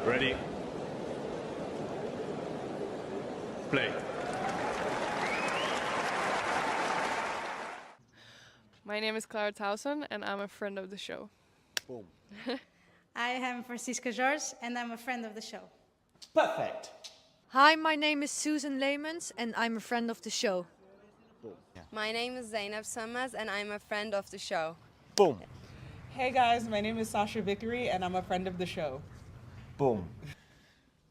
Ready? Play. My name is Clara Towson, and I'm a friend of the show. Boom. I am Francisca George, and I'm a friend of the show. Perfect. Hi, my name is Susan Leymans, and I'm a friend of the show. Boom. Yeah. My name is Zainab Summers, and I'm a friend of the show. Boom. Hey guys, my name is Sasha Vickery, and I'm a friend of the show. Boom.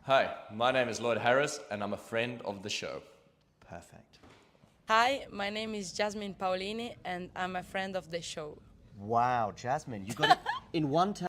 Hi, my name is Lloyd Harris, and I'm a friend of the show. Perfect. Hi, my name is Jasmine Paolini, and I'm a friend of the show. Wow, Jasmine, you got it in one time.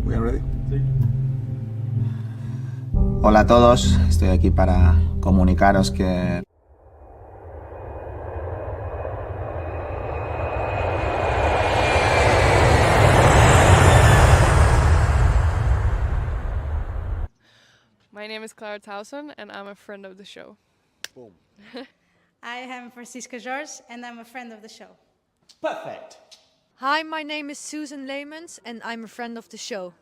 We are ready. Hola a todos, estoy aquí para comunicaros que My name is Clara Towson, and I'm a friend of the show. Boom. I am Francisca George, and I'm a friend of the show. Perfect. Hi, my name is Susan Leymans, and I'm a friend of the show.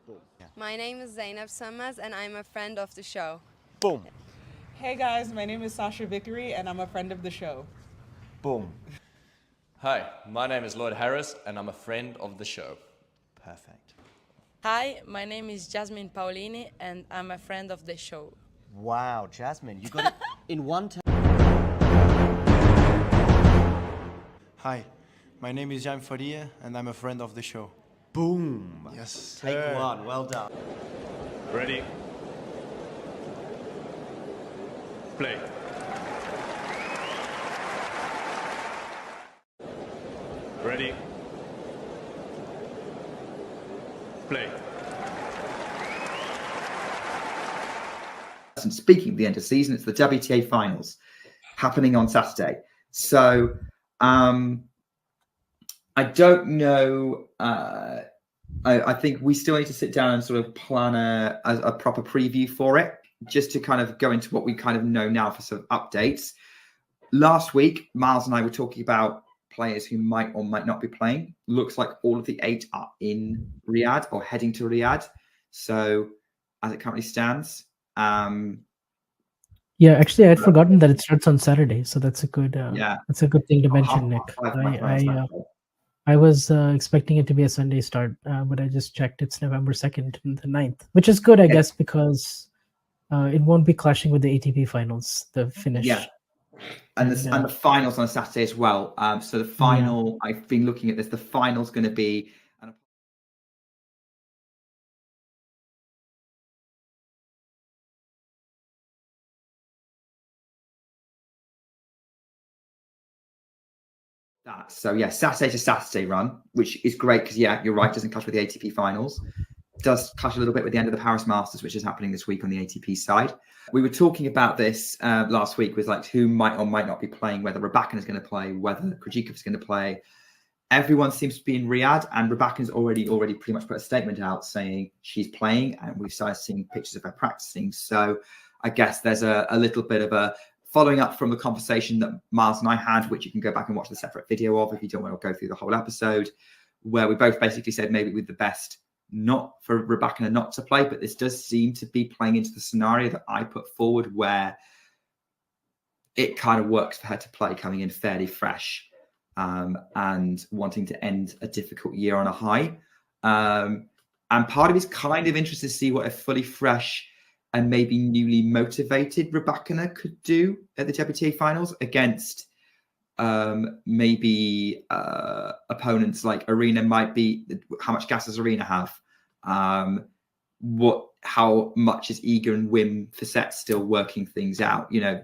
Boom. Yeah. My name is Zainab Summers, and I'm a friend of the show. Boom. Hey guys, my name is Sasha Vickery, and I'm a friend of the show. Boom. Hi, my name is Lloyd Harris, and I'm a friend of the show. Perfect. Hi, my name is Jasmine Paolini, and I'm a friend of the show. Wow, Jasmine, you got it in one time. Hi, my name is Jan Faria, and I'm a friend of the show. Boom. Yes. Take one. Well done. Ready? Play. Ready? Play. And speaking of the end of the season, it's the WTA Finals happening on Saturday. So I don't know. I think we still need to sit down and sort of plan a proper preview for it, just to kind of go into what we kind of know now for some updates. Last week, Miles and I were talking about players who might or might not be playing. Looks like all of the 8 are in Riyadh or heading to Riyadh. So as it currently stands, yeah, actually, I'd forgotten that it starts on Saturday, so that's a good that's a good thing to mention, Nick. I was expecting it to be a Sunday start, but I just checked. It's November 2nd, the 9th, which is good, I guess, because it won't be clashing with the ATP Finals, the finish. Yeah, and the finals on Saturday as well. So the final, I've been looking at this. The final's going to be. So yeah, Saturday to Saturday run, which is great because you're right, doesn't clash with the ATP Finals. Does clash a little bit with the end of the Paris Masters, which is happening this week on the ATP side. We were talking about this last week with like who might or might not be playing, whether Rybakina is going to play, whether Krejcikov is going to play. Everyone seems to be in Riyadh, and Rybakina's already pretty much put a statement out saying she's playing, and we've started seeing pictures of her practicing. So I guess there's a little bit of a following up from the conversation that Miles and I had, which you can go back and watch the separate video of if you don't want to go through the whole episode, where we both basically said maybe with the best not for Rybakina not to play, but this does seem to be playing into the scenario that I put forward where it kind of works for her to play coming in fairly fresh. and wanting to end a difficult year on a high. And part of his kind of interest to see what a fully fresh and maybe newly motivated Rybakina could do at the WTA Finals against maybe opponents like Arena might be. How much gas does Arena have? How much is Iga and Wim for sets still working things out? You know,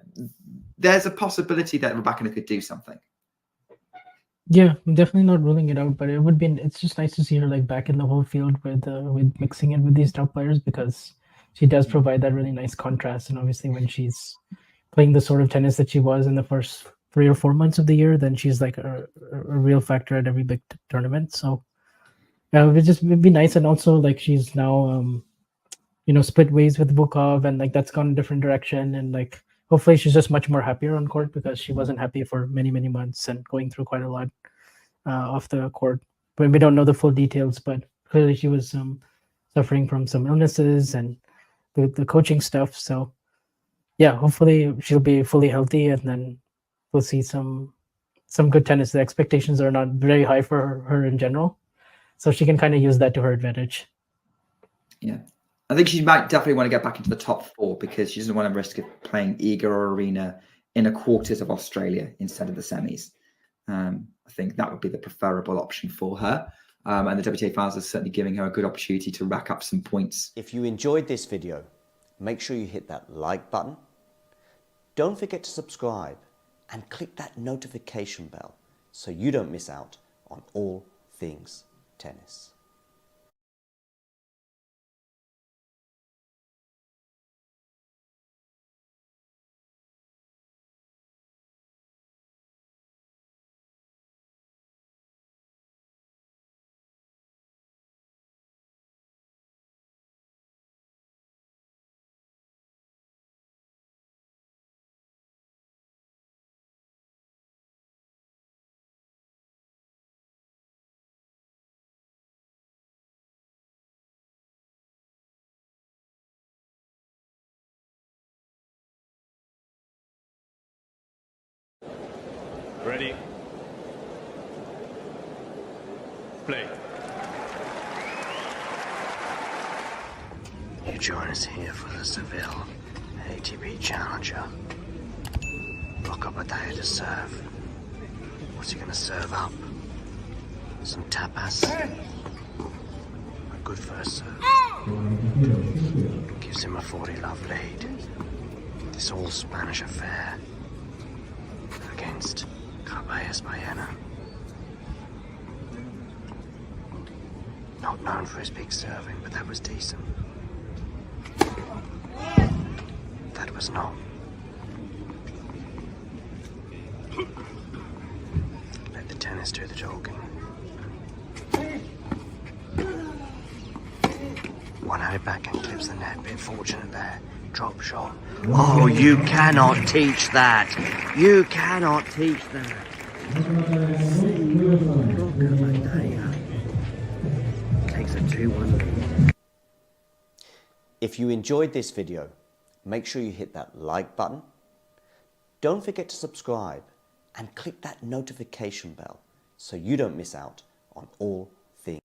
there's a possibility that Rybakina could do something. Yeah, I'm definitely not ruling it out, but it's just nice to see her like back in the whole field with mixing it with these top players, because she does provide that really nice contrast. And obviously when she's playing the sort of tennis that she was in the first 3 or 4 months of the year, then she's like a real factor at every big tournament. So yeah, it'd be nice. And also like she's now split ways with Bukov, and like that's gone a different direction, and like hopefully she's just much more happier on court, because she wasn't happy for many months and going through quite a lot off the court. But we don't know the full details, but clearly she was suffering from some illnesses and the coaching stuff. So yeah, hopefully she'll be fully healthy, and then we'll see some good tennis. The expectations are not very high for her in general, so she can kind of use that to her advantage. Yeah. I think she might definitely want to get back into the top 4, because she doesn't want to risk of playing Iga or Arena in a quarters of Australia instead of the semis. I think that would be the preferable option for her. And the WTA Finals is certainly giving her a good opportunity to rack up some points. If you enjoyed this video, make sure you hit that like button. Don't forget to subscribe and click that notification bell so you don't miss out on all things tennis. Ready? Play. You join us here for the Seville ATP Challenger. Rock up a day to serve. What's he gonna serve up? Some tapas? A good first serve. Gives him a 40-love lead. This all Spanish affair against Cabellas Baena. Not known for his big serving, but that was decent. That was not. Let the tennis do the talking. One-handed backhand clips the net. Bit fortunate there. Drop shot. Oh, you cannot teach that. You cannot teach that. Takes a 2-1 lead. If you enjoyed this video, make sure you hit that like button. Don't forget to subscribe and click that notification bell so you don't miss out on all things.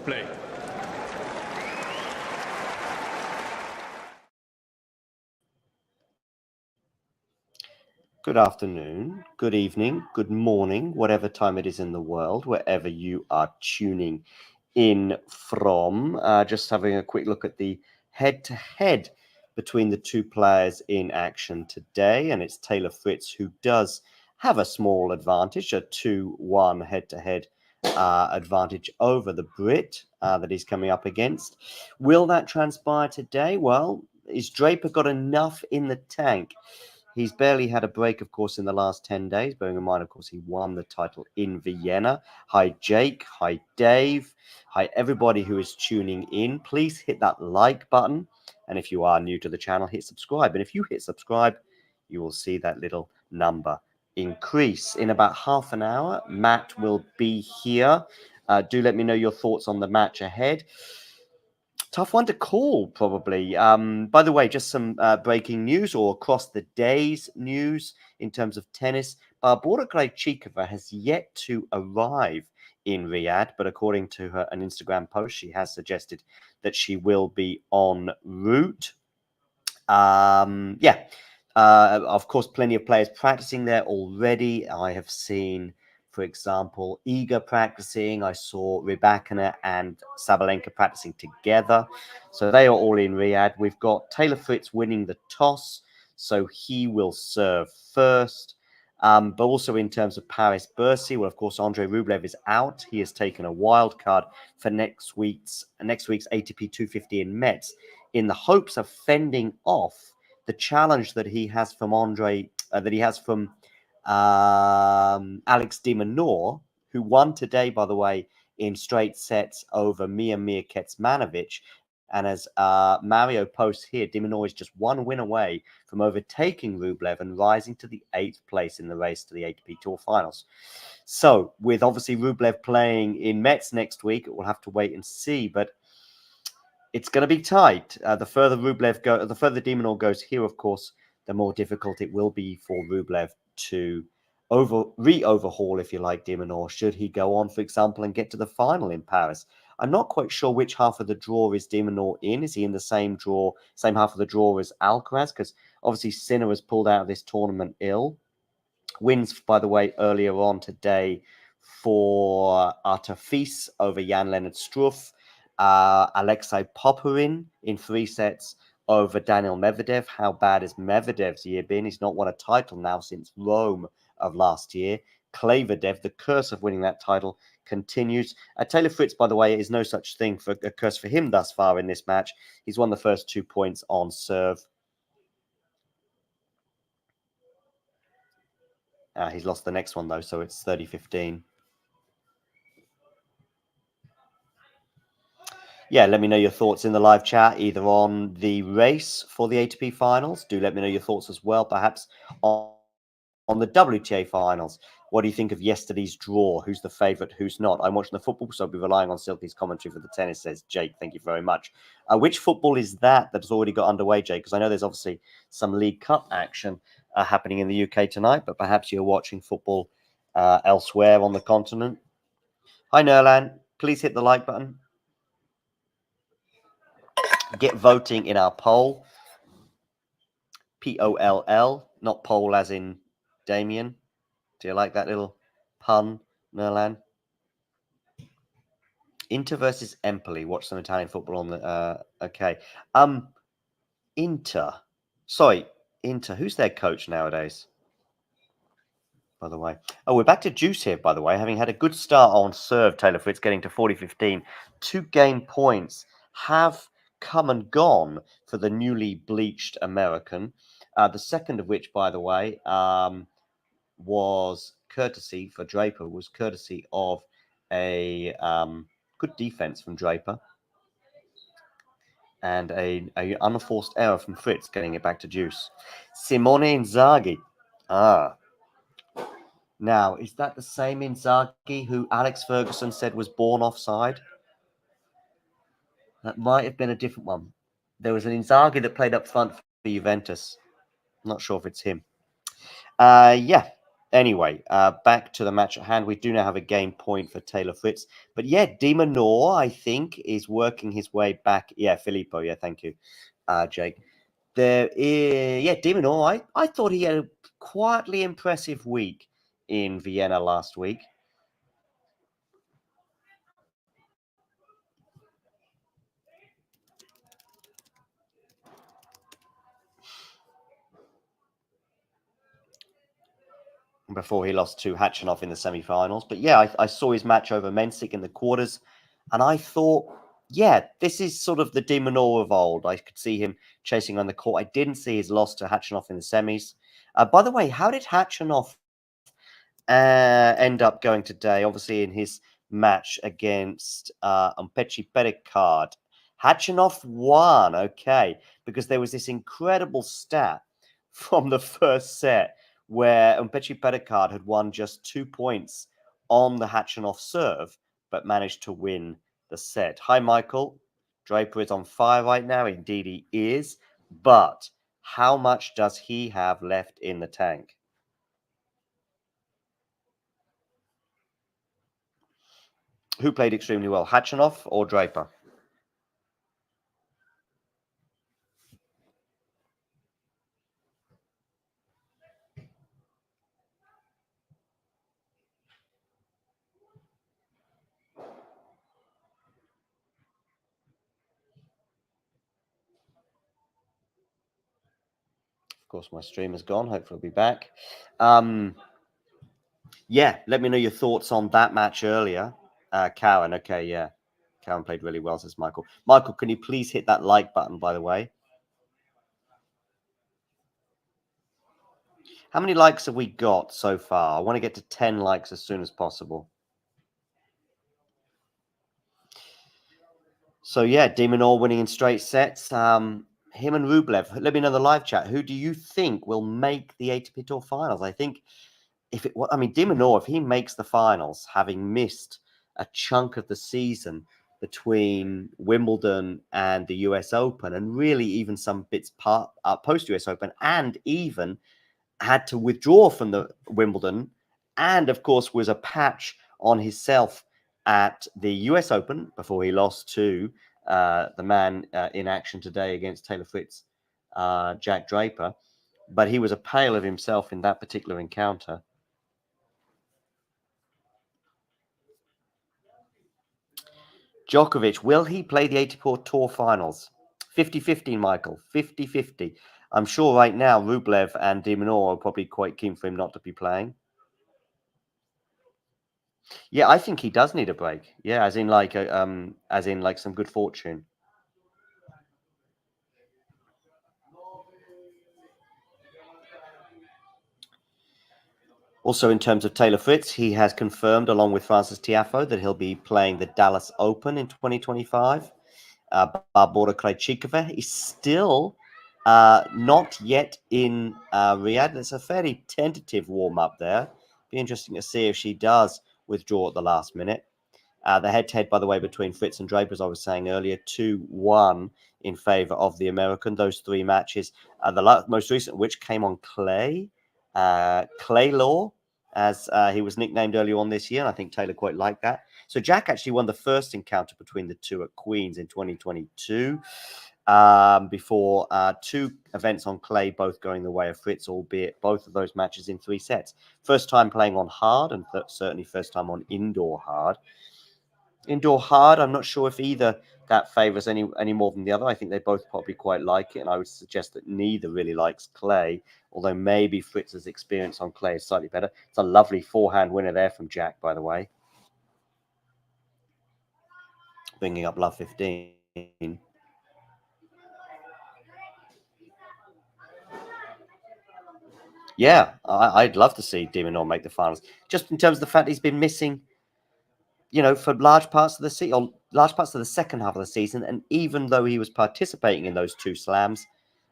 Play. Good afternoon, good evening, good morning, whatever time it is in the world, wherever you are tuning in from. Just having a quick look at the head-to-head between the two players in action today, and it's Taylor Fritz who does have a small advantage, a 2-1 head-to-head advantage over the Brit that he's coming up against. Will that transpire today? Well, is Draper got enough in the tank? He's barely had a break, of course, in the last 10 days, bearing in mind, of course, he won the title in Vienna. Hi, Jake. Hi, Dave. Hi, everybody who is tuning in. Please hit that like button. And if you are new to the channel, hit subscribe. And if you hit subscribe, you will see that little number increase. In about half an hour, Matt will be here. Do let me know your thoughts on the match ahead. Tough one to call, probably. By the way, just some breaking news or across the day's news in terms of tennis. Barbora Krejcikova has yet to arrive in Riyadh, but according to an Instagram post, she has suggested that she will be en route. Of course, plenty of players practicing there already. I have seen, for example, Iga practicing. I saw Rybakina and Sabalenka practicing together. So they are all in Riyadh. We've got Taylor Fritz winning the toss, so he will serve first. But also in terms of Paris Bercy, well, of course, Andrei Rublev is out. He has taken a wild card for next week's ATP 250 in Metz, in the hopes of fending off the challenge that he has from Alex de Minaur, who won today, by the way, in straight sets over Miomir Kecmanovic. And as Mario posts here, de Minaur is just one win away from overtaking Rublev and rising to the 8th place in the race to the ATP Tour Finals. So, with obviously Rublev playing in Metz next week, we'll have to wait and see. But it's going to be tight. The further de Minaur goes here, of course, the more difficult it will be for Rublev to re-overhaul, if you like, de Minaur, should he go on, for example, and get to the final in Paris. I'm not quite sure which half of the draw is de Minaur in. Is he in the same half of the draw as Alcaraz? Because obviously Sinner was pulled out of this tournament ill. Wins, by the way, earlier on today for Artur Fils over Jan-Lennard Struff. Alexei Popyrin in 3 sets over Daniil Medvedev. How bad has Medvedev's year been? He's not won a title now since Rome of last year. Klaverdev, the curse of winning that title continues. Taylor Fritz, by the way, is no such thing for a curse for him thus far in this match. He's won the first 2 points on serve. He's lost the next one, though, so it's 30-15. Yeah, let me know your thoughts in the live chat, either on the race for the ATP Finals. Do let me know your thoughts as well, perhaps on the WTA Finals. What do you think of yesterday's draw? Who's the favourite? Who's not? I'm watching the football, so I'll be relying on Silky's commentary for the tennis, says Jake. Thank you very much. Which football is that's already got underway, Jake? Because I know there's obviously some League Cup action happening in the UK tonight, but perhaps you're watching football elsewhere on the continent. Hi, Nerlan. Please hit the like button. Get voting in our poll. P-O-L-L, not poll as in Damien. Do you like that little pun, Nerlan? Inter versus Empoli. Watch some Italian football on the... okay. Inter. Sorry, Inter. Who's their coach nowadays? By the way. Oh, we're back to Juice here, by the way. Having had a good start on serve, Taylor Fritz getting to 40-15. 2 game points have come and gone for the newly bleached American. The second of which, by the way, was courtesy for Draper, was courtesy of a good defense from Draper and a unforced error from Fritz, getting it back to Juice. Simone Inzaghi. Now, is that the same Inzaghi who Alex Ferguson said was born offside? That might have been a different one. There was an Inzaghi that played up front for Juventus. I'm not sure if it's him. Yeah. Anyway, back to the match at hand. We do now have a game point for Taylor Fritz. But yeah, Dimonor, I think, is working his way back. Yeah, Filippo. Yeah, thank you, Jake. There is, yeah, Dimonor. I thought he had a quietly impressive week in Vienna last week. Before he lost to Hachanov in the semi-finals. But yeah, I saw his match over Mensik in the quarters, and I thought, yeah, this is sort of the Dimonor of old. I could see him chasing on the court. I didn't see his loss to Hachanov in the semis. By the way, how did Hachanov end up going today? Obviously, in his match against Umpechi Pericard, Hachanov won, okay, because there was this incredible stat from the first set where Umpechi Pericard had won just 2 points on the Hachanov serve, but managed to win the set. Hi, Michael. Draper is on fire right now. Indeed, he is. But how much does he have left in the tank? Who played extremely well, Hachanov or Draper? Of course, my stream is gone. Hopefully, it'll be back. Yeah, let me know your thoughts on that match earlier. Karen, okay, yeah. Karen played really well, says Michael. Michael, can you please hit that like button, by the way? How many likes have we got so far? I want to get to 10 likes as soon as possible. So, yeah, Dimonor winning in straight sets. Him and Rublev. Let me know in the live chat. Who do you think will make the ATP Tour Finals? I think Dimonor, if he makes the finals, having missed a chunk of the season between Wimbledon and the US Open, and really even some bits post US Open, and even had to withdraw from the Wimbledon, and of course was a patch on himself at the US Open before he lost to the man in action today against Taylor Fritz, Jack Draper. But he was a pale of himself in that particular encounter. Djokovic, will he play the ATP Tour Finals? 50-50, Michael. 50-50. I'm sure right now Rublev and Dimonor are probably quite keen for him not to be playing. Yeah, I think he does need a break. Yeah, as in like some good fortune. Also, in terms of Taylor Fritz, he has confirmed, along with Francis Tiafoe, that he'll be playing the Dallas Open in 2025. Barbora Krejcikova is still not yet in Riyadh. It's a fairly tentative warm-up there. Be interesting to see if she does withdraw at the last minute. The head-to-head, by the way, between Fritz and Draper, as I was saying earlier, 2-1 in favor of the American. Those 3 matches, the most recent which came on clay. Clay Law, as he was nicknamed earlier on this year, and I think Taylor quite liked that. So Jack actually won the first encounter between the two at Queen's in 2022, before 2 events on clay, both going the way of Fritz, albeit both of those matches in 3 sets. First time playing on hard, and certainly first time on indoor hard. Indoor hard, I'm not sure if either that favors any more than the other. I think they both probably quite like it, and I would suggest that neither really likes clay, although maybe Fritz's experience on clay is slightly better. It's a lovely forehand winner there from Jack, by the way. Bringing up love 15. Yeah, I'd love to see Dimonor make the finals. Just in terms of the fact he's been missing, for large parts of the season, or large parts of the second half of the season, and even though he was participating in those 2 slams,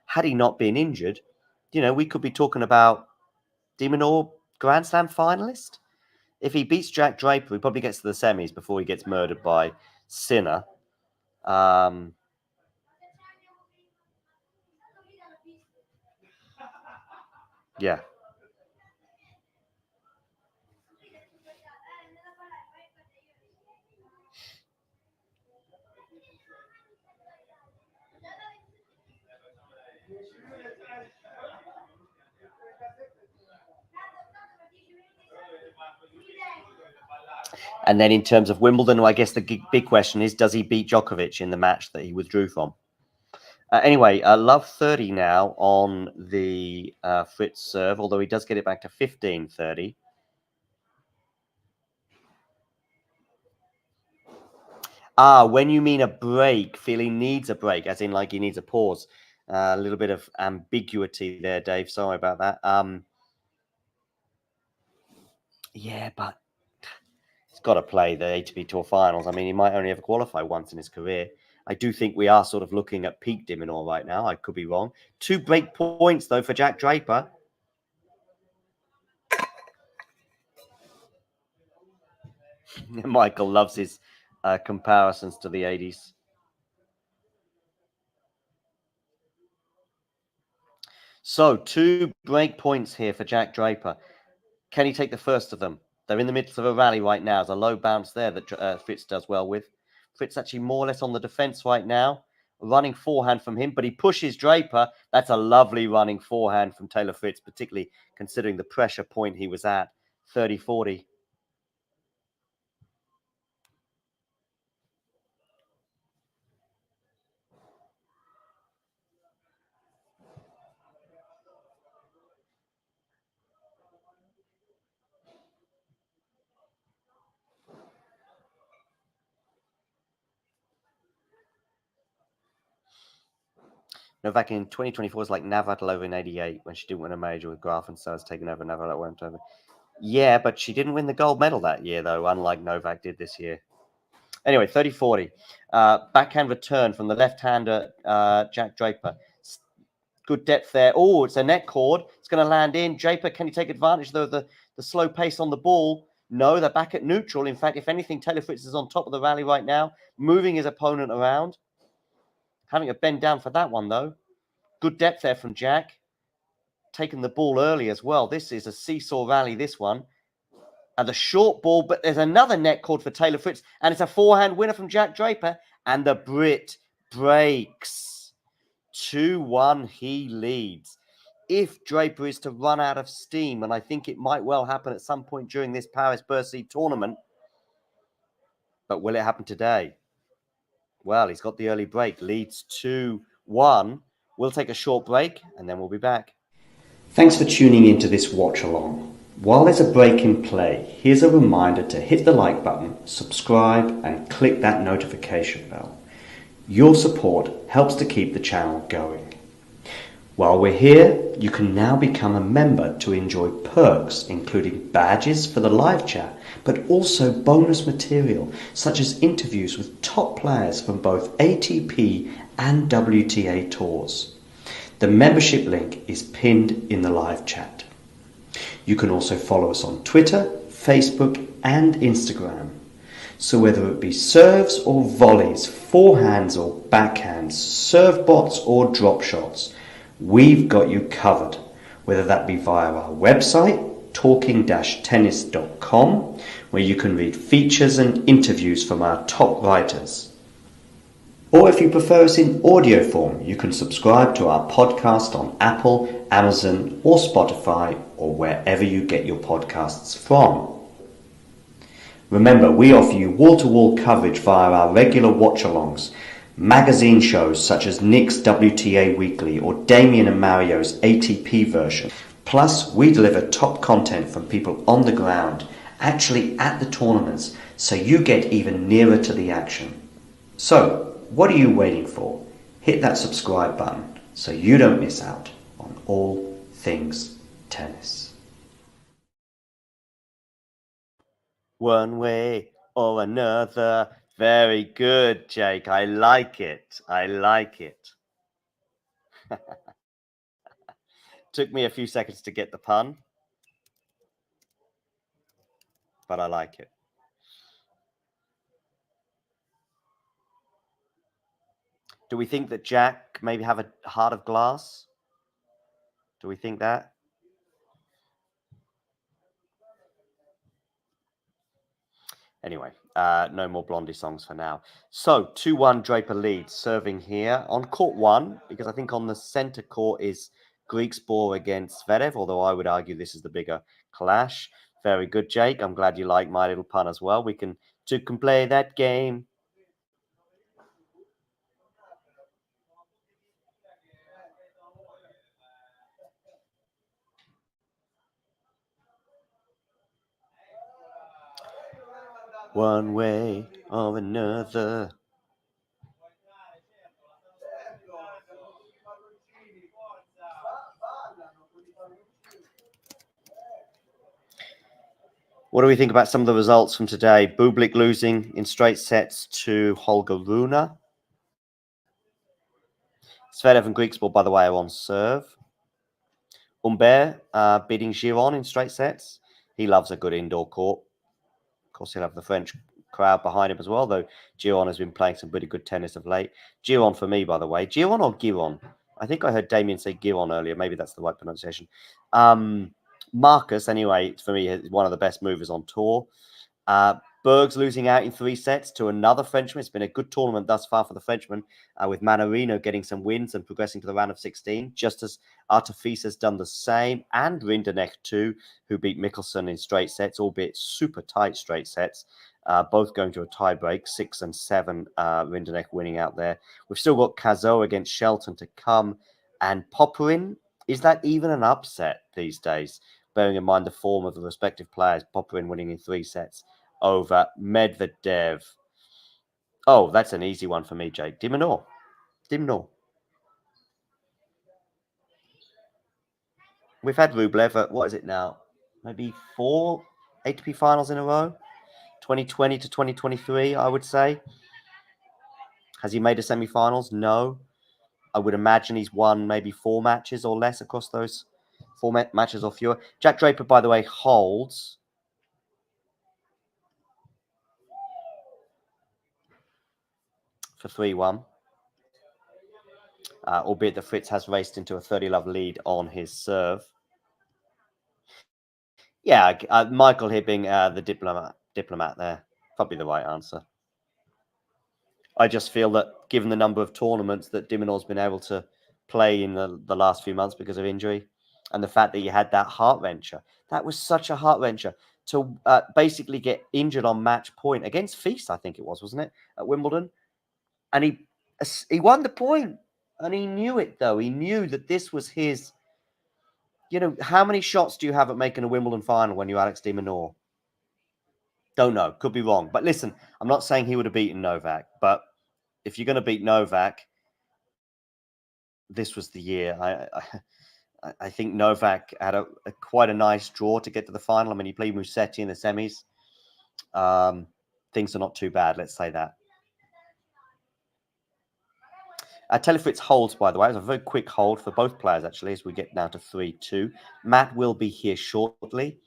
had he not been injured, we could be talking about Dimonor Grand Slam finalist. If he beats Jack Draper, he probably gets to the semis before he gets murdered by Sinner. Yeah. And then in terms of Wimbledon, I guess the big question is, does he beat Djokovic in the match that he withdrew from? Anyway, love 30 now on the Fritz serve, although he does get it back to 15-30. When you mean a break, feel he needs a break, as in like he needs a pause. A little bit of ambiguity there, Dave. Sorry about that. Yeah, but he's got to play the ATP Tour Finals. I mean, he might only ever qualify once in his career. I do think we are sort of looking at peak de Minaur right now. I could be wrong. 2 break points, though, for Jack Draper. Michael loves his comparisons to the 80s. So 2 break points here for Jack Draper. Can he take the first of them? They're in the midst of a rally right now. There's a low bounce there that Fritz does well with. Fritz actually more or less on the defense right now. Running forehand from him, but he pushes Draper. That's a lovely running forehand from Taylor Fritz, particularly considering the pressure point he was at, 30-40. Novak in 2024 is like Navratilova in 88 when she didn't win a major with Graf and Sars taking over. Navratilova went over. Yeah, but she didn't win the gold medal that year, though, unlike Novak did this year. Anyway, 30-40. Backhand return from the left-hander, Jack Draper. Good depth there. Oh, it's a net cord. It's going to land in. Draper, can he take advantage of the slow pace on the ball? No, they're back at neutral. In fact, if anything, Taylor Fritz is on top of the rally right now, moving his opponent around. Having a bend down for that one, though. Good depth there from Jack. Taking the ball early as well. This is a seesaw rally, this one. And the short ball, but there's another net cord for Taylor Fritz. And it's a forehand winner from Jack Draper. And the Brit breaks. 2-1, he leads. If Draper is to run out of steam, and I think it might well happen at some point during this Paris-Bercy tournament, but will it happen today? Well, he's got the early break, leads 2-1. We'll take a short break, and then we'll be back. Thanks for tuning into this watch-along. While there's a break in play, here's a reminder to hit the like button, subscribe, and click that notification bell. Your support helps to keep the channel going. While we're here, you can now become a member to enjoy perks, including badges for the live chat, but also bonus material, such as interviews with top players from both ATP and WTA tours. The membership link is pinned in the live chat. You can also follow us on Twitter, Facebook, and Instagram. So whether it be serves or volleys, forehands or backhands, serve bots or drop shots, we've got you covered, whether that be via our website, talking-tennis.com, where you can read features and interviews from our top writers. Or if you prefer us in audio form, you can subscribe to our podcast on Apple, Amazon, or Spotify, or wherever you get your podcasts from. Remember, we offer you wall-to-wall coverage via our regular watch-alongs, magazine shows such as Nick's WTA Weekly or Damien and Mario's ATP version. Plus, we deliver top content from people on the ground, actually at the tournaments, so you get even nearer to the action. So, what are you waiting for? Hit that subscribe button so you don't miss out on all things tennis. One way or another. Very good, Jake. I like it. I like it. Took me a few seconds to get the pun, but I like it. Do we think that Jack maybe have a heart of glass? Do we think that? Anyway, no more Blondie songs for now. So, 2-1 Draper leads, serving here on court 1, because I think on the center court is Griekspoor against Zverev, although I would argue this is the bigger clash. Very good, Jake. I'm glad you like my little pun as well. We can play that game. One way or another. What do we think about some of the results from today? Bublik losing in straight sets to Holger Rune. Zverev and Griekspoor, by the way, are on serve. Humbert beating Giron in straight sets. He loves a good indoor court. Of course, he'll have the French crowd behind him as well, though Giron has been playing some pretty good tennis of late. Giron for me, by the way. Giron or Giron? I think I heard Damien say Giron earlier. Maybe that's the right pronunciation. Marcus, anyway, for me, is one of the best movers on tour. Berg's losing out in 3 sets to another Frenchman. It's been a good tournament thus far for the Frenchman, with Manarino getting some wins and progressing to the round of 16, just as Artifice has done the same, and Rinderknecht too, who beat Mickelson in straight sets, albeit super tight straight sets, both going to a tie break, 6 and 7, Rinderknecht winning out there. We've still got Cazot against Shelton to come, and Popyrin. Is that even an upset these days? Bearing in mind the form of the respective players, Popyrin winning in 3 sets over Medvedev. Oh, that's an easy one for me, Jake. De Minaur. We've had Rublev at, what is it now? Maybe 4 ATP finals in a row? 2020 to 2023, I would say. Has he made a semi-finals? No. I would imagine he's won maybe 4 matches or less across those 4 matches or fewer. Jack Draper, by the way, holds. For 3-1. Albeit that Fritz has raced into a 30-love lead on his serve. Yeah, Michael Hibbing, the diplomat there. Probably the right answer. I just feel that given the number of tournaments that De Minaur's been able to play in the last few months because of injury, and the fact that he had that heart-wrencher. That was such a heart-wrencher to basically get injured on match point against Fils, I think it was, wasn't it, at Wimbledon? And he won the point, and he knew it, though. He knew that this was his... You know, how many shots do you have at making a Wimbledon final when you're Alex de Minaur? Don't know. Could be wrong. But listen, I'm not saying he would have beaten Novak, but if you're going to beat Novak, this was the year. I think Novak had quite a nice draw to get to the final. I mean, he played Musetti in the semis. Things are not too bad, let's say that. Telefritz holds, by the way. It's a very quick hold for both players, actually, as we get now to 3-2. Matt will be here shortly.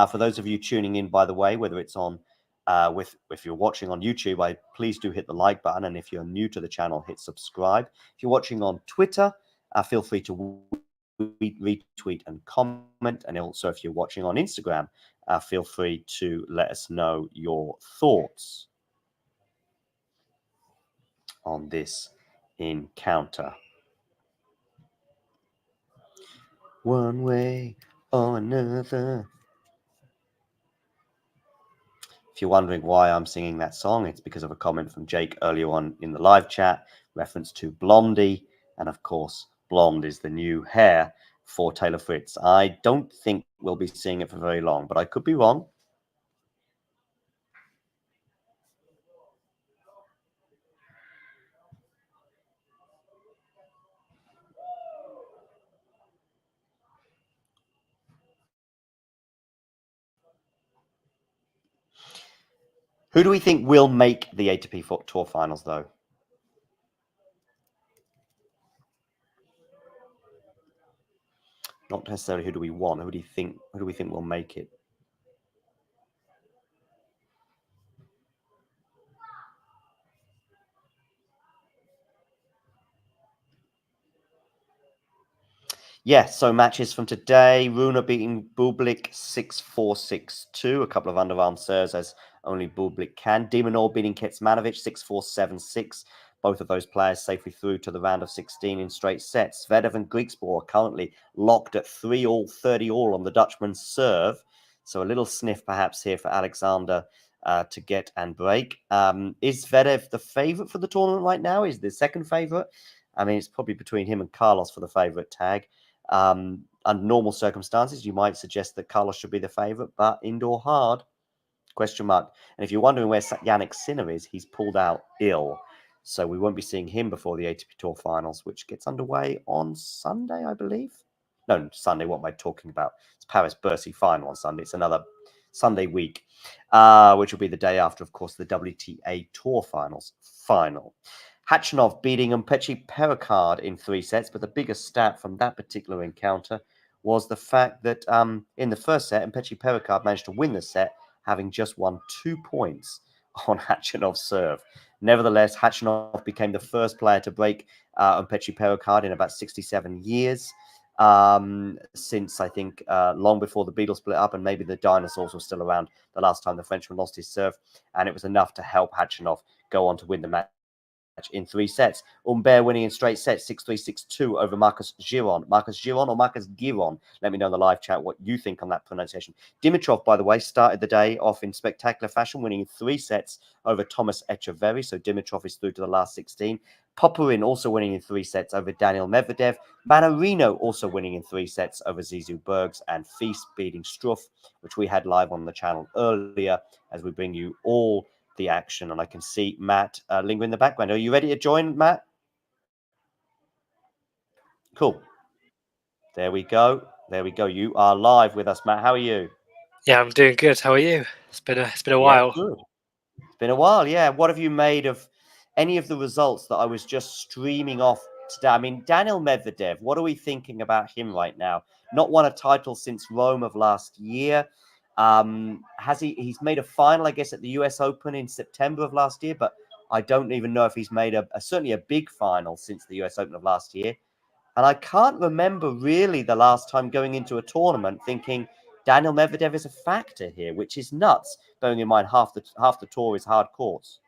For those of you tuning in, by the way, whether it's on, if you're watching on YouTube, please do hit the like button. And if you're new to the channel, hit subscribe. If you're watching on Twitter, feel free to retweet and comment. And also, if you're watching on Instagram, feel free to let us know your thoughts on this encounter. One way or another. If you're wondering why I'm singing that song, it's because of a comment from Jake earlier on in the live chat, reference to Blondie. And of course, blonde is the new hair for Taylor Fritz. I don't think we'll be seeing it for very long, but I could be wrong. Who do we think will make the ATP Tour Finals, though? Not necessarily who do we want. Who do we think will make it? Yes, so matches from today. Rune beating Bublik 6-4, 6-2. A couple of underarm serves as only Bublik can. De Minaur beating Kecmanovic 6-4, 7-6. Both of those players safely through to the round of 16 in straight sets. Zverev and Griekspoor are currently locked at 3-all, 30-all on the Dutchman's serve. So a little sniff perhaps here for Alexander to get and break. Is Zverev the favourite for the tournament right now? Is the second favourite? I mean, it's probably between him and Carlos for the favourite tag. Under normal circumstances, you might suggest that Carlos should be the favourite, but indoor hard, question mark. And if you're wondering where Jannik Sinner is, he's pulled out ill. So we won't be seeing him before the ATP Tour Finals, which gets underway on Sunday, I believe. No, Sunday, what am I talking about? It's Paris Bercy final on Sunday. It's another Sunday week, which will be the day after, of course, the WTA Tour Finals final. Khachanov beating Umpechi Pericard in 3 sets, but the biggest stat from that particular encounter was the fact that in the first set, Umpechi Pericard managed to win the set, having just won 2 points on Khachanov's serve. Nevertheless, Khachanov became the first player to break Umpechi Pericard in about 67 years, since I think long before the Beatles split up, and maybe the dinosaurs were still around the last time the Frenchman lost his serve, and it was enough to help Khachanov go on to win the match in 3 sets. Humbert winning in straight sets, 6-3, 6-2 over Marcus Giron. Marcus Giron or Marcus Giron? Let me know in the live chat what you think on that pronunciation. Dimitrov, by the way, started the day off in spectacular fashion, winning in 3 sets over Thomas Echeverry. So Dimitrov is through to the last 16. Popyrin also winning in 3 sets over Daniel Medvedev. Manarino also winning in 3 sets over Zizou Bergs. And Feast beating Struff, which we had live on the channel earlier, as we bring you all the action. And I can see Matt lingering in the background. Are you ready to join, Matt? Cool. There we go. There we go. You are live with us, Matt. How are you? Yeah, I'm doing good. How are you? It's been a while. Good. It's been a while. Yeah. What have you made of any of the results that I was just streaming off today? I mean, Daniel Medvedev, what are we thinking about him right now? Not won a title since Rome of last year. He's made a final, I guess, at the US Open in September of last year, but I don't even know if he's made certainly a big final since the US Open of last year. And I can't remember really the last time going into a tournament thinking Daniel Medvedev is a factor here, which is nuts, bearing in mind half the tour is hard courts.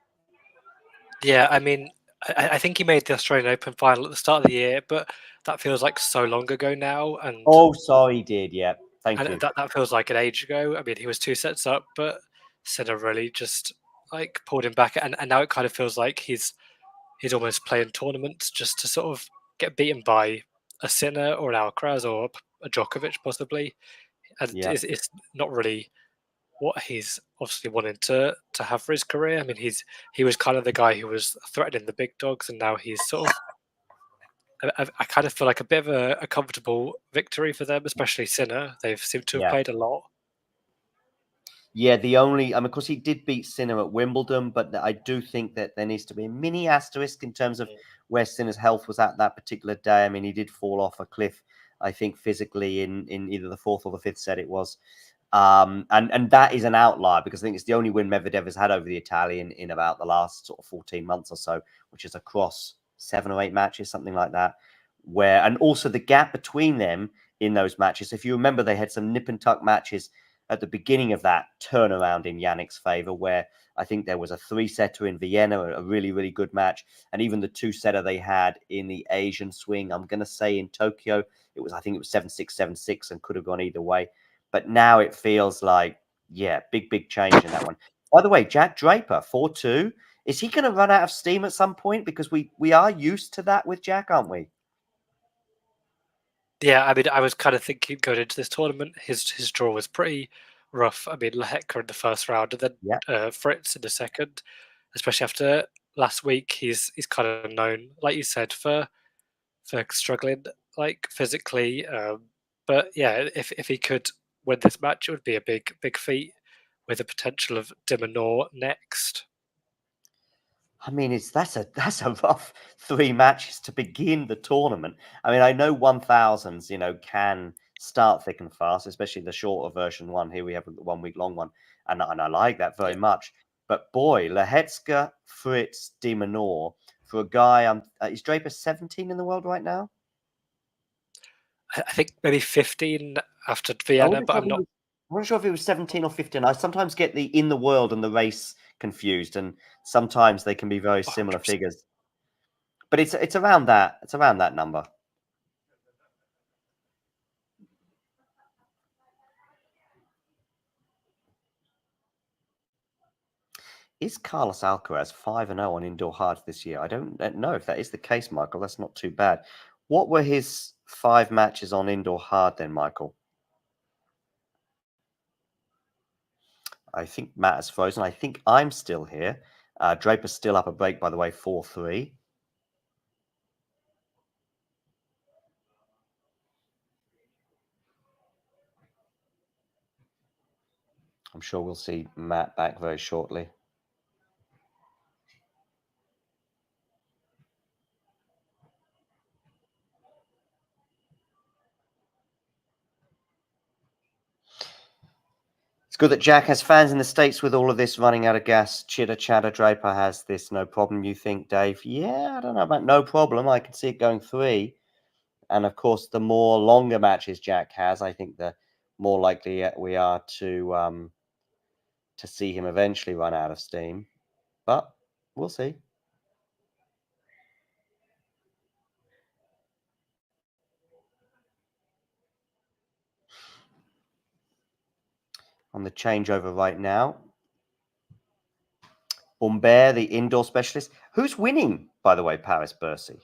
Yeah, I mean, I think he made the Australian Open final at the start of the year, but that feels like so long ago now. And oh, sorry, he did. Yeah, thank you. That feels like an age ago. I mean, he was 2 sets up, but Sinner really just like pulled him back, and now it kind of feels like he's almost playing tournaments just to sort of get beaten by a Sinner or an Alcaraz or a Djokovic possibly, and it's not really what he's obviously wanted to have for his career. I mean, he was kind of the guy who was threatening the big dogs, and now he's sort of. I kind of feel like a bit of a comfortable victory for them, especially Sinner. They've seemed to have played a lot. Yeah, I mean, of course, he did beat Sinner at Wimbledon, but I do think that there needs to be a mini asterisk in terms of where Sinner's health was at that particular day. I mean, he did fall off a cliff, I think, physically in either the 4th or the 5th set it was. And that is an outlier because I think it's the only win Medvedev has had over the Italian in about the last sort of 14 months or so, which is across 7 or 8 matches, something like that. And also the gap between them in those matches, if you remember, they had some nip and tuck matches at the beginning of that turnaround in Jannik's favor, where I think there was a 3-setter in Vienna, a really, really good match. And even the 2-setter they had in the Asian swing, I'm going to say in Tokyo, I think it was 7-6, 7-6 and could have gone either way. But now it feels like, yeah, big change in that one. By the way, Jack Draper, 4-2. Is he going to run out of steam at some point? Because we are used to that with Jack, aren't we? Yeah, I mean, I was kind of thinking going into this tournament, his draw was pretty rough. I mean, Lehecka in the first round, and then Fritz in the second. Especially after last week, he's kind of known, like you said, for struggling like physically. But yeah, if he could win this match, it would be a big feat with the potential of de Minaur next. I mean, that's a rough 3 matches to begin the tournament. I mean, I know 1000s, can start thick and fast, especially the shorter version one. Here we have the 1 week long one, and I like that very much. But boy, Lehecka, Fritz, de Minaur for a guy. Is Draper 17 in the world right now? I think maybe 15 after Vienna, but I'm not sure if it was 17 or 15. I sometimes get the in the world and the race confused, and sometimes they can be very similar figures. But it's around that. It's around that number. Is Carlos Alcaraz 5-0 on indoor hards this year? I don't know if that is the case, Michael. That's not too bad. What were his 5 matches on indoor hard then, Michael? I think Matt has frozen. I think I'm still here. Draper's still up a break, by the way, 4-3. I'm sure we'll see Matt back very shortly. It's good that Jack has fans in the States with all of this running out of gas. Chitter chatter. Draper has this no problem, you think, Dave? Yeah, I don't know about no problem. I can see it going 3. And of course, the more longer matches Jack has, I think the more likely we are to see him eventually run out of steam. But we'll see. On the changeover right now, Humbert, the indoor specialist. Who's winning, by the way, Paris Bercy?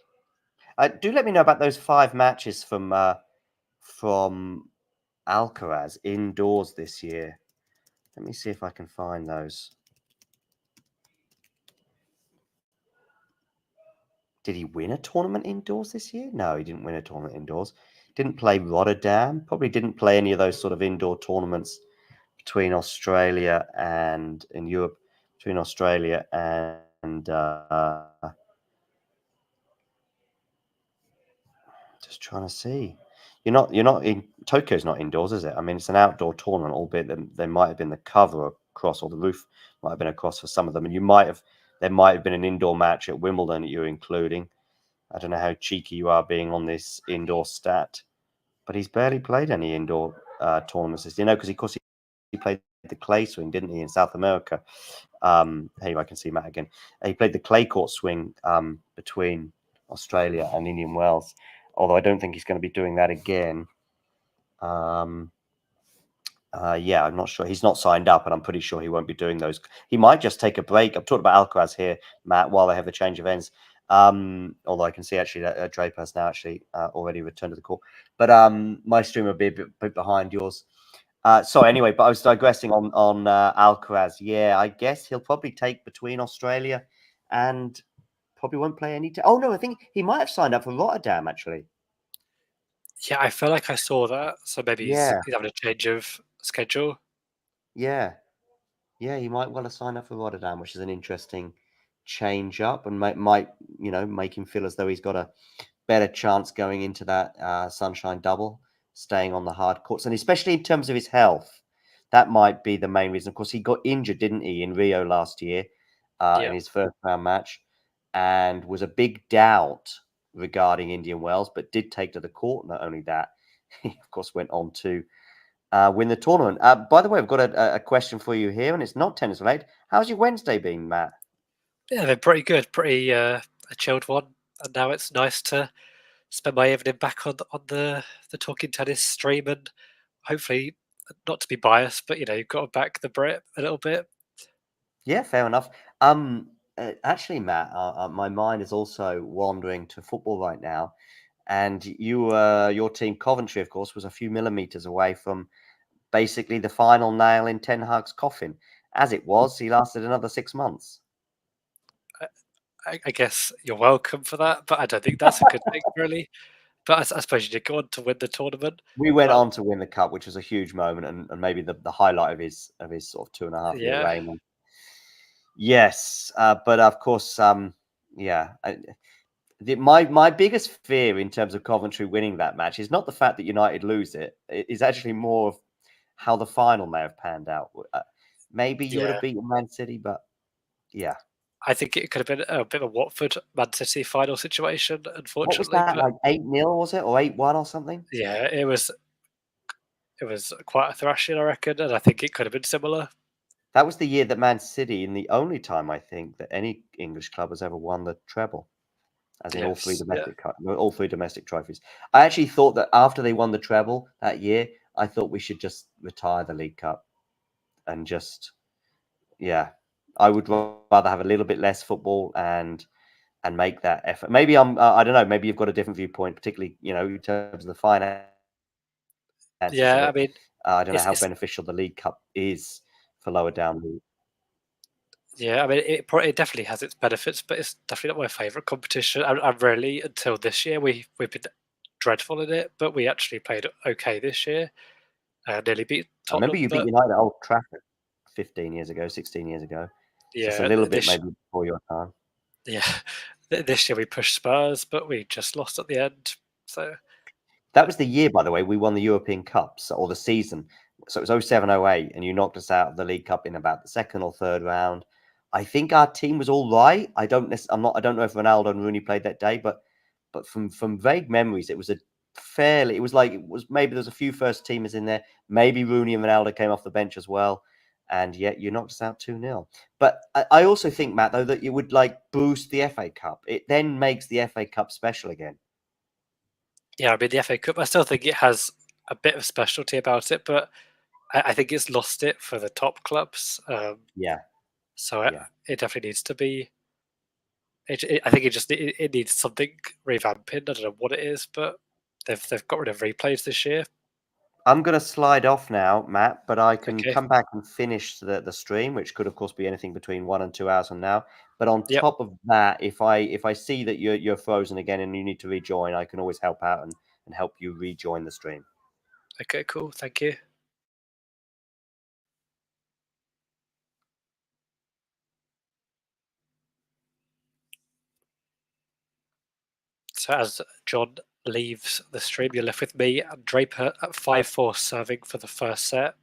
Do let me know about those 5 matches from Alcaraz indoors this year. Let me see if I can find those. Did he win a tournament indoors this year? No, he didn't win a tournament indoors. Didn't play Rotterdam. Probably didn't play any of those sort of indoor tournaments between Australia and in Europe, between Australia and just trying to see. You're not in Tokyo's not indoors, is it? I mean, it's an outdoor tournament, albeit there might have been the cover across, or the roof might have been across for some of them, and there might have been an indoor match at Wimbledon that you're including. I don't know how cheeky you are being on this indoor stat, but he's barely played any indoor tournaments, because of course he played the clay swing, didn't he, in South America? Hey, I can see Matt again. He played the clay court swing between Australia and Indian Wells, although I don't think he's going to be doing that again. Yeah, I'm not sure. He's not signed up, and I'm pretty sure he won't be doing those. He might just take a break. I'm talking about Alcaraz here, Matt, while they have the change of ends. Although I can see actually that Draper has now actually already returned to the court. But my stream will be a bit behind yours. So anyway, but I was digressing on Alcaraz. Yeah, I guess he'll probably take between Australia and probably won't play any. Oh no, I think he might have signed up for Rotterdam actually. Yeah, I feel like I saw that. So maybe he's having a change of schedule. Yeah, he might well have signed up for Rotterdam, which is an interesting change up, and might make him feel as though he's got a better chance going into that Sunshine Double, staying on the hard courts, and especially in terms of his health. That might be the main reason. Of course, he got injured, didn't he, in Rio last year in his first round match, and was a big doubt regarding Indian Wells, but did take to the court. Not only that, he, of course, went on to win the tournament. By the way, I've got a question for you here, and it's not tennis related. How's your Wednesday been, Matt? Yeah, they're pretty good. Pretty a chilled one. And now it's nice to spend my evening back on the Talking Tennis stream, and hopefully not to be biased, but you've got to back the Brit a little bit. Yeah, fair enough. Actually, Matt, my mind is also wandering to football right now, and your team, Coventry, of course, was a few millimeters away from basically the final nail in Ten Hag's coffin. As it was, he lasted another 6 months. I guess you're welcome for that, but I don't think that's a good thing, really. But I suppose you did go on to win the tournament. We went on to win the cup, which was a huge moment, and maybe the highlight of his sort of 2.5 year reign. Yes, but of course, my biggest fear in terms of Coventry winning that match is not the fact that United lose it. It is actually more of how the final may have panned out. Maybe you would have beaten Man City, but yeah. I think it could have been a bit of a Watford Man City final situation, unfortunately. What was that, like 8-0, was it, or 8-1 or something? Yeah, it was quite a thrashing, I reckon, and I think it could have been similar. That was the year that Man City, and the only time I think that any English club has ever won the treble, as in all three domestic trophies. I actually thought that after they won the treble that year, I thought we should just retire the League Cup and just, I would rather have a little bit less football and make that effort. Maybe I don't know. Maybe you've got a different viewpoint, particularly in terms of the finance. Yeah, I mean, I don't know how it's beneficial the League Cup is for lower down league. Yeah, I mean, it definitely has its benefits, but it's definitely not my favourite competition. I'm really, until this year, we've been dreadful in it, but we actually played okay this year. Nearly beat I remember Tottenham, you beat but United at Old Trafford 15 years ago, 16 years ago. So it's a yeah, little bit maybe before your time. yeah, this year we pushed Spurs, but we just lost at the end. So that was the year, by the way, we won the European Cups, or the season. So it was 07-08, and you knocked us out of the League Cup in about the second or third round. I think our team was all right. I don't know if Ronaldo and Rooney played that day, but from vague memories, it was maybe there was a few first teamers in there. Maybe Rooney and Ronaldo came off the bench as well. And yet you knocked us out 2-0. But I also think, Matt, though, that it would boost the FA Cup. It then makes the FA Cup special again. Yeah, I mean, the FA Cup, I still think it has a bit of specialty about it, but I think it's lost it for the top clubs. Yeah. So it definitely needs to be. I think it needs something revamping. I don't know what it is, but they've got rid of replays this year. I'm going to slide off now, Matt, but I can come back and finish the stream, which could, of course, be anything between 1 and 2 hours from now. But on top of that, if I see that you're frozen again and you need to rejoin, I can always help out and help you rejoin the stream. Okay, cool. Thank you. So as John leaves the stream, you're left with me and Draper at 5-4 serving for the first set.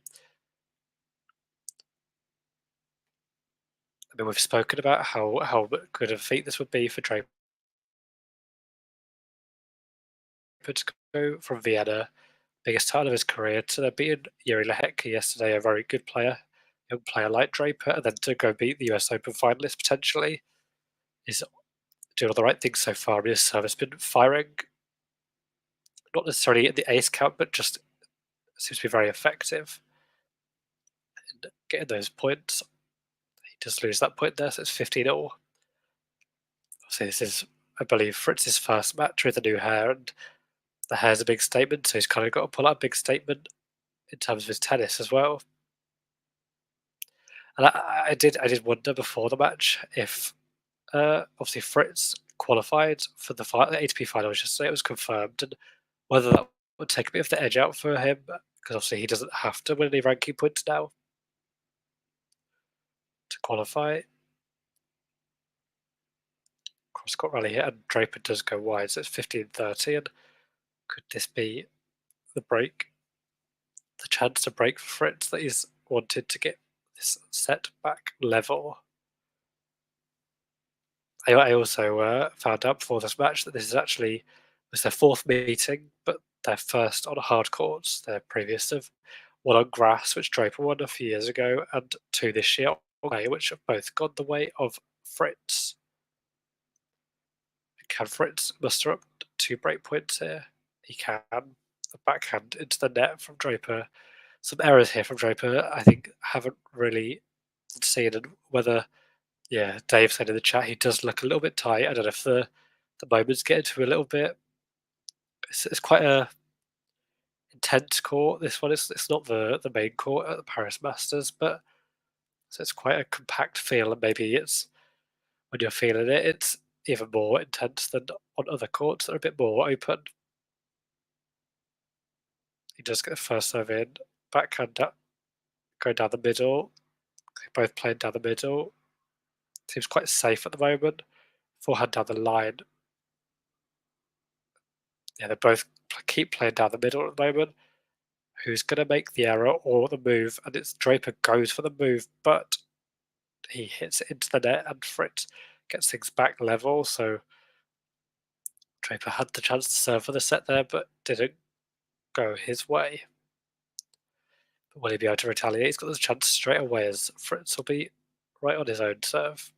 I mean, we've spoken about how good a feat this would be for Draper to go from Vienna, biggest title of his career, to beating Yuri Lehecka yesterday, a very good player, young player like Draper, and then to go beat the US Open finalist potentially. Is doing all the right things so far. His service been firing, not necessarily at the ace count, but just seems to be very effective in getting those points. He does lose that point there, so it's 15-all. So this is, I believe, Fritz's first match with the new hair, and the hair's a big statement, so he's kind of got to pull out a big statement in terms of his tennis as well. And I did wonder before the match if obviously Fritz qualified for the ATP finals yesterday. It was confirmed, and whether that would take a bit of the edge out for him, because obviously he doesn't have to win any ranking points now to qualify. Cross court rally here, and Draper does go wide, so it's 15-30. And could this be the break, the chance to break for Fritz that he's wanted to get this set back level? I also found out before this match that this was their fourth meeting, but their first on hard courts. Their previous of one on grass, which Draper won a few years ago, and 2 this year, which have both gone the way of Fritz. Can Fritz muster up 2 break points here? He can. The backhand into the net from Draper. Some errors here from Draper, I think, haven't really seen, and whether, Dave said in the chat he does look a little bit tight. I don't know if the moments get into a little bit. It's quite a intense court. This one, it's not the main court at the Paris Masters, but so it's quite a compact feel, and maybe it's when you're feeling it, it's even more intense than on other courts that are a bit more open. He does get the first serve in, backhand going down the middle. They're both playing down the middle. Seems quite safe at the moment. Forehand down the line. Yeah, they both keep playing down the middle at the moment. Who's going to make the error or the move? And it's Draper goes for the move, but he hits it into the net, and Fritz gets things back level. So Draper had the chance to serve for the set there, but didn't go his way. But will he be able to retaliate? He's got the chance straight away, as Fritz will be right on his own serve.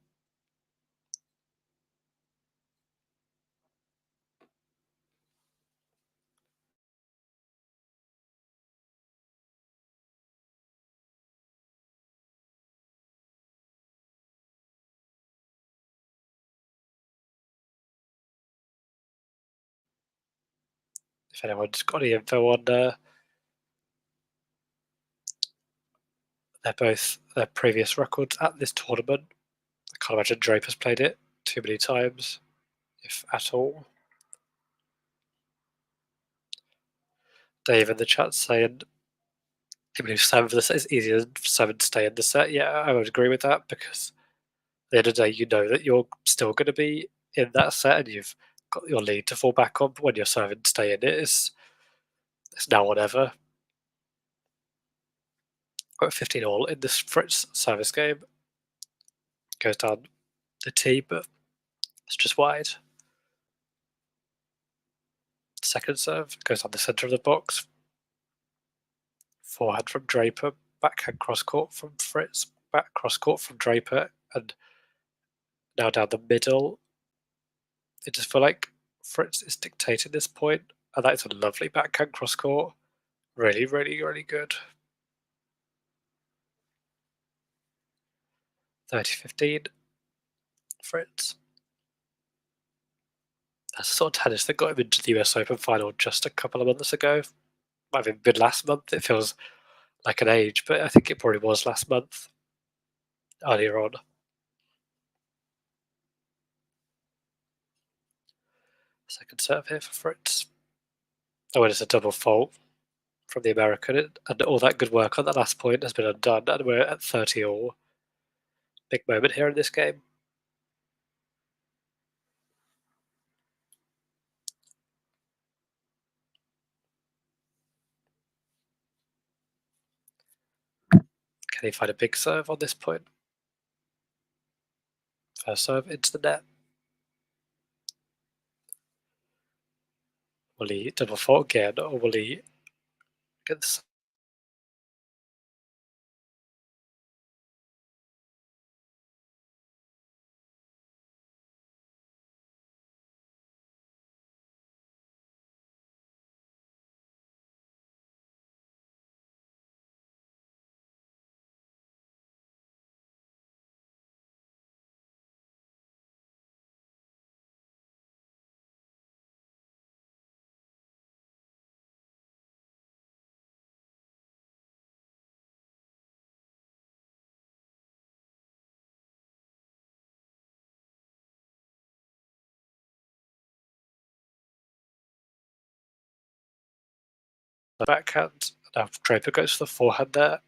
if anyone's got any info on their previous records at this tournament. I can't imagine Draper's played it too many times, if at all. Dave in the chat saying, I believe 7 for the set is easier than 7 to stay in the set. Yeah, I would agree with that, because at the end of the day, you know that you're still going to be in that set and you've got your lead to fall back on. But when you're serving to stay in it, it's now or never. Got 15 all in this Fritz service game. Goes down the tee, but it's just wide. Second serve goes down the centre of the box. Forehand from Draper, backhand cross court from Fritz, back cross court from Draper, and now down the middle. I just feel like Fritz is dictating this point, and that is a lovely backhand cross court. Really, really, really good. 30-15, Fritz. That's the sort of tennis that got him into the US Open final just a couple of months ago. Might have been last month. It feels like an age, but I think it probably was last month, earlier on. Second serve here for Fritz. Oh, and it's a double fault from the American, and all that good work on that last point has been undone, and we're at 30 all. Big moment here in this game. Can he find a big serve on this point? First serve into the net. Will he double fault again, or will he get this? The backhand. Now Draper goes for the forehand there.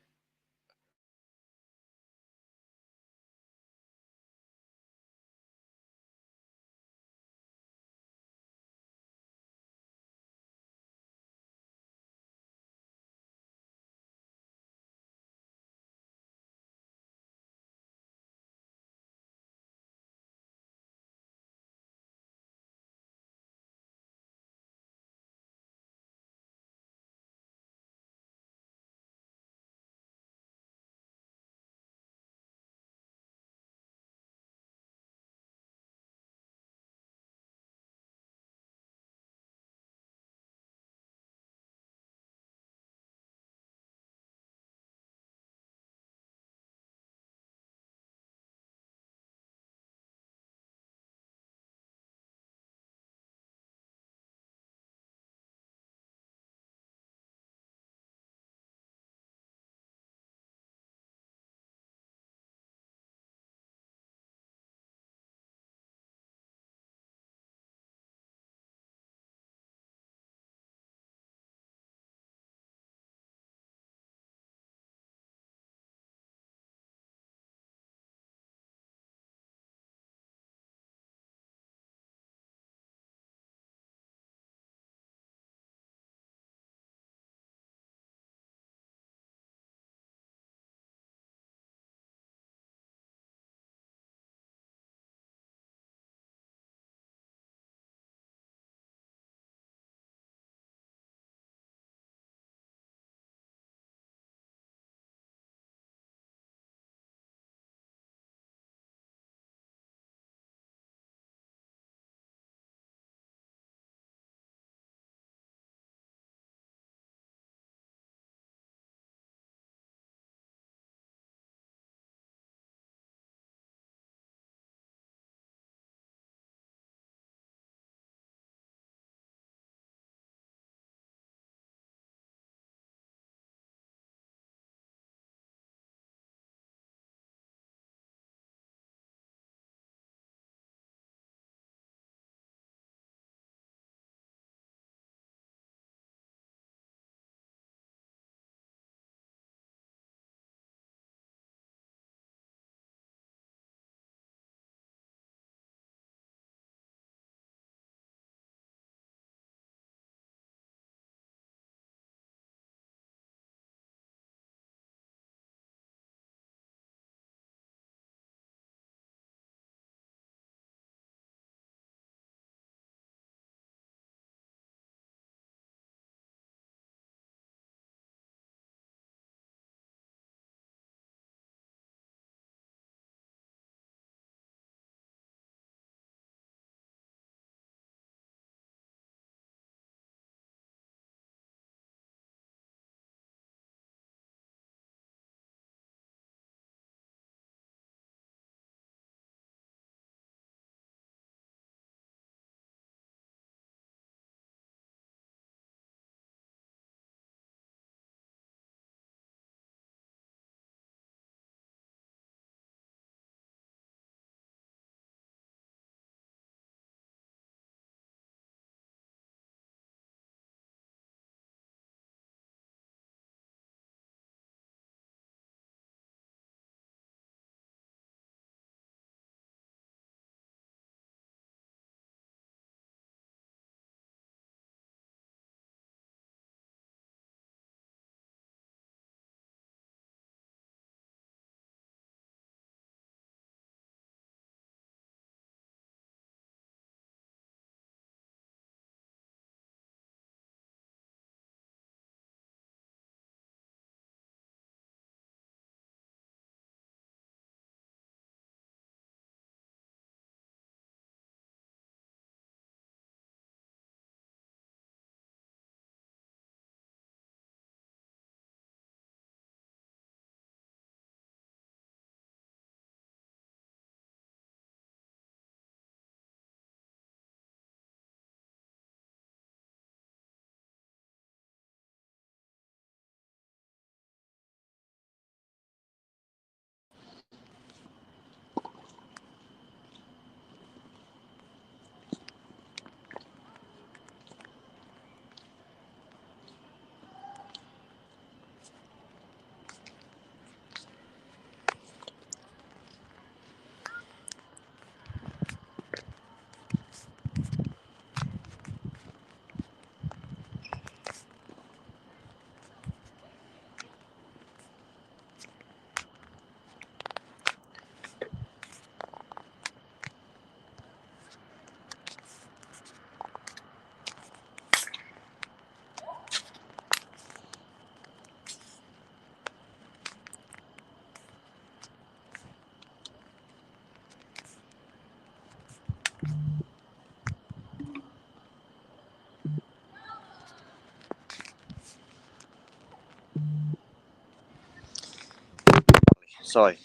Sorry.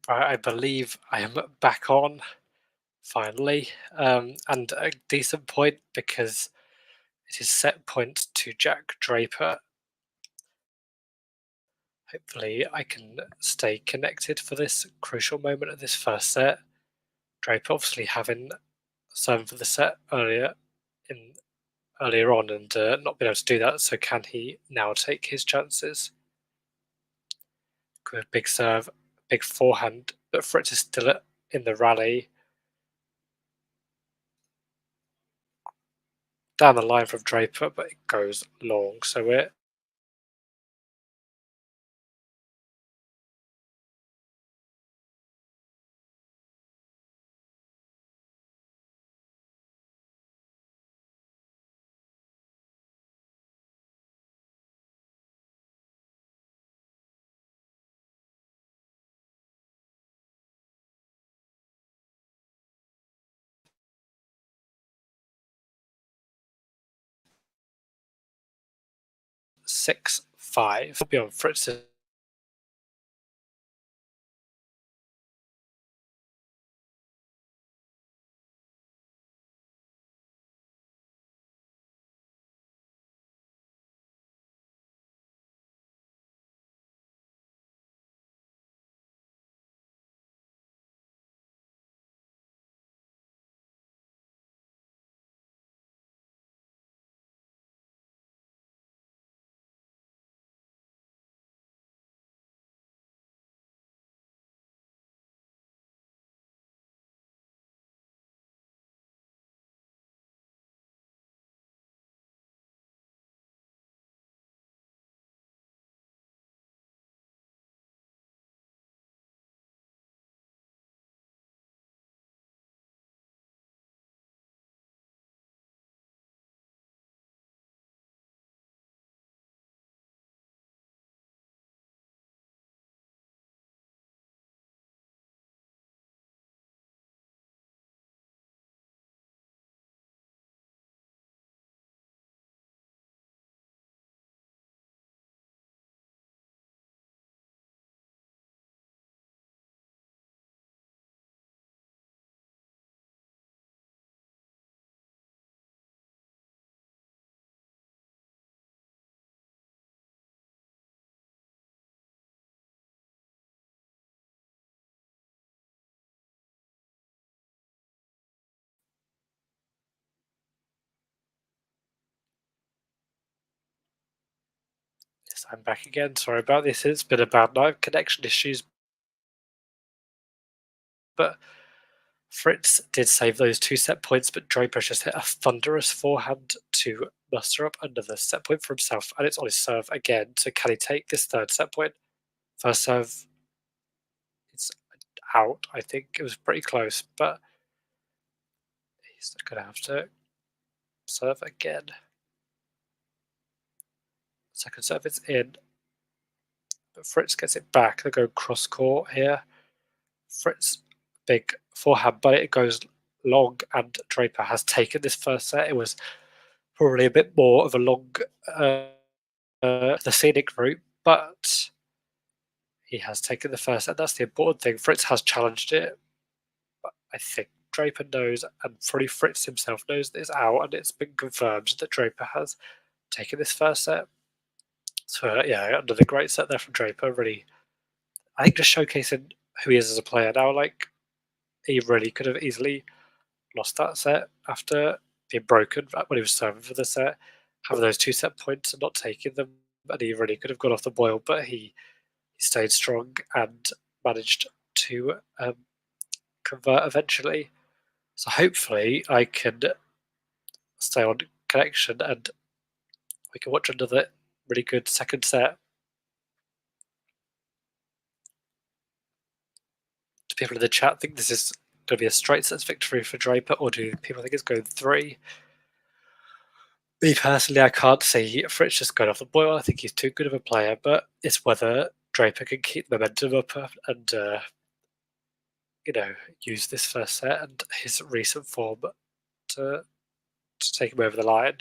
Right, I believe I am back on, finally, and a decent point because it is set point to Jack Draper. Hopefully I can stay connected for this crucial moment of this first set. Draper obviously having served for the set earlier on and not being able to do that, so can he now take his chances? With big serve, big forehand, but Fritz is still in the rally. Down the line from Draper, but it goes long, so we're (6-5) beyond Fritz's. Yes, I'm back again. Sorry about this. It's been a bad night, connection issues. But Fritz did save those 2 set points, but Draper just hit a thunderous forehand to muster up another set point for himself, and it's on his serve again. So can he take this 3rd set point? First serve, it's out. I think it was pretty close, but he's going to have to serve again. Second serve is in, but Fritz gets it back. They go cross court here. Fritz, big forehand, but it goes long, and Draper has taken this first set. It was probably a bit more of a long, the scenic route, but he has taken the first set. That's the important thing. Fritz has challenged it, but I think Draper knows, and probably Fritz himself knows that it's out, and it's been confirmed that Draper has taken this first set. So yeah, another great set there from Draper. Really, I think just showcasing who he is as a player now. Like, he really could have easily lost that set after being broken when he was serving for the set, having those 2 set points and not taking them, and he really could have gone off the boil, but he stayed strong and managed to convert eventually. So hopefully I can stay on connection and we can watch another really good second set. Do people in the chat think this is going to be a straight sets victory for Draper, or do people think it's going 3? Me personally, I can't see Fritz just going off the boil. I think he's too good of a player, but it's whether Draper can keep momentum up and use this first set and his recent form to take him over the line.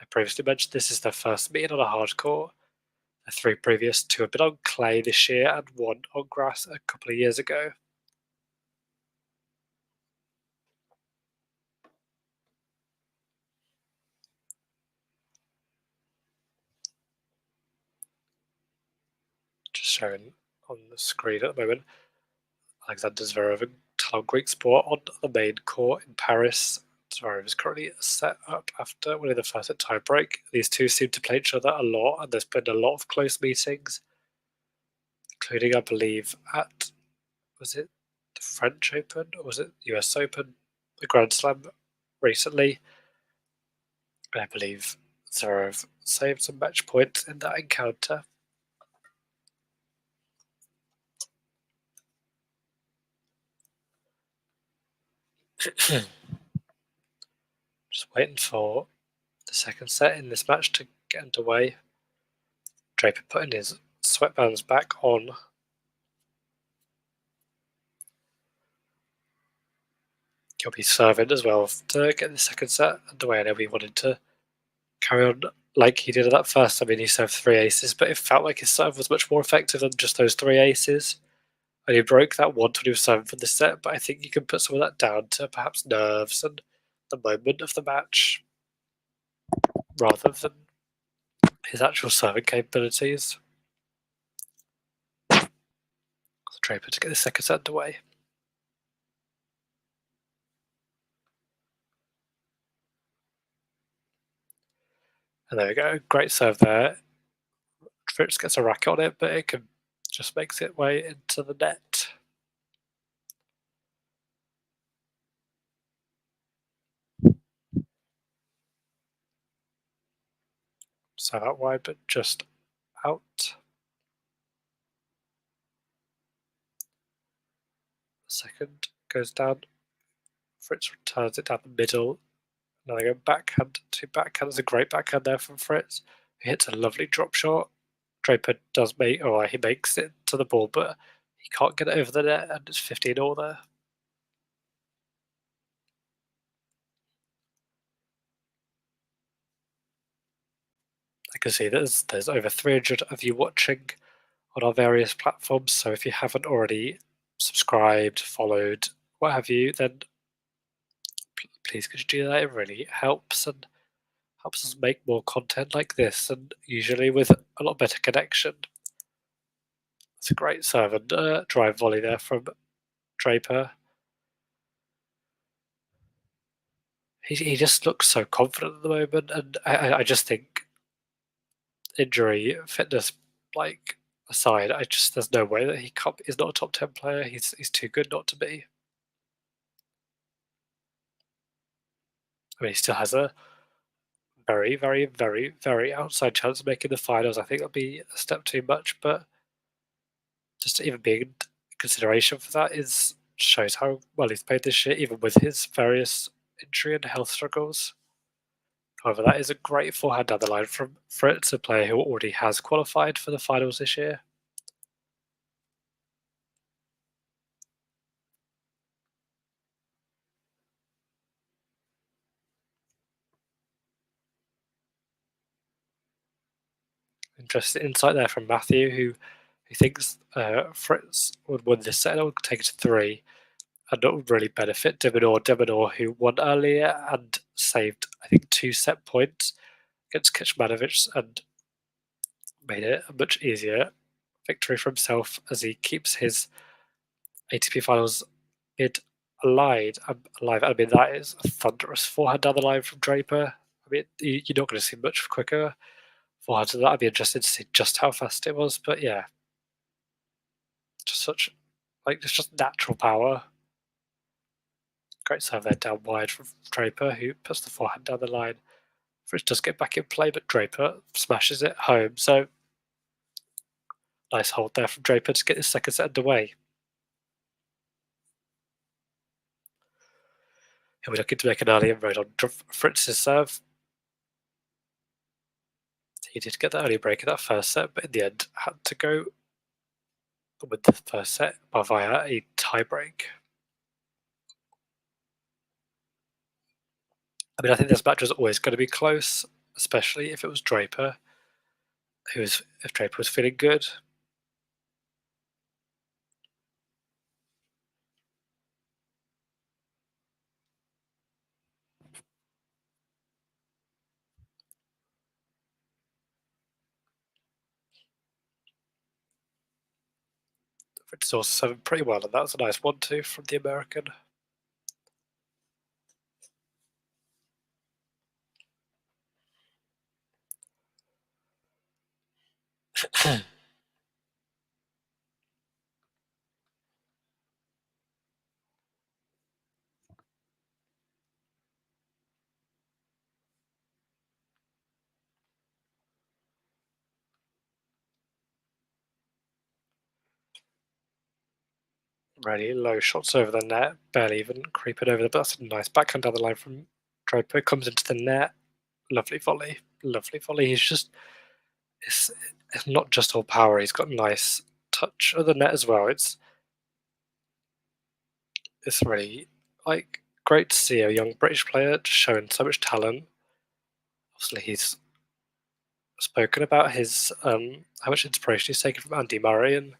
I previously mentioned this is their first meeting on a hard court. The 3 previous, 2 had been on clay this year and 1 on grass a couple of years ago. Just showing on the screen at the moment, Alexander Zverev and Talon Griekspoor on the main court in Paris. Zverev is currently set up after winning the first set tie break. These two seem to play each other a lot, and there's been a lot of close meetings, including, I believe, at, was it the French Open or was it US Open, the Grand Slam recently? I believe Zverev saved some match points in that encounter. Just waiting for the second set in this match to get underway. Draper putting his sweatbands back on. He'll be serving as well to get the second set underway. I know he wanted to carry on like he did at that first. I mean, he served 3 aces, but it felt like his serve was much more effective than just those 3 aces. And he broke that once when he was serving for the set, but I think you can put some of that down to perhaps nerves and the moment of the match rather than his actual serving capabilities. Draper to get the second set underway. And there we go, great serve there. Fritz gets a racket on it, but it can just makes its way into the net. So out wide, but just out. The second goes down. Fritz returns it down the middle. Now they go backhand to backhand. There's a great backhand there from Fritz. He hits a lovely drop shot. Draper does make, or he makes it to the ball, but he can't get it over the net, and it's 15-all there. I can see there's over 300 of you watching on our various platforms, so if you haven't already subscribed, followed, what have you, then please could you do that? It really helps and helps us make more content like this, and usually with a lot better connection. It's a great serve and drive volley there from Draper. He just looks so confident at the moment, and I just think injury, fitness, like aside, there's no way that he's not a top 10 player. He's too good not to be. I mean, he still has a very, very, very, very outside chance of making the finals. I think that'll be a step too much, but just even being in consideration for that shows how well he's played this year, even with his various injury and health struggles. However, that is a great forehand down the line from Fritz, a player who already has qualified for the finals this year. Interesting insight there from Matthew, who thinks Fritz would win this set and will take it to 3 and not really benefit Demonor, who won earlier and saved, I think, 2 set points against Kecmanovic and made it a much easier victory for himself as he keeps his ATP Finals bid alive. I mean, that is a thunderous forehand down the line from Draper. I mean, you're not going to see much quicker forehand than that. I'd be interested to see just how fast it was, but yeah, just it's just natural power. Great serve there down wide from Draper, who puts the forehand down the line. Fritz does get back in play, but Draper smashes it home. So nice hold there from Draper to get the second set underway. He'll be looking to make an early inroad on Fritz's serve. He did get the early break in that first set, but in the end had to go with the first set via a tie break. I mean, I think this match was always going to be close, especially if it was Draper. if Draper was feeling good. Fritz also serving pretty well, and that was a nice 1-2 from the American. Really low shots over the net, barely even creeping over the, but that's a nice backhand down the line from Draper. Comes into the net, lovely volley, lovely volley. He's just, it's not just all power, he's got nice touch of the net as well. It's really like great to see a young British player just showing so much talent. Obviously, he's spoken about his how much inspiration he's taken from Andy Murray, and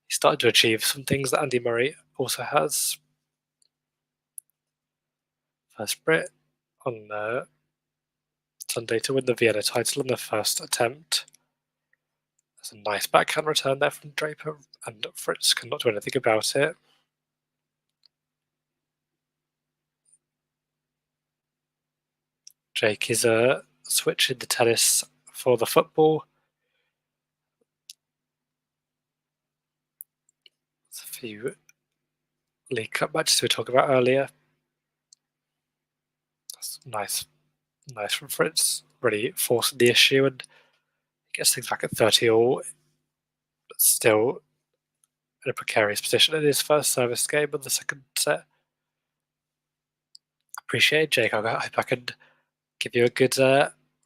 he started to achieve some things that Andy Murray also has. First Brit on Sunday to win the Vienna title in the first attempt. There's a nice backhand return there from Draper, and Fritz cannot do anything about it. Jake is switching the tennis for the football. There's a few League Cup matches we were talking about earlier. That's nice from Fritz, really forcing the issue and gets things back at 30-all, but still in a precarious position in his first service game of the second set. Appreciate it, Jake. I hope I can give you a good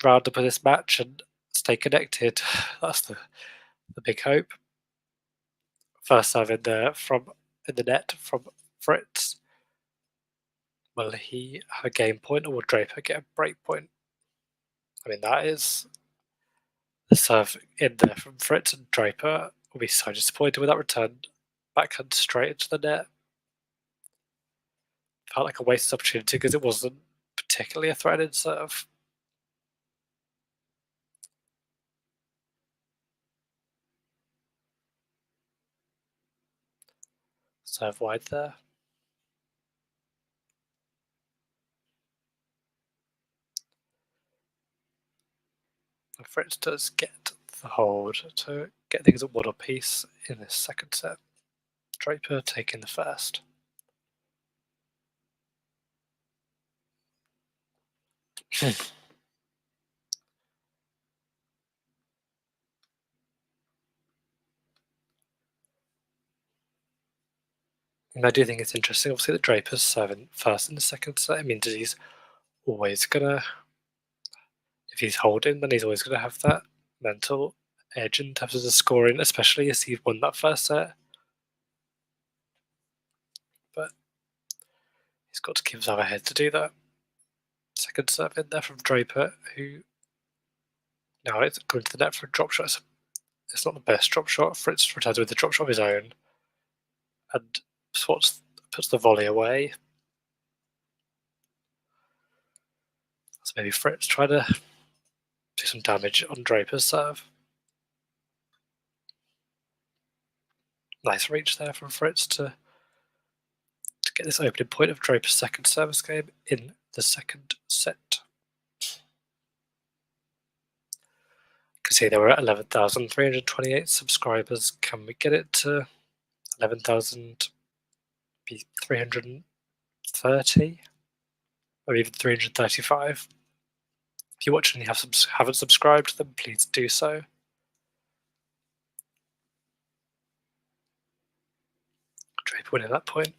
roundup of this match and stay connected. That's the big hope. First serve in the net from Fritz. Will he have a game point, or will Draper get a break point? I mean, that is the serve in there from Fritz, and Draper will be so disappointed with that return. Backhand straight into the net. Felt like a wasted opportunity because it wasn't particularly a threatening serve. Serve wide there. And Fritz does get the hold to get things at 1 apiece in this second set. Draper taking the first. And I do think it's interesting, obviously, that Draper's serving first in the second set. It means that he's always gonna, if he's holding, then he's always gonna have that mental edge in terms of the scoring, especially as he's won that first set. But he's got to keep himself ahead to do that. Second serve in there from Draper, who now it's going to the net for a drop shot. It's not the best drop shot. Fritz returns with the drop shot of his own and puts the volley away. So maybe Fritz trying to do some damage on Draper's serve. Nice reach there from Fritz to get this opening point of Draper's second service game in the second set. You can see there were 11,328 subscribers. Can we get it to 11,330? Or even 335? If you're watching and you haven't subscribed, then please do so. Draper winning that point.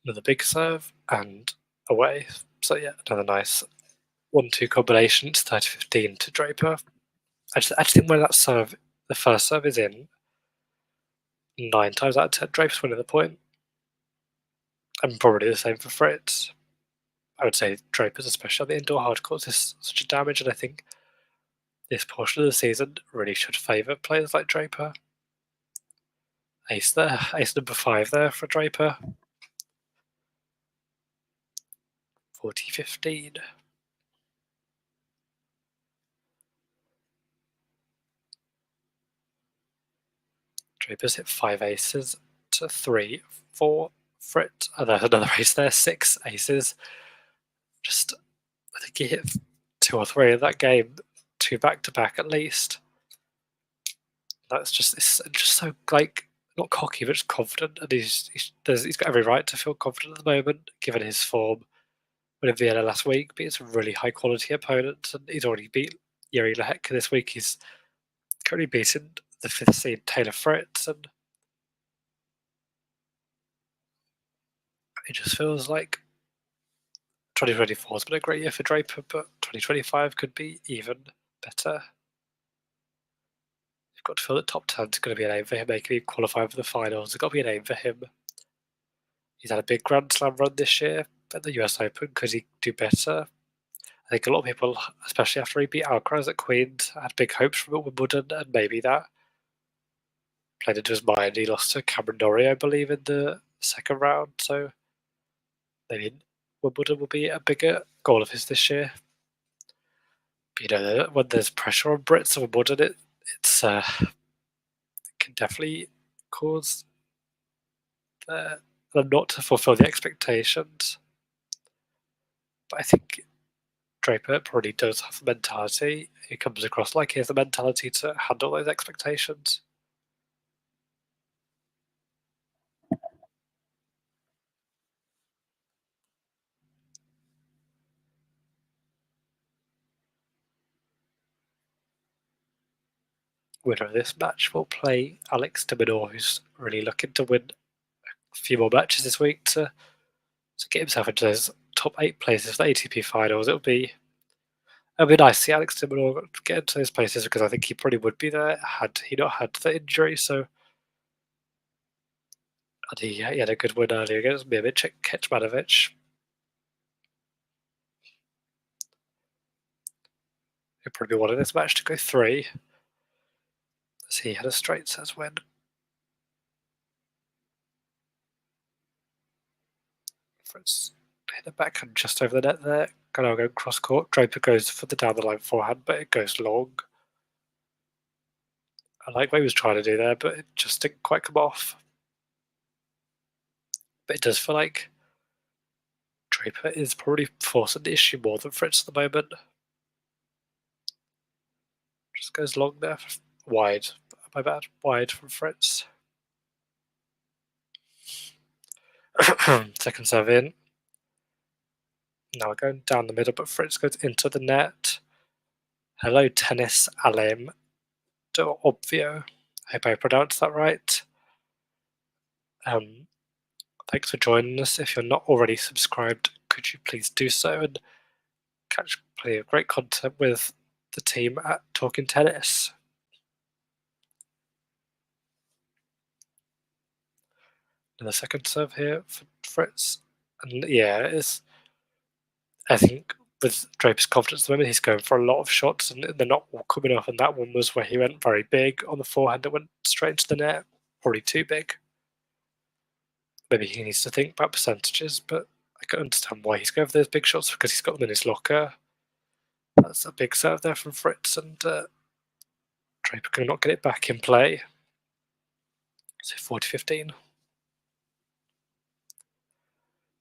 Another big serve and away. So yeah, another nice 1-2 combination. It's 30-15 to Draper. I just think when that serve, the first serve is in, 9 times out of 10, Draper's winning the point. And probably the same for Fritz. I would say Draper's, especially on the indoor hard courts, is such a damage, and I think this portion of the season really should favour players like Draper. Ace there, ace number 5 there for Draper. 40-15. Draper's hit 5 aces to 3 for Fritz. Oh, there's another ace there, 6 aces. Just, I think he hit 2 or 3 in that game, 2 back-to-back at least. That's just, it's just so, like, not cocky, but just confident. And he's got every right to feel confident at the moment, given his form. Winning Vienna last week, beats a really high-quality opponent, and he's already beat Yuri Lehecka this week. He's currently beaten the 5th seed Taylor Fritz, and it just feels like 2024 has been a great year for Draper, but 2025 could be even better. You've got to feel that top 10 is going to be an aim for him, making him qualify for the finals. It's got to be an aim for him. He's had a big Grand Slam run this year at the US Open. Could he do better? I think a lot of people, especially after he beat Alcaraz at Queens, had big hopes from it Wimbledon, and maybe that played into his mind. He lost to Cameron Norrie, I believe, in the second round, so maybe Wimbledon will be a bigger goal of his this year. But, you know, when there's pressure on Brits and Wimbledon, it can definitely cause them not to fulfill the expectations. But I think Draper probably does have the mentality. He comes across like he has the mentality to handle those expectations. Winner of this match will play Alex de Minaur, who's really looking to win a few more matches this week to get himself into those top 8 places for the ATP Finals. It'll be nice to see Alex de Minaur get into those places, because I think he probably would be there had he not had the injury. So, and he had a good win earlier against Mimic Kecmanovic. He'll probably wanted this match to go 3, as he had a straight sets win. Fritz hit the backhand just over the net there. Gonna go cross court. Draper goes for the down the line forehand, but it goes long. I like what he was trying to do there, but it just didn't quite come off. But it does feel like Draper is probably forcing the issue more than Fritz at the moment. Just goes long there, wide. My bad, wide from Fritz. Second serve in. Now we're going down the middle, but Fritz goes into the net. Hello, tennis alem do obvio. I hope I pronounced that right. Thanks for joining us. If you're not already subscribed, could you please do so and catch plenty of great content with the team at Talking Tennis. Another second serve here for Fritz. And yeah, I think with Draper's confidence at the moment, he's going for a lot of shots and they're not all coming off. And that one was where he went very big on the forehand. It went straight into the net, probably too big. Maybe he needs to think about percentages, but I can understand why he's going for those big shots, because he's got them in his locker. That's a big serve there from Fritz, and Draper cannot get it back in play. So 40-15.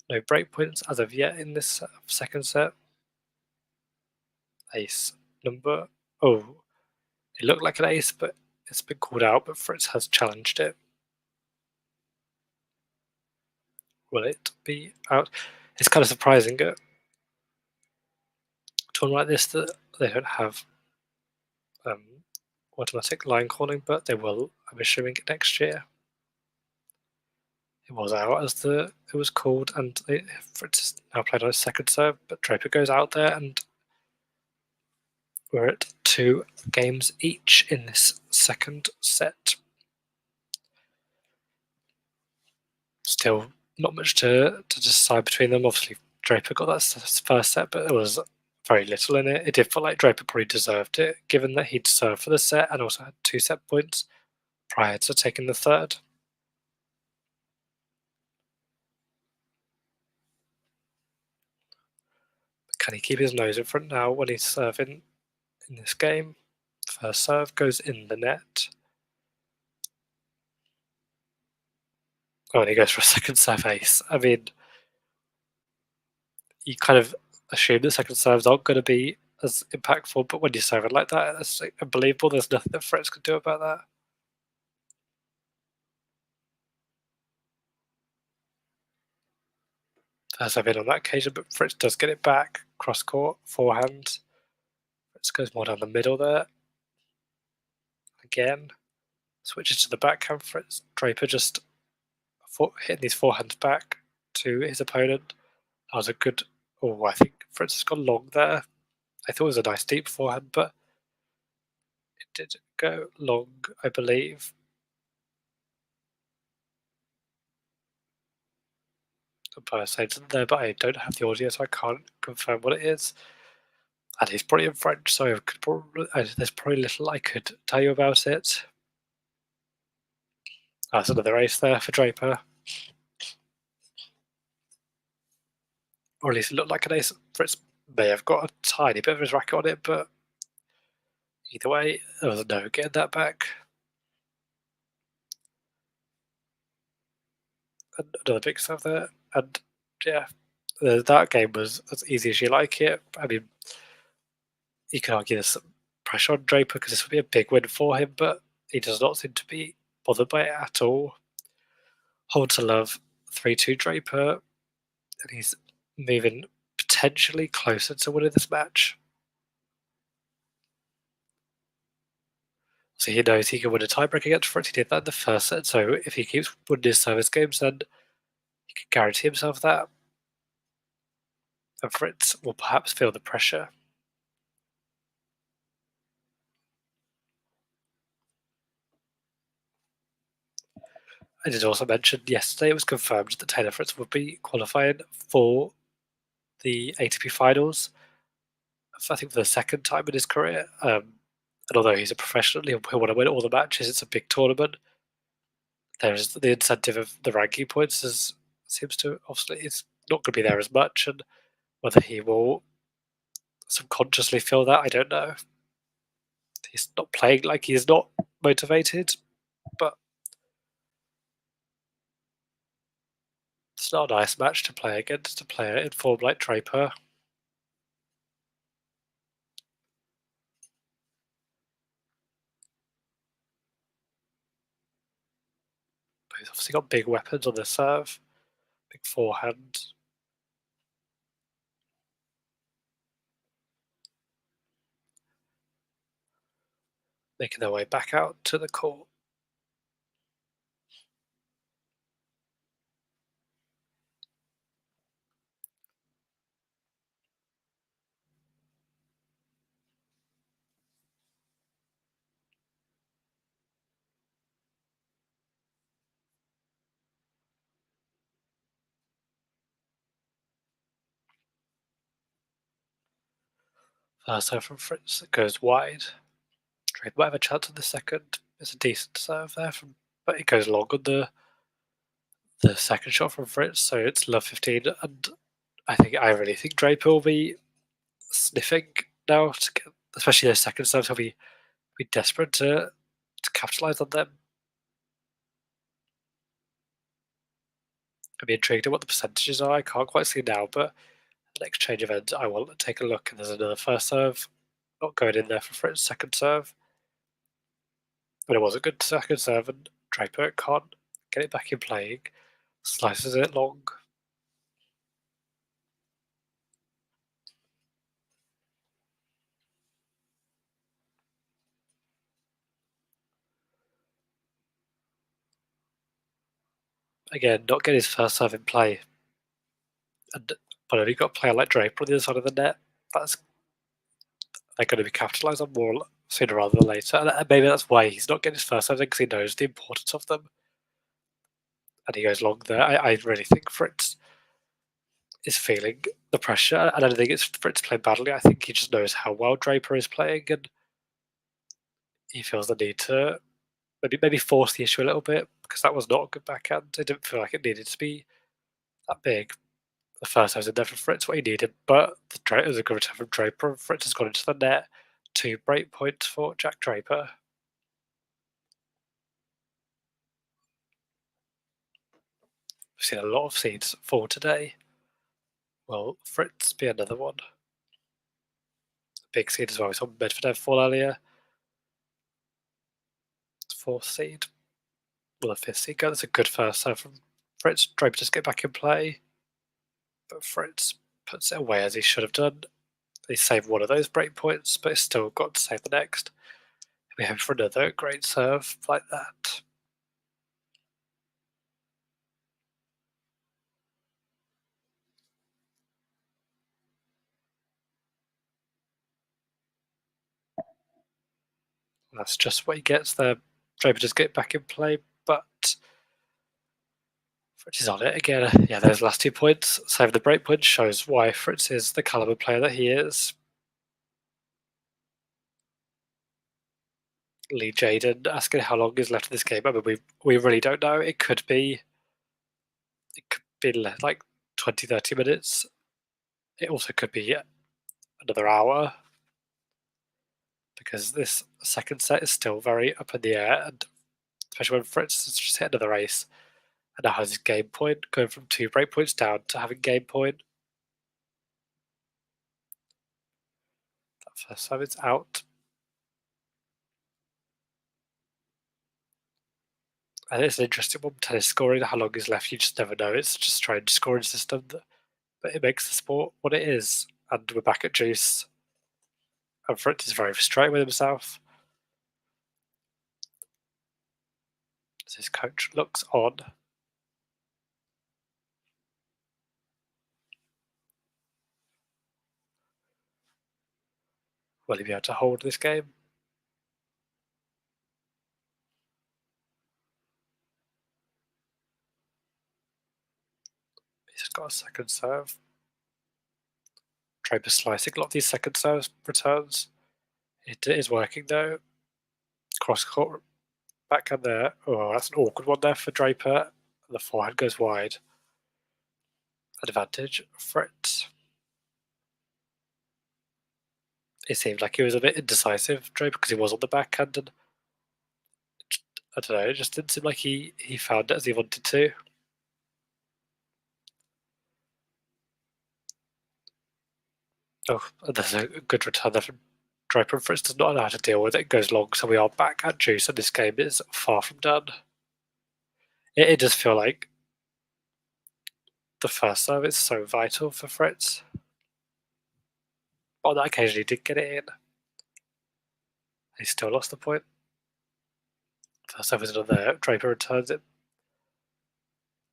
No break points as of yet in this second set. Ace number... Oh, it looked like an ace, but it's been called out, but Fritz has challenged it. Will it be out? It's kind of surprising at a tournament like this that they don't have automatic line calling, but they will, I'm assuming, next year. It was out as it was called, and Fritz is now played on his second serve, but Draper goes out there, and we're at 2 games each in this second set. Still not much to decide between them. Obviously, Draper got that first set, but it was very little in it. It did feel like Draper probably deserved it, given that he'd served for the set and also had 2 set points prior to taking the third. Can he keep his nose in front now when he's serving in this game? First serve goes in the net. Oh, and he goes for a second serve ace. I mean, you kind of assume that second serves aren't going to be as impactful, but when you serve it like that, it's like unbelievable. There's nothing that Fritz could do about that. First serve in on that occasion, but Fritz does get it back. Cross court, forehand. Fritz goes more down the middle there. Again, switches to the backhand. Fritz Draper just hitting these forehands back to his opponent. That was a good. Oh, I think Fritz has gone long there. I thought it was a nice deep forehand, but it did go long, I believe. The player saying something there, but I don't have the audio, so I can't confirm what it is. And he's probably in French, so there's probably little I could tell you about it. That's another ace there for Draper. Or at least it looked like an ace. Fritz may have got a tiny bit of his racket on it, but either way, there was no getting that back. Another big serve there. And yeah, that game was as easy as you like it. I mean, you can argue there's some pressure on Draper because this would be a big win for him, but he does not seem to be bothered by it at all. Hold to love 3-2 Draper, and he's moving potentially closer to winning this match. So he knows he can win a tiebreak against Fritz. He did that in the first set, so if he keeps winning his service games, then he can guarantee himself that. And Fritz will perhaps feel the pressure. I did also mention yesterday it was confirmed that Taylor Fritz would be qualifying for the ATP Finals, I think for the second time in his career. And although he's a professional, he'll want to win all the matches. It's a big tournament. There's the incentive of the ranking points seems to, obviously, it's not going to be there as much. And whether he will subconsciously feel that, I don't know. He's not playing like he's not motivated, but it's not a nice match to play against a player in form like Draper. But he's obviously got big weapons on the serve, big forehand. Making their way back out to the court. First serve from Fritz that goes wide. Draper might have a chance on the second. It's a decent serve there, but it goes long on the second shot from Fritz, so it's love 15. And I really think Draper will be sniffing now, especially those second serves. He'll be desperate to capitalise on them. I'd be intrigued at what the percentages are. I can't quite see now, but the next change of ends, I will take a look. And there's another first serve, not going in there for Fritz' second serve. But it was a good second serve, and Draper can't get it back in playing. Slices it long. Again, not getting his first serve in play. But only got a player like Draper on the other side of the net. They're going to be capitalised on more sooner rather than later. And maybe that's why he's not getting his first serve, because he knows the importance of them. And he goes long there. I really think Fritz is feeling the pressure. I don't think it's Fritz playing badly. I think he just knows how well Draper is playing, and he feels the need to maybe force the issue a little bit, because that was not a good backhand. It didn't feel like it needed to be that big. The first time was in there for Fritz, what he needed, but it was a good return from Draper. Fritz has gone into the net. 2 break points for Jack Draper. We've seen a lot of seeds fall today. Will Fritz be another one? Big seed as well. We saw Medvedev fall earlier. 4th seed. Will the 5th seed go? That's a good first serve from Fritz. Draper just get back in play. But Fritz puts it away as he should have done. He saved one of those break points, but he's still got to save the next. We hope for another great serve like that. That's just what he gets there. Draper just get back in play, but Fritz is on it again. Yeah, those last 2 points, save the break point, shows why Fritz is the caliber player that he is. Lee Jaden asking how long is left in this game. I mean, we really don't know. It could be like 20-30 minutes. It also could be another hour, because this second set is still very up in the air, and especially when Fritz has just hit another ace and now has his game point, going from 2 break points down to having game point. That first time it's out. And it's an interesting one, tennis scoring. How long is left, you just never know. It's just a strange scoring system, but it makes the sport what it is. And we're back at juice. And Fritz is very frustrated with himself. As his coach looks on. Will he be able to hold this game? He's got a second serve. Draper slicing a lot of these second serve returns. It is working though. Cross court backhand there. Oh, that's an awkward one there for Draper. The forehand goes wide. Advantage Fritz. It seemed like he was a bit indecisive, Draper, because he was on the backhand, and I don't know, it just didn't seem like he found it as he wanted to. Oh, and there's a good return there from Draper. Fritz does not know how to deal with it. It goes long, so we are back at juice, and this game is far from done. It does feel like the first serve is so vital for Fritz. On that occasion, he did get it in. He still lost the point. First serve is another. Draper returns it.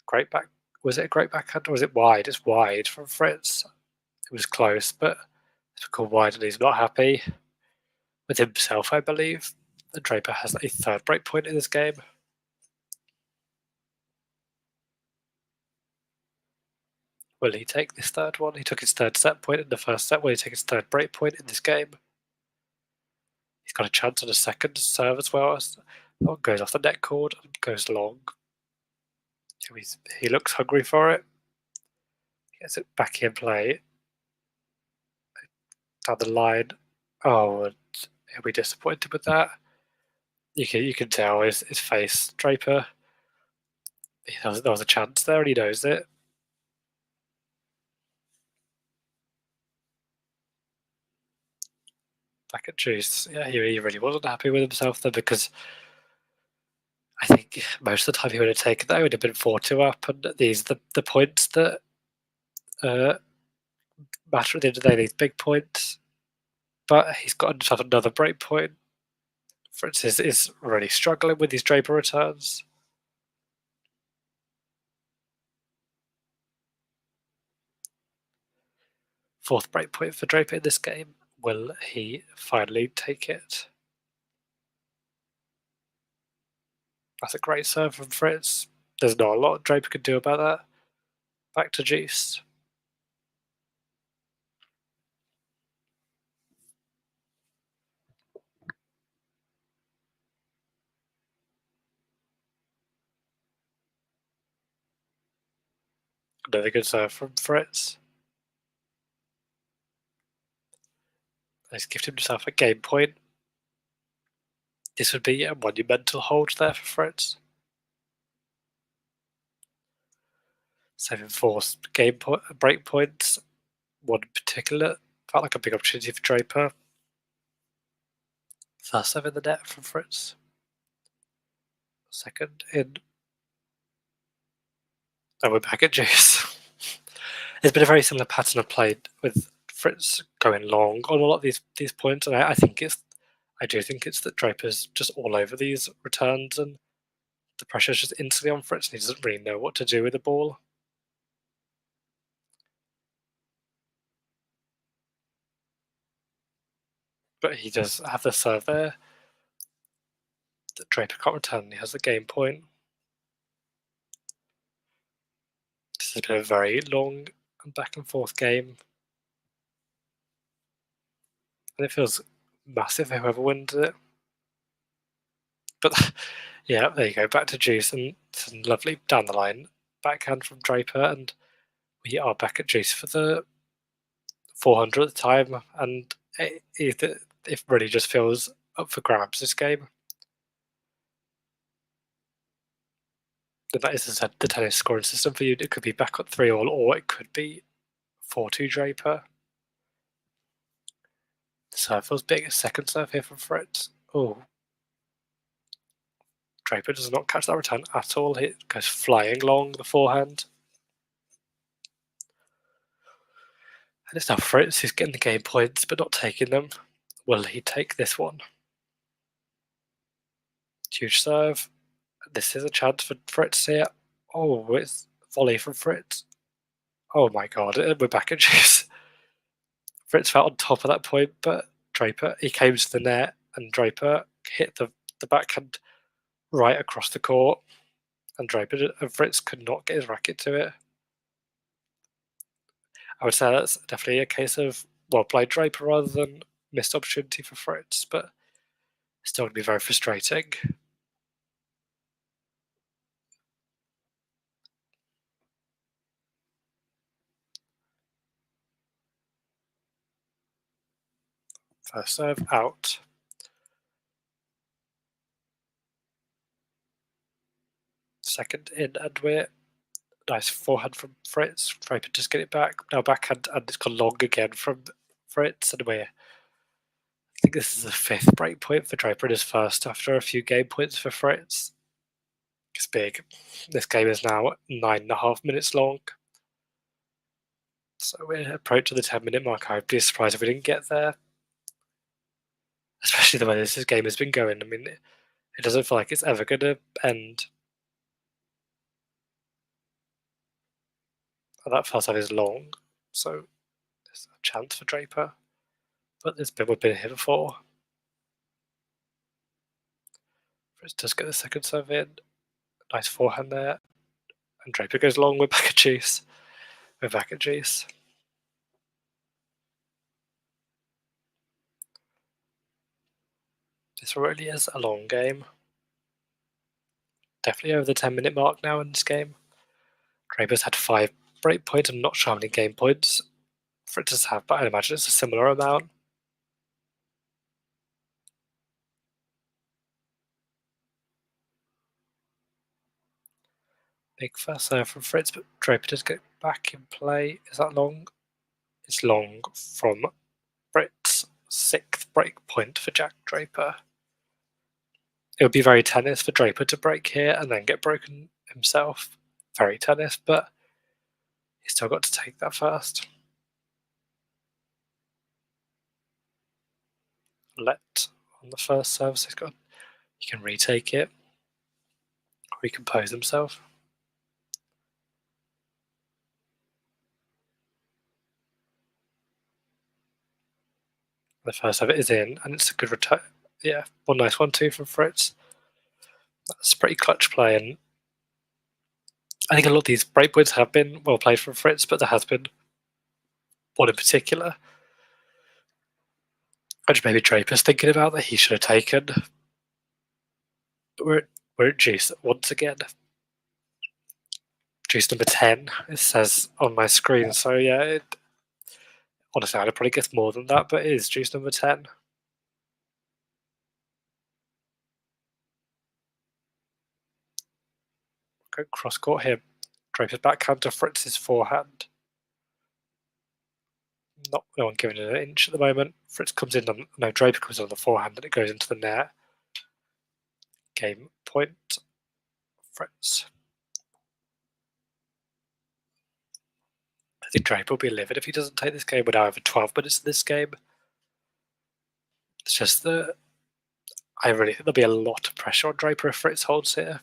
Great back. Was it a great backhand or was it wide? It's wide from Fritz. It was close, but it's called wide, and he's not happy with himself, I believe. And Draper has a 3rd break point in this game. Will he take this 3rd one? He took his 3rd set point in the first set. Will he take his 3rd break point in this game? He's got a chance on a second serve as well. That one goes off the net cord and goes long. He looks hungry for it. Gets it back in play. Down the line. Oh, and he'll be disappointed with that. You can tell his face. Draper. There was a chance there, and he knows it. Back at juice. Yeah, he really wasn't happy with himself there, because I think most of the time he would have taken that. He would have been 4-2 up, and these are the points that matter at the end of the day. These big points, but he's got himself another break point. Fritz is really struggling with these Draper returns. Fourth break point for Draper in this game. Will he finally take it? That's a great serve from Fritz. There's not a lot Draper could do about that. Back to juice. Another good serve from Fritz. He's gifted himself a game point. This would be a monumental hold there for Fritz. 7-4 game break points. One in particular felt like a big opportunity for Draper. First serve in the net from Fritz. Second in. And we're back at juice. There's been a very similar pattern of play with Fritz going long on a lot of these points, and I do think it's that Draper's just all over these returns, and the pressure's just instantly on Fritz, and he doesn't really know what to do with the ball. But he does have the serve there that Draper can't return. He has the game point. This has been a very long and back and forth game. And it feels massive for whoever wins it. But yeah, there you go, back to juice, and some lovely down the line backhand from Draper, and we are back at juice for the 400th time, and it really just feels up for grabs this game. And that is the tennis scoring system for you. It could be back at 3-all, or it could be 4-2 Draper. Serve feels big. A second serve here from Fritz. Oh. Draper does not catch that return at all. It goes flying long, the forehand. And it's now Fritz who's getting the game points but not taking them. Will he take this one? Huge serve. This is a chance for Fritz here. Oh, it's volley from Fritz. Oh my god, we're back at juice. Fritz felt on top of that point, but Draper, he came to the net, and Draper hit the backhand right across the court, and Fritz could not get his racket to it. I would say that's definitely a case of well played Draper rather than missed opportunity for Fritz, but it's still going to be very frustrating. First serve out. Second in, and we're nice forehand from Fritz. Draper just get it back. Now backhand, and it's gone long again from Fritz, and I think this is the 5th break point for Draper in his first after a few game points for Fritz. It's big. This game is now 9.5 minutes long. So we're approaching the 10-minute mark. I'd be surprised if we didn't get there. Especially the way this game has been going. I mean, it doesn't feel like it's ever going to end. And that first half is long, so there's a chance for Draper. But we've been here before. Fritz does get the second serve in. Nice forehand there. And Draper goes long. We're back at juice. We're back at juice. This really is a long game. Definitely over the 10-minute mark now in this game. Draper's had 5 break points. I'm not sure how many game points Fritz does have, but I imagine it's a similar amount. Big first serve from Fritz, but Draper does get back in play. Is that long? It's long from Fritz. 6th break point for Jack Draper. It would be very tennis for Draper to break here and then get broken himself. Very tennis, but he's still got to take that first. Let on the first serve, so he can retake it, recompose himself. The first serve is in, and it's a good return. Yeah, one nice 1-2 from Fritz. That's pretty clutch play, and I think a lot of these break points have been well played from Fritz, but there has been one in particular, which maybe Draper's thinking about that he should have taken. But we're at juice once again. juice number 10, it says on my screen. So yeah, honestly, I'd probably guess more than that, but it is juice number 10. Go cross court here. Draper's backhand to Fritz's forehand. No one giving it an inch at the moment. Fritz comes in on, no, Draper comes on the forehand and it goes into the net. Game point, Fritz. I think Draper will be livid if he doesn't take this game. We're now over 12 minutes in this game. It's just that I really think there'll be a lot of pressure on Draper if Fritz holds here.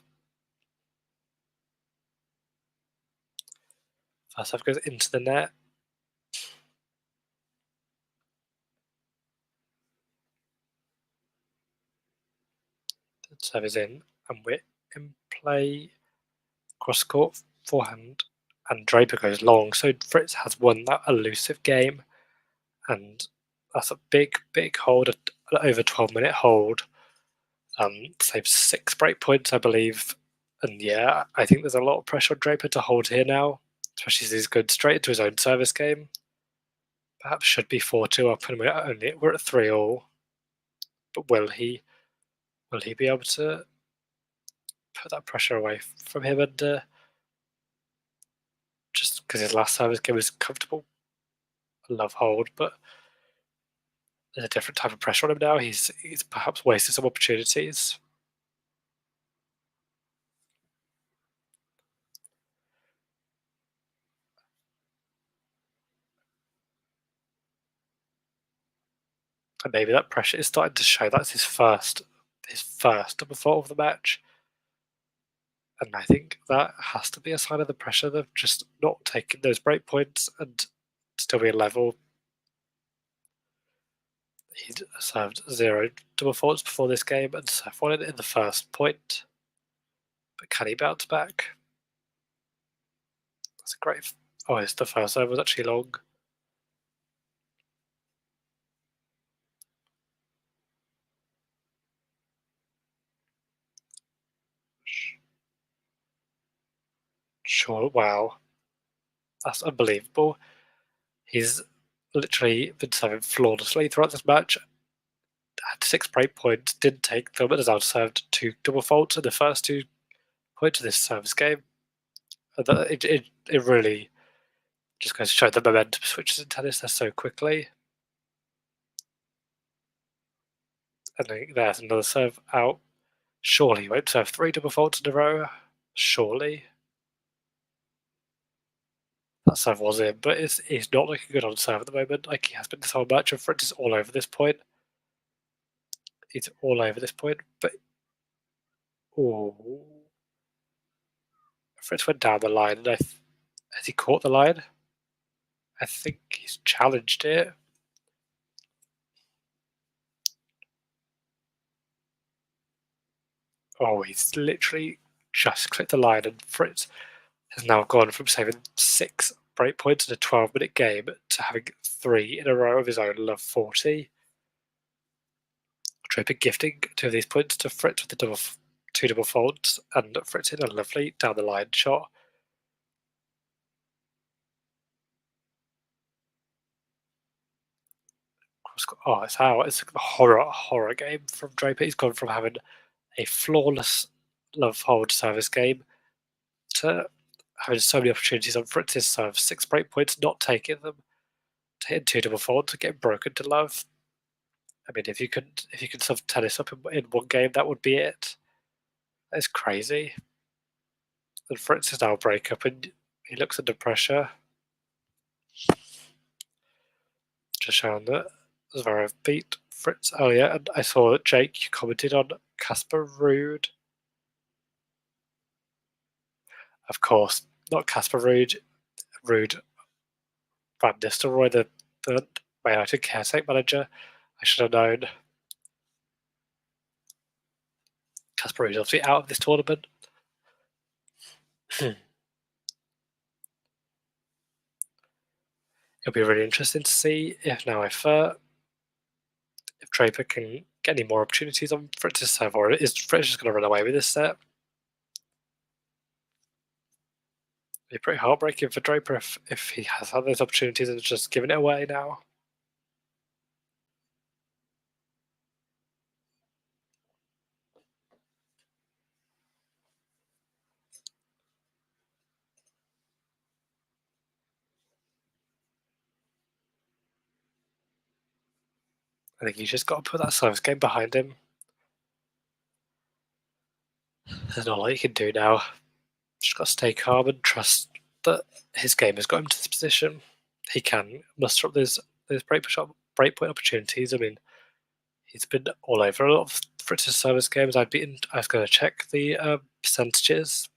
First half goes into the net. The serve is in, and we're in play. Cross court, forehand, and Draper goes long. So Fritz has won that elusive game, and that's a big, big hold, an over 12-minute hold. Saves 6 break points, I believe. And yeah, I think there's a lot of pressure on Draper to hold here now, especially as he's going straight into his own service game. Perhaps should be 4-2 up, and we're at 3-all. But will he be able to put that pressure away from him? And just because his last service game was comfortable, I love hold, but there's a different type of pressure on him now. He's perhaps wasted some opportunities. And maybe that pressure is starting to show. That's his first double fault of the match. And I think that has to be a sign of the pressure of just not taking those break points and still being level. He'd served 0 double faults before this game and served 1 in the first point. But can he bounce back? That's a great... Oh, the first serve was actually long. Sure, wow. That's unbelievable. He's literally been serving flawlessly throughout this match. Had 6 break points, didn't take them, and has now served 2 double faults in the first 2 points of this service game. It really just goes to show the momentum switches in tennis there so quickly. And then there's another serve out. Surely he won't serve 3 double faults in a row. Surely. That serve was in, but he's not looking good on serve at the moment, like he has been this whole match, and Fritz is all over this point. He's all over this point, but... Oh. Fritz went down the line, and has he caught the line? I think he's challenged it. Oh, he's literally just clicked the line, and Fritz has now gone from saving 6 break points in a 12-minute game to having 3 in a row of his own love 40. Draper gifting 2 of these points to Fritz with the 2 double faults, and Fritz hit a lovely down the line shot. Oh, it's out. It's a horror game from Draper. He's gone from having a flawless love hold service game to having so many opportunities on Fritz's serve, 6 break points, not taking them, to hitting 2 double faults, to get broken to love. I mean, if you can sum tennis up in one game, that would be it. That's crazy. And Fritz is now a breakup, and he looks under pressure. Just showing that Zverev beat Fritz earlier, and I saw that Jake, you commented on Casper Ruud. Of course, not Casper Ruud. Ruud Van Nistelrooy, the Man United caretaker manager. I should have known. Casper Ruud is obviously out of this tournament. It'll be really interesting to see if Draper can get any more opportunities on Fritz's serve, or is Fritz just going to run away with this set? It'd be pretty heartbreaking for Draper if he has had those opportunities and is just giving it away now. I think he's just got to put that service game behind him. There's not a lot he can do now. Just got to stay calm and trust that his game has got him to this position. He can muster up those breakpoint opportunities. I mean, he's been all over a lot of Fritz's service games. I was going to check the percentages.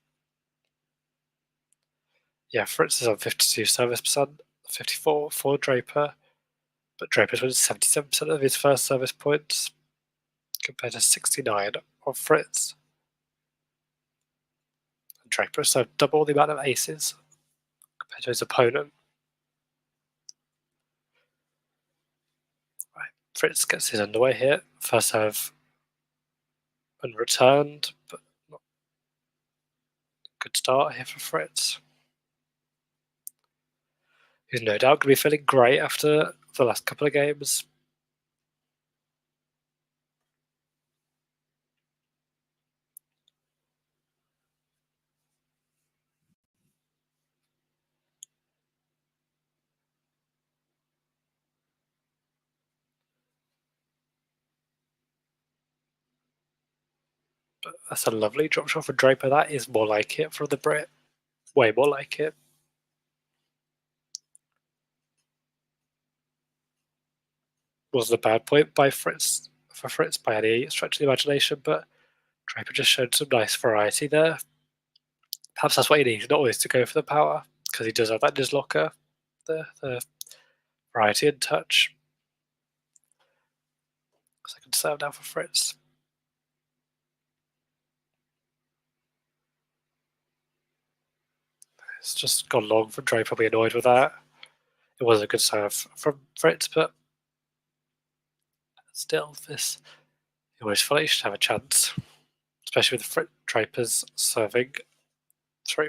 Yeah, Fritz is on 52 service percent, 54 for Draper, but Draper's won 77% of his first service points compared to 69 of Fritz. And Draper served double the amount of aces compared to his opponent. Right, Fritz gets his underway here. First serve unreturned, but not a good start here for Fritz. Who's no doubt going to be feeling great after the last couple of games. But that's a lovely drop shot for Draper. That is more like it for the Brit. Way more like it. Wasn't a bad point by Fritz by any stretch of the imagination, but Draper just showed some nice variety there. Perhaps that's what he needs, not always to go for the power, because he does have that in his locker, the variety and touch. Second serve now for Fritz. It's just gone long for Draper. I'll be annoyed with that. It was a good serve from Fritz, but still, this you always feel like you should have a chance, especially with Draper's serving,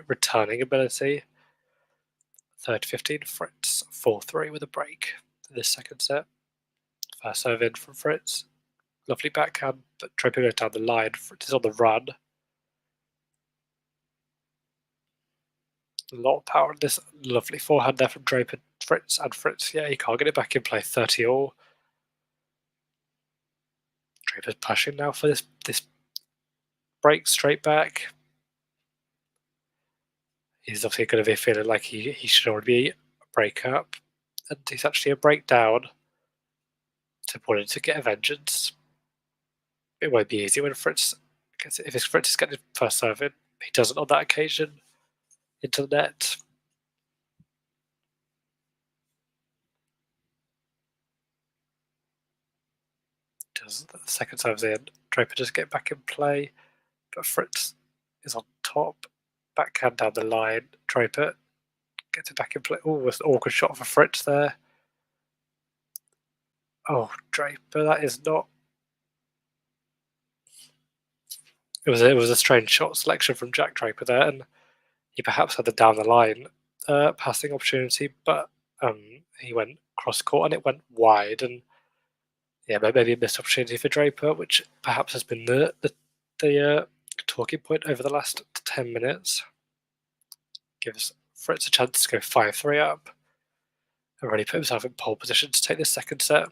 returning ability. 3rd-15 Fritz, 4-3 with a break in this second set. First serve in from Fritz. Lovely backhand, but Draper goes down the line. Fritz is on the run. A lot of power in this lovely forehand there from Draper, Fritz, and Fritz. Yeah, he can't get it back in play. 30-all. Draper's pushing now for this break straight back. He's obviously going to be feeling like he should already be a break up, and he's actually a breakdown. So wanting to get a vengeance. It won't be easy when Fritz gets it. If Fritz is getting first serve in, he doesn't on that occasion. Into the net. Does the second serve's in. Draper just get back in play, but Fritz is on top. Backhand down the line. Draper gets it back in play. Oh, it's an awkward shot for Fritz there. Oh, Draper, that is not. It was a strange shot selection from Jack Draper there, and he perhaps had the down the line passing opportunity, but he went cross court and it went wide, and yeah, maybe a missed opportunity for Draper, which perhaps has been the talking point over the last 10 minutes. Gives Fritz a chance to go 5-3 up. Already put himself in pole position to take the second set.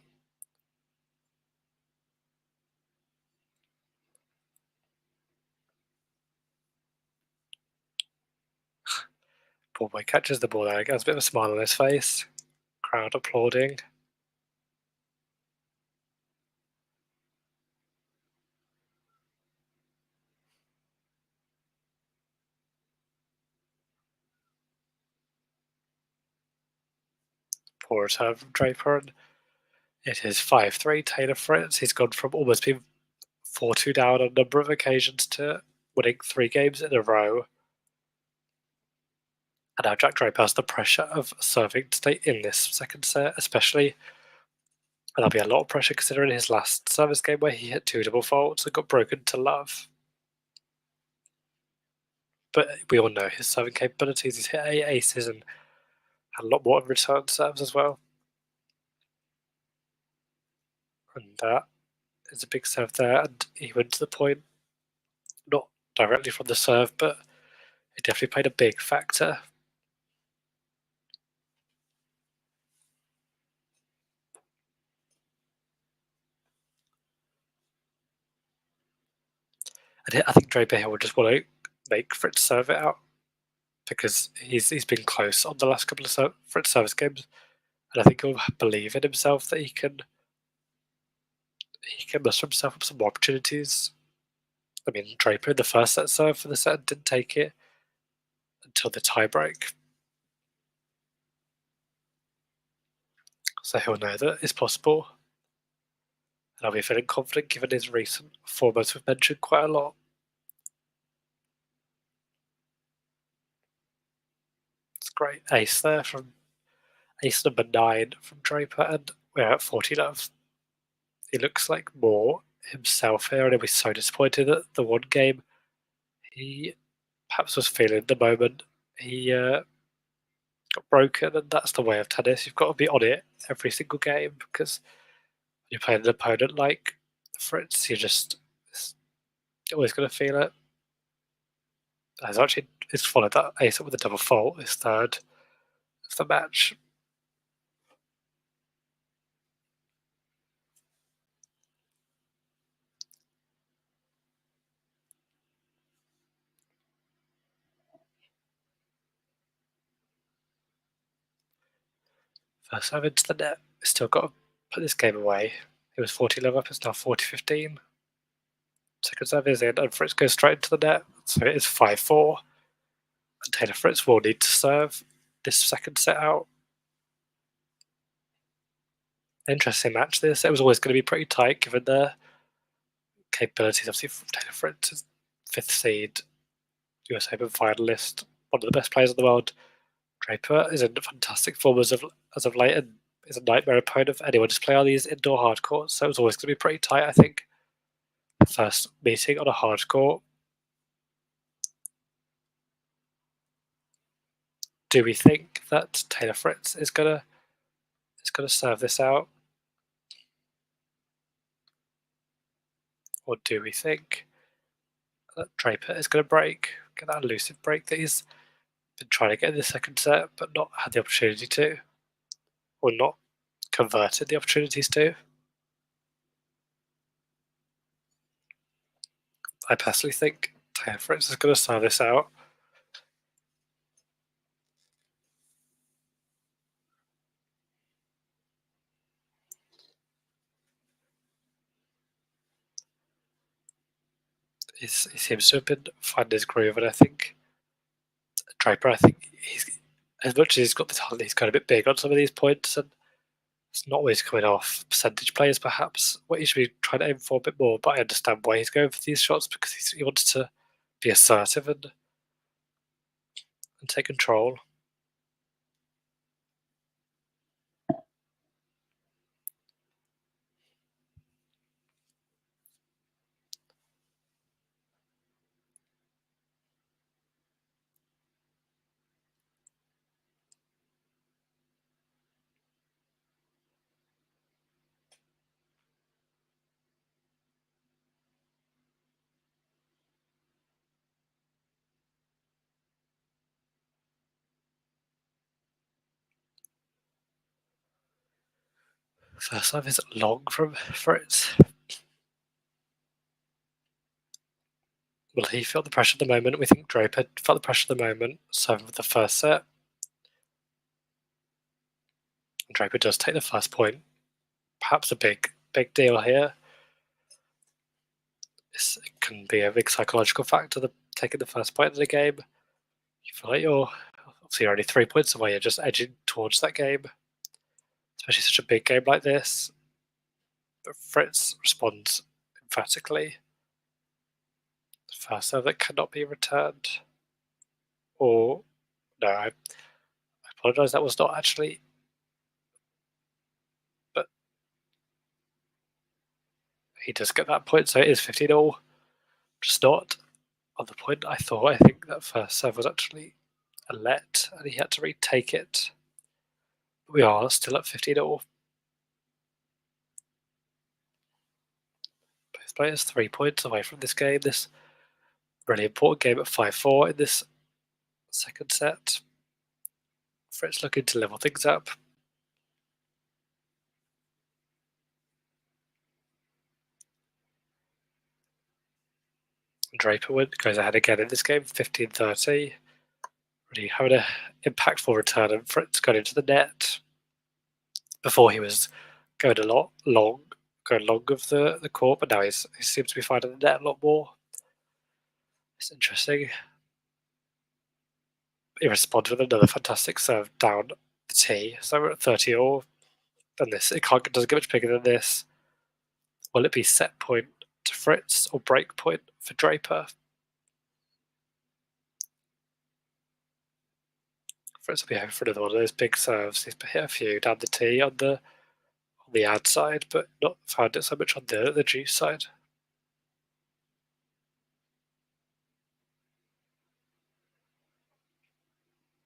Ballboy catches the ball there, gets a bit of a smile on his face. Crowd applauding. Poor return from Draper, and it is 5-3 Taylor Fritz. He's gone from almost being 4-2 down on a number of occasions to winning 3 games in a row. And now Jack Draper has the pressure of serving to stay in this second set, especially. And there'll be a lot of pressure considering his last service game where he hit 2 double faults and got broken to love. but we all know his serving capabilities. He's hit 8 aces and had a lot more return serves as well. And that is a big serve there, and he went to the point, not directly from the serve, but it definitely played a big factor. And I think Draper here will just want to make Fritz serve it out, because he's been close on the last couple of Fritz service games, and I think he'll believe in himself that he can muster himself up some more opportunities. I mean, Draper in the first set serve for the set didn't take it until the tiebreak, so he'll know that it's possible. And I'll be feeling confident given his recent performance we've mentioned quite a lot. It's great ace there from ace number 9 from Draper, and we're at 40 love. He looks like more himself here, and he'll be so disappointed that the one game he perhaps was feeling the moment he got broken, and that's the way of tennis. You've got to be on it every single game, because when you're playing an opponent like Fritz, you're always going to feel it. He's followed that ace up with a double fault, his third of the match. First serve into the net. He's still got to put this game away. He was 40 love up, it's now 40-15. Second serve is in, and Fritz goes straight into the net, so it is 5-4. And Taylor Fritz will need to serve this second set out. Interesting match this. It was always going to be pretty tight given the capabilities. Obviously, Taylor Fritz is 5th seed, US Open finalist, one of the best players in the world. Draper is in fantastic form as of late, and is a nightmare opponent for anyone to play on these indoor hard courts. So it was always going to be pretty tight, I think. First meeting on a hard court. Do we think that Taylor Fritz is gonna serve this out, or do we think that Draper is going to get that elusive break that he's been trying to get in the second set, but not had the opportunity to, or not converted the opportunities to? I personally think Taylor Fritz is going to serve this out. He seems to have been finding his groove, and I think Draper, he's, as much as he's got this talent, he's got a bit big on some of these points, and it's not always coming off. Percentage players, perhaps, what he should be trying to aim for a bit more, but I understand why he's going for these shots, because he wants to be assertive and take control. First serve is long from Fritz. Will he feel the pressure at the moment? We think Draper felt the pressure at the moment, serving with the first set. And Draper does take the first point. Perhaps a big deal here. It can be a big psychological factor, taking the first point of the game. You feel like you're only 3 points away, you're just edging towards that game. Especially such a big game like this. But Fritz responds emphatically. First serve that cannot be returned. Or, no, I apologise, that was not actually. But he does get that point, so it is 15-all. Just not on the point. I think that first serve was actually a let, and he had to retake it. We are still at 15-all. Both players 3 points away from this game. This really important game at 5-4 in this second set. Fritz looking to level things up. Draper goes ahead again in this game, 15-30. Really having an impactful return, and Fritz got into the net. Before he was going long of the court, but now he seems to be finding the net a lot more. It's interesting. He responded with another fantastic serve down the tee, so we're at 30-all. And this, it doesn't get much bigger than this. Will it be set point to Fritz or break point for Draper? Fritz will be hoping for another one of those big serves. He's hit a few down the tee on the ad side, but not found it so much on the juice side.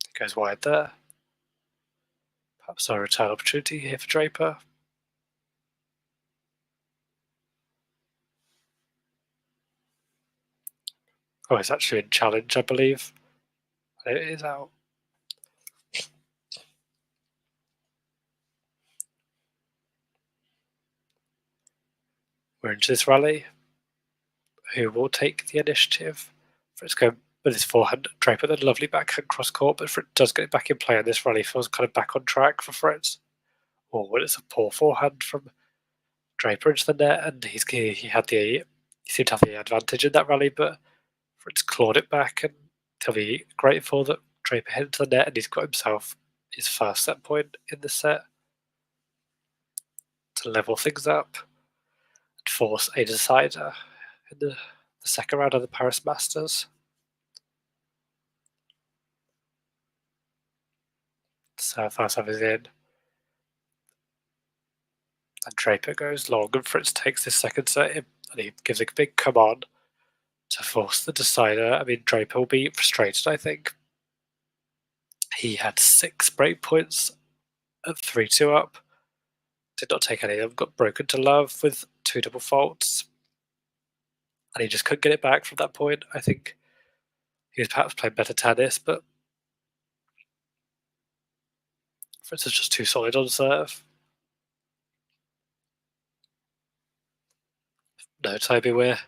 It goes wide there. Perhaps a return opportunity here for Draper. Oh, it's actually in challenge, I believe. It is out. We're into this rally. Who will take the initiative? Fritz going with his forehand. Draper then lovely backhand cross court, but Fritz does get it back in play, and this rally feels kind of back on track for Fritz. Oh, well, it's a poor forehand from Draper into the net, and he seemed to have the advantage in that rally, but Fritz clawed it back, and he'll be grateful that Draper hit into the net, and he's got himself his first set point in the set to level things up and force a decider in the second round of the Paris Masters. So first serve is in. And Draper goes long, and Fritz takes this second set in, and he gives a big come on to force the decider. I mean, Draper will be frustrated, I think. He had 6 break points at 3-2 up. Did not take any of them, got broken to love with 2 double faults. And he just couldn't get it back from that point. I think he was perhaps playing better tennis, but Fritz is just too solid on serve. No, Toby, we're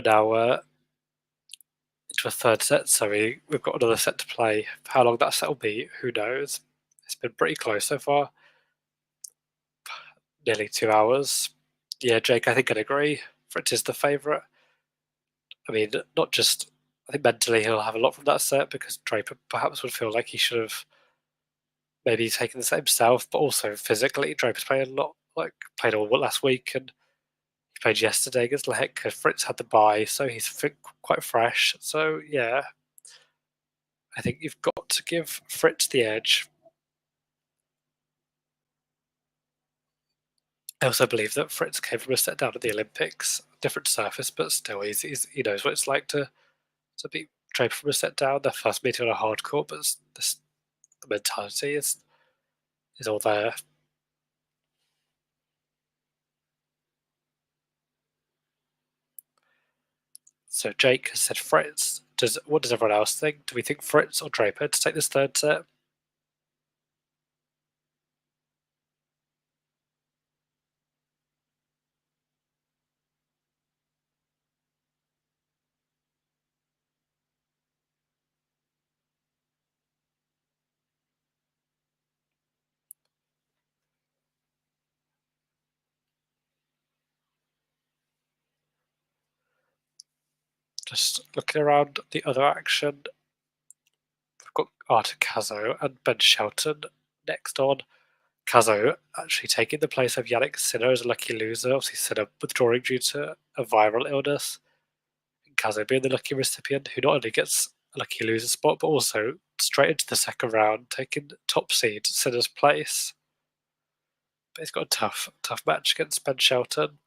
now into a third set, so we've got another set to play. How long that set will be, who knows? It's been pretty close so far. Nearly 2 hours. Yeah, Jake, I think I'd agree. Fritz is the favourite. I mean, not just, I think mentally he'll have a lot from that set, because Draper perhaps would feel like he should have maybe taken the set himself, but also physically, Draper's played a lot, played all last week, and he played yesterday against Lehek. Fritz had the bye, so he's quite fresh. So, yeah, I think you've got to give Fritz the edge. I also believe that Fritz came from a set down at the Olympics, different surface, but still he knows what it's like to beat Draper from a set down. Their first meeting on a hard court, but the mentality is all there. So Jake has said Fritz. What does everyone else think? Do we think Fritz or Draper to take this third set? Just looking around the other action, we've got Artur Cazzo and Ben Shelton next on. Cazzo actually taking the place of Yannick Sinner as a lucky loser. Obviously, Sinner withdrawing due to a viral illness. And Cazzo being the lucky recipient, who not only gets a lucky loser spot, but also straight into the second round, taking top seed Sinner's place. But he's got a tough match against Ben Shelton.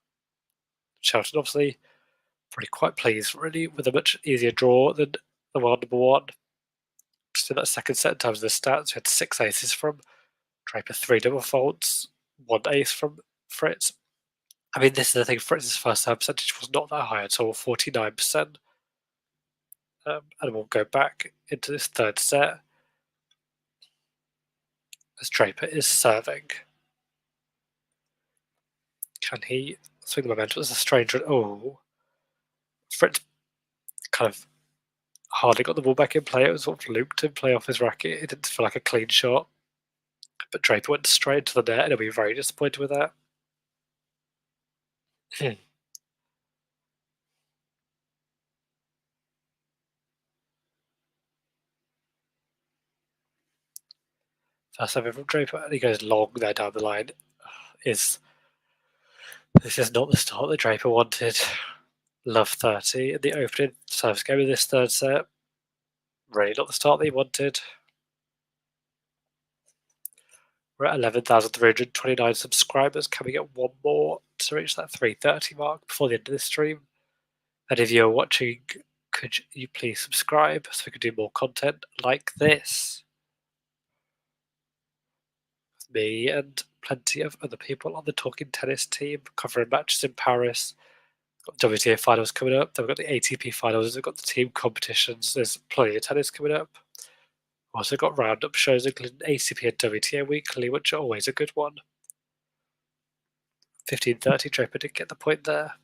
Shelton obviously Really quite pleased, really, with a much easier draw than the world number one. Just in that second set in terms of the stats, we had 6 aces from Draper, 3 double faults, 1 ace from Fritz. I mean, this is the thing, Fritz's first serve percentage was not that high at all, 49%. And we'll go back into this third set as Draper is serving. Can he swing the momentum? It's a strange one. Oh, Fritz kind of hardly got the ball back in play. It was sort of looped in play off his racket. It didn't feel like a clean shot. But Draper went straight to the net, and he'll be very disappointed with that. First serve from Draper, and he goes long there down the line. This is not the start that Draper wanted. Love 30 in the opening service game of this third set. Really not the start that he wanted. We're at 11,329 subscribers. Can we get one more to reach that 330 mark before the end of this stream? And if you're watching, could you please subscribe so we can do more content like this? With me and plenty of other people on the Talking Tennis team covering matches in Paris. Got WTA Finals coming up. Then we've got the ATP Finals. We've got the team competitions. There's plenty of tennis coming up. We've also got roundup shows including ATP and WTA Weekly, which are always a good one. 15:30, Draper did get the point there.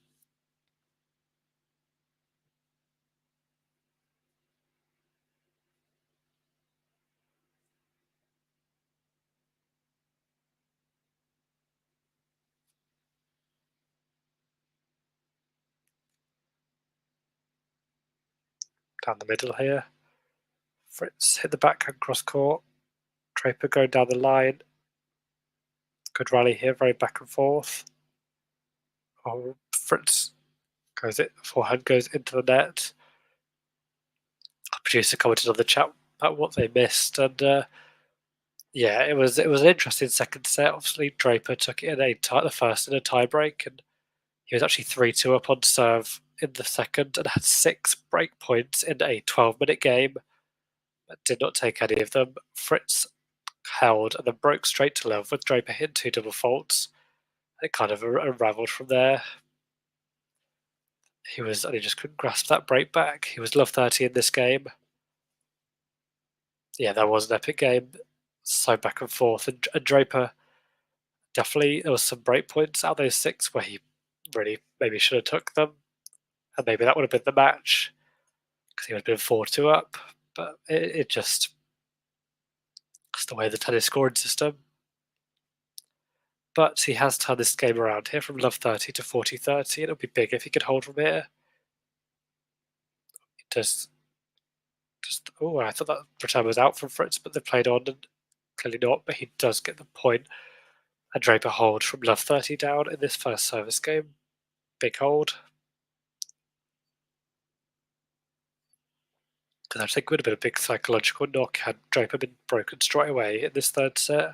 Down the middle here. Fritz hit the backhand cross court. Draper going down the line. Good rally here, very back and forth. Oh, Fritz goes it. Forehand goes into the net. Our producer commented on the chat about what they missed, and yeah, it was an interesting second set. Obviously, Draper took it in the first in a tie break, and he was actually 3-2 up on serve in the second and had 6 break points in a 12-minute game, but did not take any of them. Fritz held and then broke straight to love with Draper hitting 2 double faults. It kind of unravelled from there. He just couldn't grasp that break back. He was love 30 in this game. Yeah, that was an epic game. So back and forth. And Draper, definitely, there was some break points out of those 6 where he really maybe should have took them. And maybe that would have been the match because he would have been 4-2 up. But it's the way the tennis scoring system. But he has turned this game around here from love 30 to 40-30. It'll be big if he could hold from here. Oh, I thought that return was out from Fritz, but they played on and clearly not. But he does get the point. And Draper hold from love 30 down in this first service game. Big hold. Because I think it would have been a big psychological knock had Draper been broken straight away in this third set.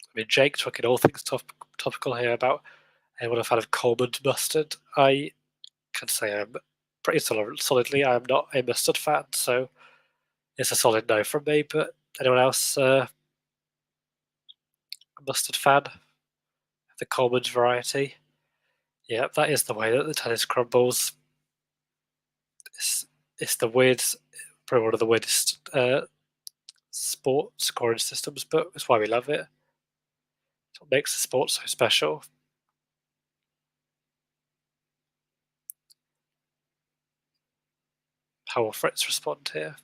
I mean, Jake talking all things topical here about anyone a fan of Coleman mustard. I can say I'm pretty solidly I'm not a mustard fan, so it's a solid no from me. But anyone else a mustard fan? The Coleman variety? Yeah, that is the way that the tennis crumbles. It's the weird, probably one of the weirdest sport scoring systems, but it's why we love it. It's what makes the sport so special. How will Fritz respond here?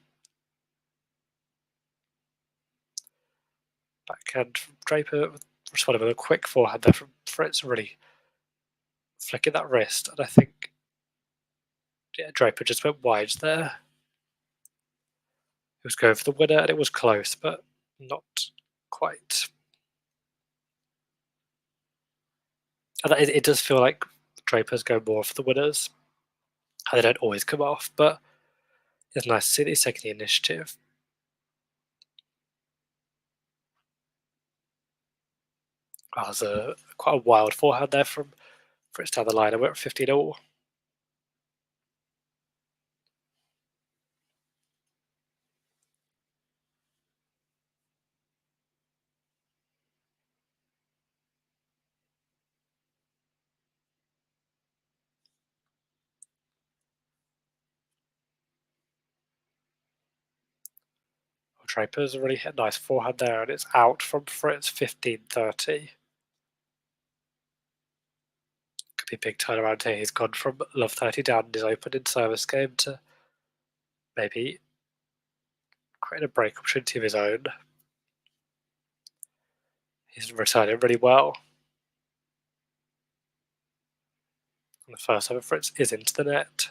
Backhand from Draper, responded with a quick forehand there from Fritz, really flicking that wrist, and I think Draper just went wide there. He was going for the winner, and it was close, but not quite. And it does feel like Draper's go more for the winners. And they don't always come off, but it's nice to see that he's taking the initiative. That was quite a wild forehand there from Fritz down the line, and we're at 15-all. Draper's really hit a nice forehand there, and it's out from Fritz, 15-30. Could be a big turnaround here. He's gone from love 30 down in his opening service game to maybe create a break opportunity of his own. He's returning really well. And the first serve of Fritz is into the net.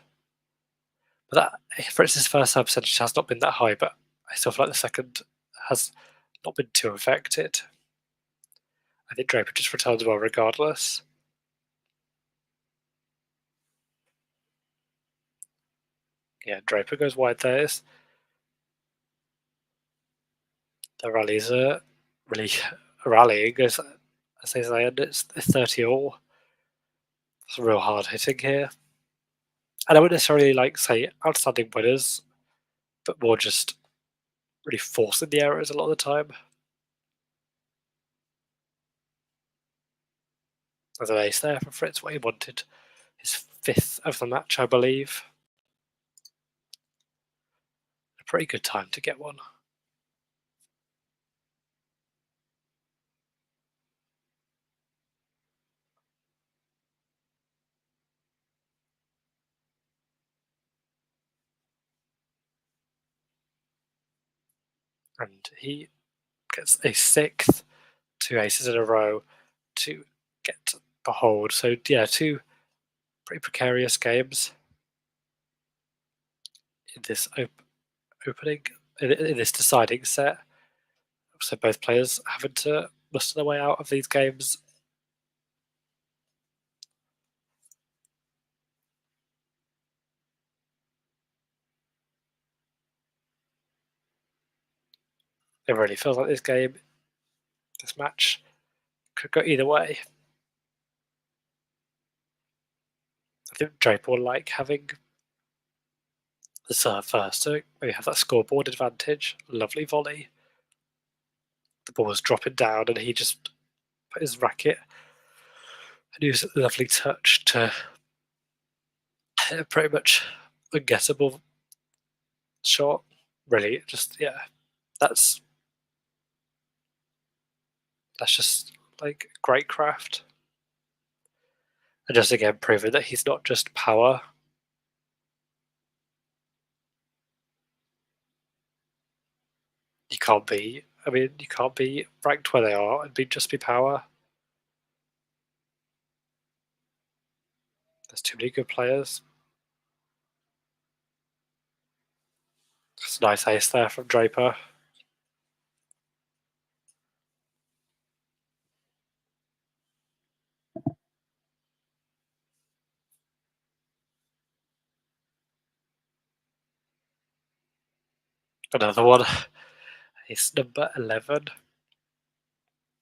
But Fritz's first serve percentage has not been that high, but I still feel like the second has not been too affected. I think Draper just returns well regardless. Yeah, Draper goes wide there. The rallies are really rallying, as they say, and it's 30-all. It's real hard hitting here. And I wouldn't necessarily say outstanding winners, but more just really forcing the errors a lot of the time. There's an ace there for Fritz, what he wanted. His 5th of the match, I believe. A pretty good time to get one. And he gets a 6th, 2 aces in a row to get the hold. So yeah, 2 pretty precarious games in this opening, in this deciding set. So both players having to muster their way out of these games. It really feels like this match could go either way. I think Draper will like having the serve first to maybe have that scoreboard advantage. Lovely volley. The ball was dropping down and he just put his racket and used a lovely touch to hit a pretty much ungettable shot. Really, just, yeah, that's just great craft. And just again proving that he's not just power. You can't be ranked where they are and just be power. There's too many good players. It's a nice ace there from Draper. Another one. Ace number 11.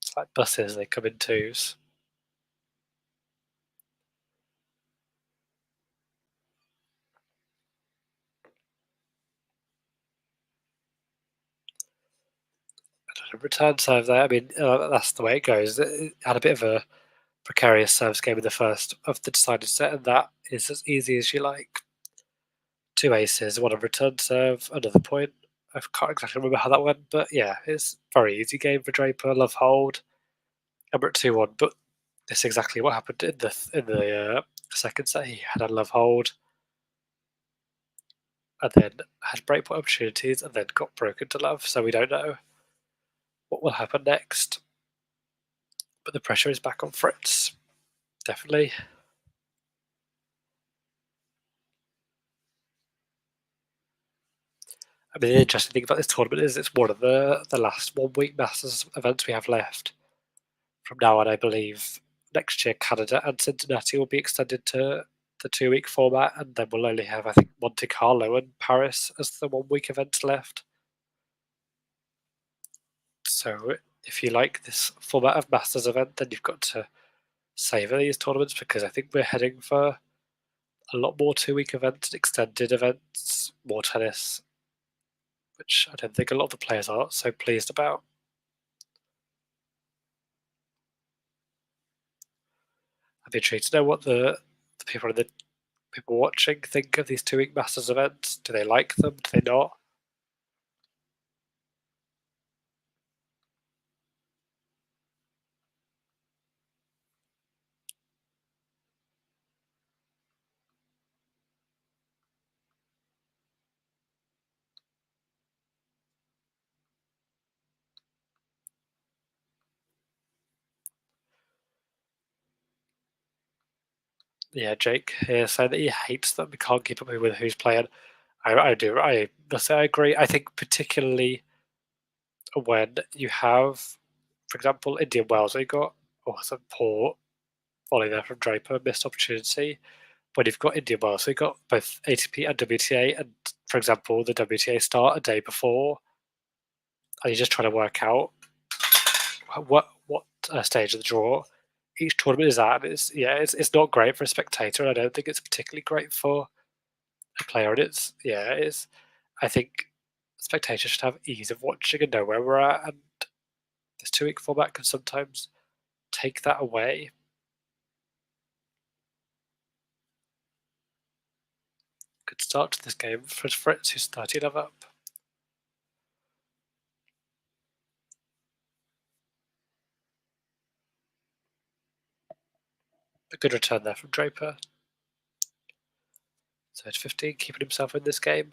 It's like buses, they come in 2s. Return serve there. I mean, that's the way it goes. It had a bit of a precarious service game in the first of the decided set, and that is as easy as you like. 2 aces, one on return serve, another point. I can't exactly remember how that went, but yeah, it's a very easy game for Draper. Love hold. And we're at 2-1, but that's exactly what happened in the second set. He had a love hold, and then had breakpoint opportunities, and then got broken to love. So we don't know what will happen next. But the pressure is back on Fritz. Definitely. I mean, the interesting thing about this tournament is it's one of the last 1 week Masters events we have left. From now on, I believe next year Canada and Cincinnati will be extended to the 2 week format, and then we'll only have, I think, Monte Carlo and Paris as the 1 week events left. So if you like this format of Masters event, then you've got to savour these tournaments, because I think we're heading for a lot more 2-week events, extended events, more tennis, which I don't think a lot of the players are so pleased about. I'd be intrigued to know what the people watching think of these 2-week Masters events. Do they like them? Do they not? Yeah, Jake here saying that he hates them. He can't keep up with who's playing. I do. I must say I agree. I think particularly when you have, for example, Indian Wells, where you got some poor volley there from Draper, missed opportunity. When you've got Indian Wells, so you've got both ATP and WTA, and for example, the WTA start a day before, and you're just trying to work out what stage of the draw each tournament is at. It's not great for a spectator, and I don't think it's particularly great for a player. And I think spectators should have ease of watching and know where we're at, and this 2-week format can sometimes take that away. Good start to this game for Fritz, who's 30 love up. A good return there from Draper. So at 15, keeping himself in this game.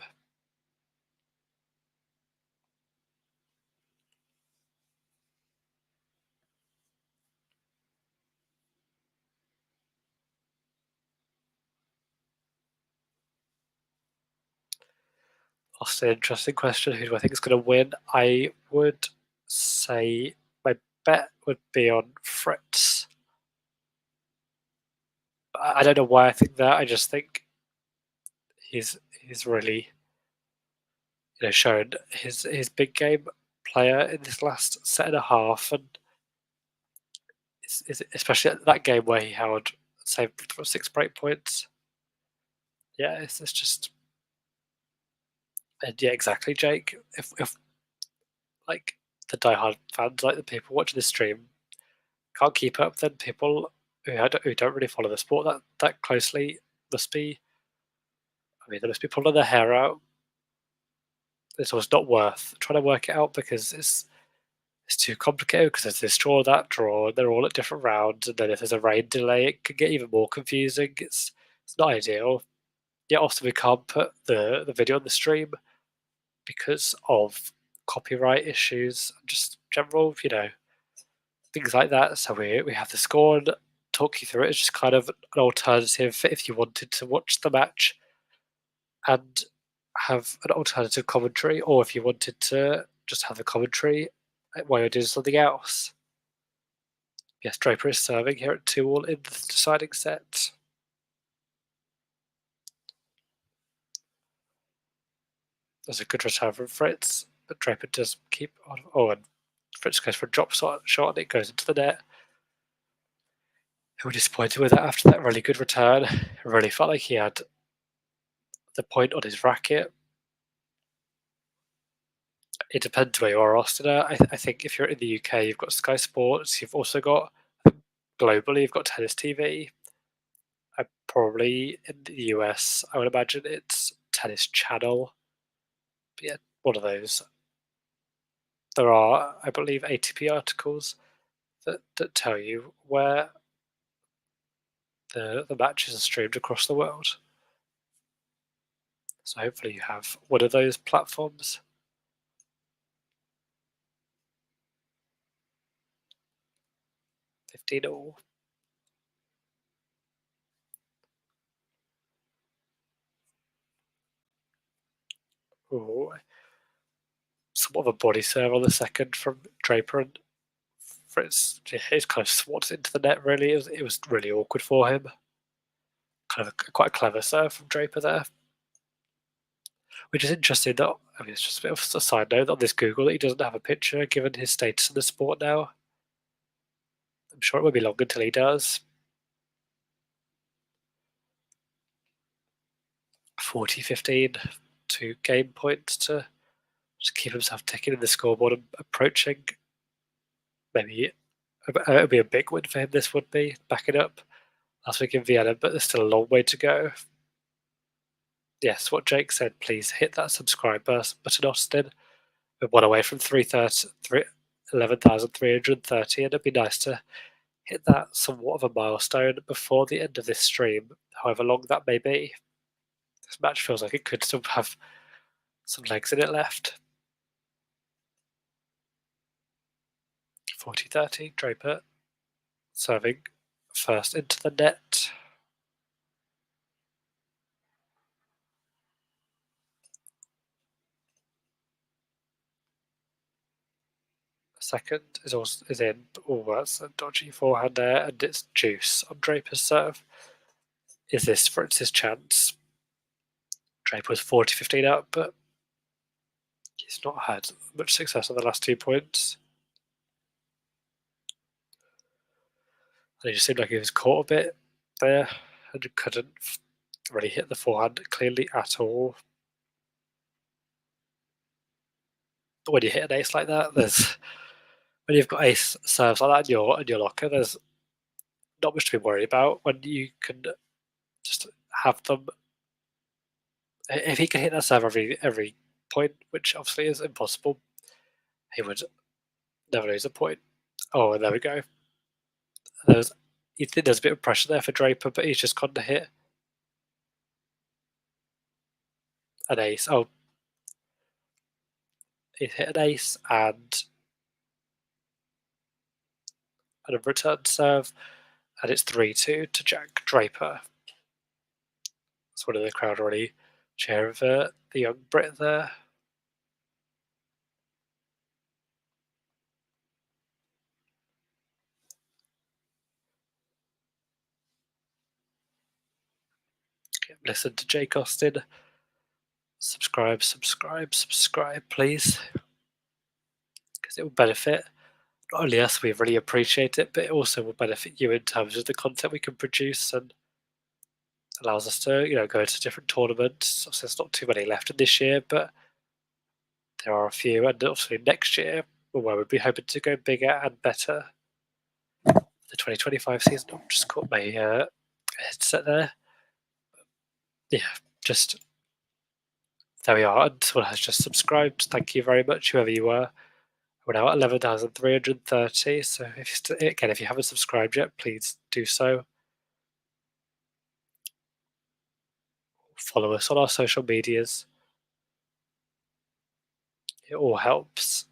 That's an interesting question. Who do I think is going to win? I would say my bet would be on Fritz. I don't know why I think that. I just think he's really shown his big game player in this last set and a half, and especially at that game where he held, say, 6 break points. Yeah, it's just. And yeah, exactly, Jake. If like the diehard fans, like the people watching the stream, can't keep up, then people who don't really follow the sport that closely must be. I mean, they must be pulling their hair out. It's almost not worth trying to work it out, because it's too complicated, because there's this draw, that draw, and they're all at different rounds, and then if there's a rain delay, it can get even more confusing. It's not ideal. Yeah, also we can't put the video on the stream because of copyright issues, just general, things like that. So we have the score and talk you through it. It's just kind of an alternative if you wanted to watch the match and have an alternative commentary, or if you wanted to just have the commentary while you're doing something else. Yes, Draper is serving here at 2-all in the deciding set. There's a good return from Fritz, but Draper does keep on. Oh, and Fritz goes for a drop shot, and it goes into the net. Who were disappointed with that after that really good return. It really felt like he had the point on his racket. It depends where you are, Austin. I think if you're in the UK, you've got Sky Sports. You've also got, globally, you've got Tennis TV. Probably in the US, I would imagine it's Tennis Channel. But yeah, one of those. There are, I believe, ATP articles that tell you where the matches are streamed across the world. So hopefully you have one of those platforms. $15-all. Oh, somewhat of a body serve on the second from Draper, and Fritz, he's kind of swats into the net. Really, it was really awkward for him. Kind of quite a clever serve from Draper there. Which is interesting that, I mean, it's just a bit of a side note on this Google that he doesn't have a picture given his status in the sport now. I'm sure it won't be long until he does. 40-15, 2 game points to keep himself ticking in the scoreboard and approaching. Maybe it would be a big win for him, this would be, backing up last week in Vienna, but there's still a long way to go. Yes, what Jake said, please hit that subscribe button, Austin. We're one away from 11,330, and it'd be nice to hit that somewhat of a milestone before the end of this stream, however long that may be. This match feels like it could still have some legs in it left. 40-30, Draper serving first into the net. Second is in. Oh, that's a dodgy forehand there, and it's juice on Draper's serve. Is this Fritz's chance? Draper was 40-15 up, but he's not had much success on the last 2 points. And he just seemed like he was caught a bit there and couldn't really hit the forehand clearly at all. But when you hit an ace like that, when you've got ace serves like that in your locker, there's not much to be worried about when you can just have them. If he can hit that serve every point, which obviously is impossible, he would never lose a point. Oh, and there we go. You think there's a bit of pressure there for Draper, but he's just gone to hit an ace. Oh, he hit an ace and a return serve, and it's 3-2 to Jack Draper. That's one of the crowd already cheering for the young Brit there. Listen to Jake Austin. Subscribe, please. Because it will benefit not only us, we really appreciate it, but it also will benefit you in terms of the content we can produce and allows us to, go to different tournaments. Obviously, there's not too many left in this year, but there are a few, and obviously next year, where we'll be hoping to go bigger and better. The 2025 season, I've just caught my headset there. Yeah, just there we are. And someone has just subscribed. Thank you very much, whoever you were. We're now at 11,330. So if you haven't subscribed yet, please do so. Follow us on our social medias. It all helps.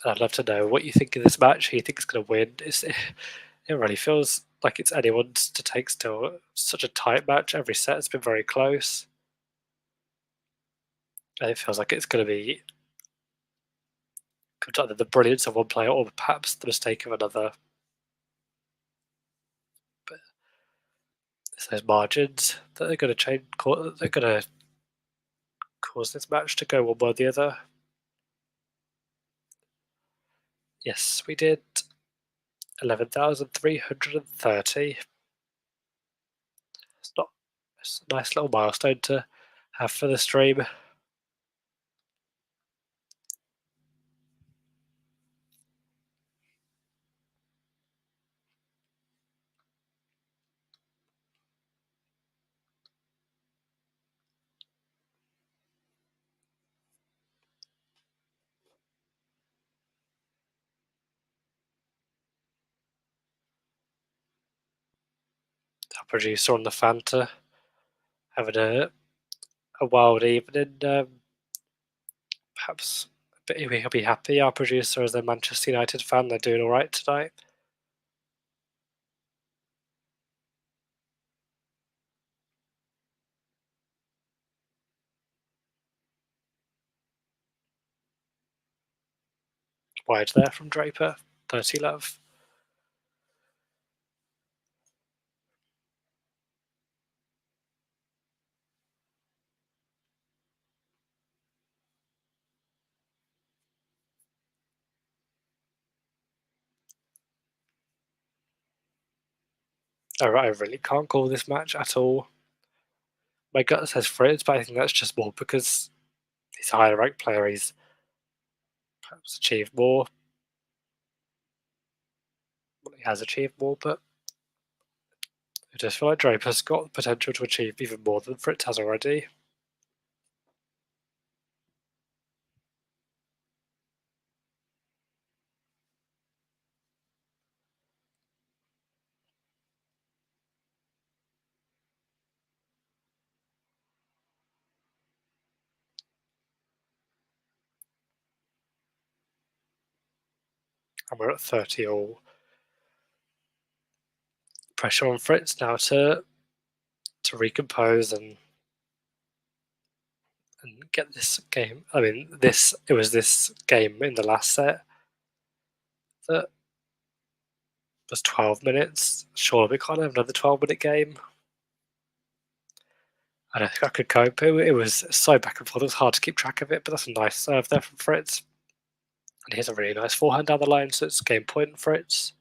And I'd love to know what you think of this match, who you think is going to win. It really feels like it's anyone's to take still. Such a tight match. Every set has been very close. And it feels like it's going to be either the brilliance of one player or perhaps the mistake of another. But it's those margins that are going to change. They're going to cause this match to go one way or the other. Yes, we did 11,330. It's a nice little milestone to have for the stream. Our producer on the Fanta having a wild evening. Perhaps he'll be happy. Our producer is a Manchester United fan. They're doing all right tonight. Wide there from Draper. 30 love. I really can't call this match at all. My gut says Fritz, but I think that's just more because he's a higher ranked player. He's perhaps achieved more. Well, he has achieved more, but I just feel like Draper's got the potential to achieve even more than Fritz has already. And we're at 30 all. Pressure on Fritz now to recompose and get this game. I mean, it was this game in the last set that was 12 minutes. Surely we can't have another 12-minute game. I don't think I could cope. It was so back and forth. It was hard to keep track of it, but that's a nice serve there from Fritz. And here's a really nice forehand down the line, so it's game point Fritz.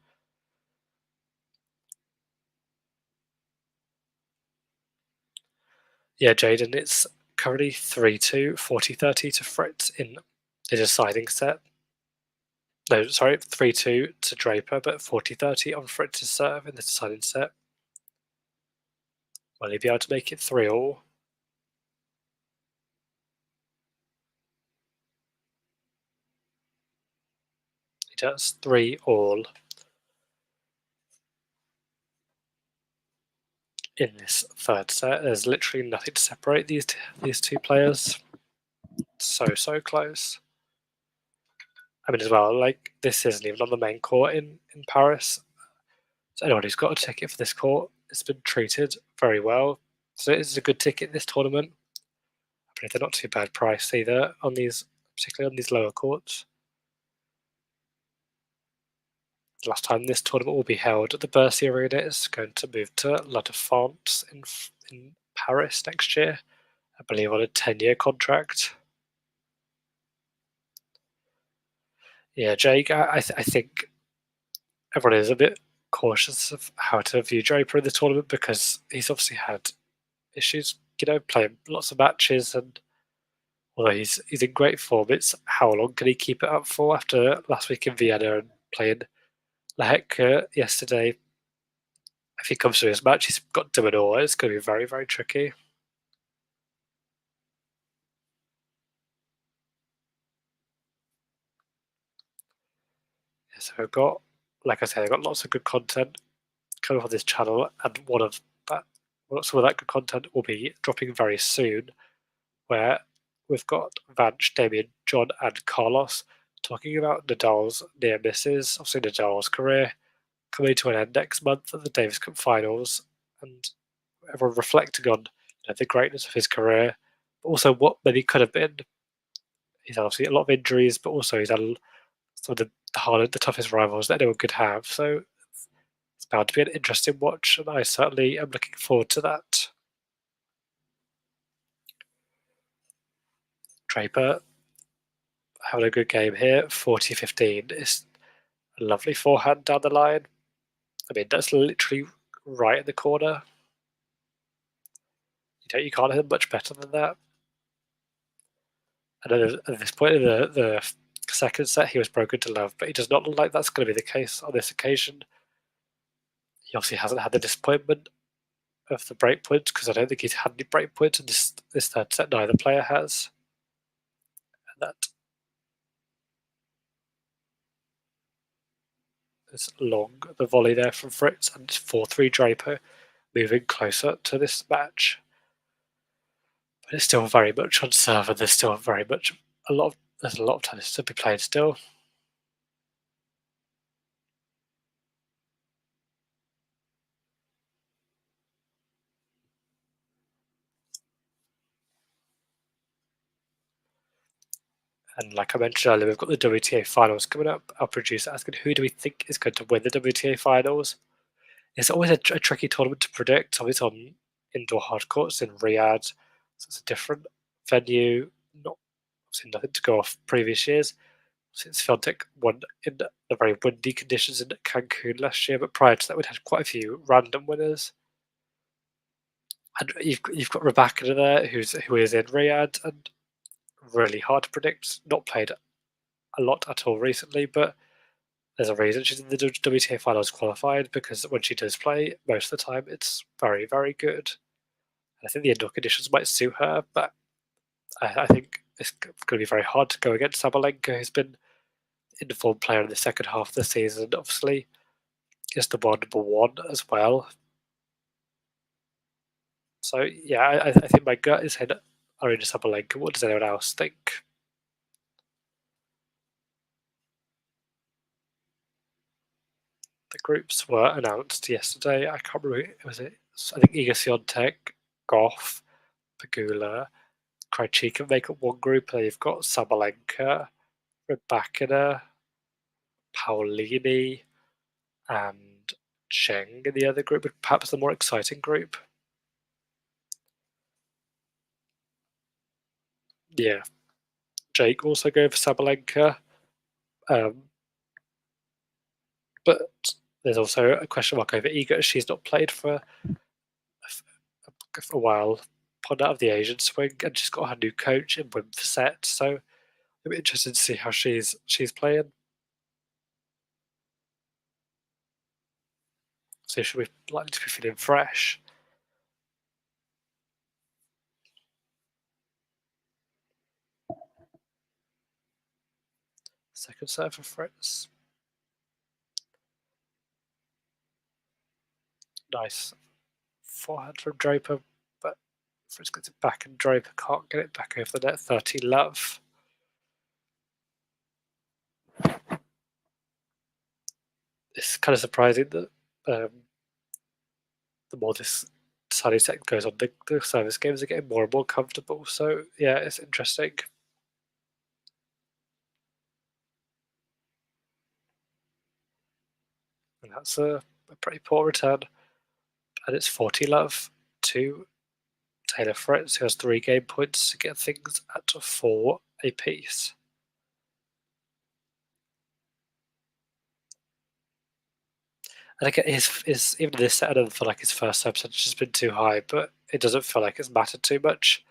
Yeah, Jaden, it's currently 3-2, 40-30 to Fritz in the deciding set. No, sorry, 3-2 to Draper, but 40-30 on Fritz's serve in the deciding set. Will he be able to make it 3-all? He does 3-all in this third set. There's literally nothing to separate these two players. So close. I mean, as well, like, this isn't even on the main court in Paris. So anyone who's got a ticket for this court has been treated very well. So it's a good ticket this tournament. I believe they're not too bad priced either on these, particularly on these lower courts. The last time this tournament will be held at the Bercy Arena is going to move to La Défense in Paris next year, I believe on a 10-year contract. Yeah, Jake, I think everyone is a bit cautious of how to view Draper in the tournament because he's obviously had issues, playing lots of matches, and although he's in great form, it's how long can he keep it up for after last week in Vienna and playing La Hecke yesterday. If he comes to his match, he's got Dominor. It's going to be very, very tricky. So I've got, like I said, I've got lots of good content coming on this channel, and some of that good content will be dropping very soon, where we've got Vanch, Damien, John, and Carlos talking about Nadal's near misses, obviously Nadal's career coming to an end next month at the Davis Cup Finals, and everyone reflecting on the greatness of his career, but also what maybe could have been. He's had obviously a lot of injuries, but also he's had some of the toughest rivals that anyone could have. So it's bound to be an interesting watch, and I certainly am looking forward to that. Draper having a good game here, 40-15. It's a lovely forehand down the line. I mean, that's literally right in the corner. You can't hit much better than that. And then at this point in the second set, he was broken to love, but he does not look like that's going to be the case on this occasion. He obviously hasn't had the disappointment of the break points because I don't think he's had any break points in this third set. Neither player has. And that is long, the volley there from Fritz, and it's 4-3 Draper, moving closer to this match. But it's still very much on serve, and there's still there's a lot of tennis to be played still. And like I mentioned earlier, we've got the WTA Finals coming up. Our producer asking, who do we think is going to win the WTA Finals? It's always a tricky tournament to predict. Always on indoor hard courts in Riyadh, so it's a different venue. Obviously nothing to go off previous years. since Fiontek won in the very windy conditions in Cancun last year, but prior to that, we'd had quite a few random winners. And you've got Rebecca there, who is in Riyadh, and really hard to predict. Not played a lot at all recently, but there's a reason she's in the WTA Finals qualified, because when she does play, most of the time it's very, very good. And I think the indoor conditions might suit her, but I think it's going to be very hard to go against Sabalenka, who's been in the form player in the second half of the season. Obviously, is the world number one as well. So yeah, I think my gut is saying Arina Sabalenka. What does anyone else think? The groups were announced yesterday. I can't remember. Was it? I think Iga Swiatek, Goff, Pegula, Krejcika make up one group. Then you've got Sabalenka, Rybakina, Paolini, and Cheng in the other group, perhaps the more exciting group. Yeah, Jake also going for Sabalenka, but there's also a question mark over Iga. She's not played for a while, pulled out of the Asian swing, and she's got her new coach in Wim Fissette. So it'll be interesting to see how she's playing. So she'll be likely to be feeling fresh. Second serve for Fritz. Nice forehand from Draper, but Fritz gets it back and Draper can't get it back over the net. 30 love. It's kind of surprising that the more this sunny set goes on, the service games are getting more and more comfortable. So yeah, it's interesting. And that's a pretty poor return. And it's 40 love to Taylor Fritz, who has 3 game points to get things at 4 apiece. And again, his even this set, I don't feel like his first serve percentage has been too high, but it doesn't feel like it's mattered too much.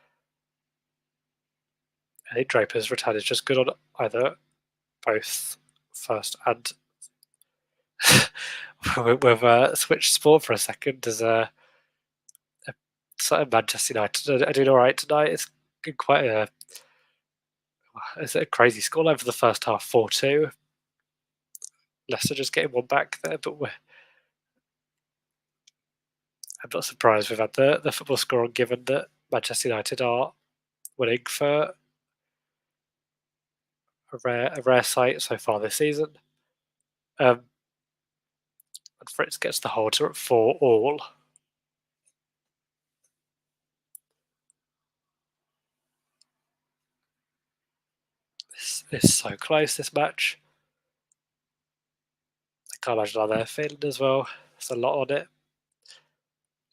I think Draper's return is just good on either both first and we've switched sport for a second. There's a Manchester United are doing all right tonight. It's quite it's a crazy scoreline for the first half, 4-2. Leicester just getting one back there, but I'm not surprised we've had the football score on, given that Manchester United are winning for a rare sight so far this season. And Fritz gets the holder at 4-all. It's so close, this match. I can't imagine how they're feeling as well. There's a lot on it.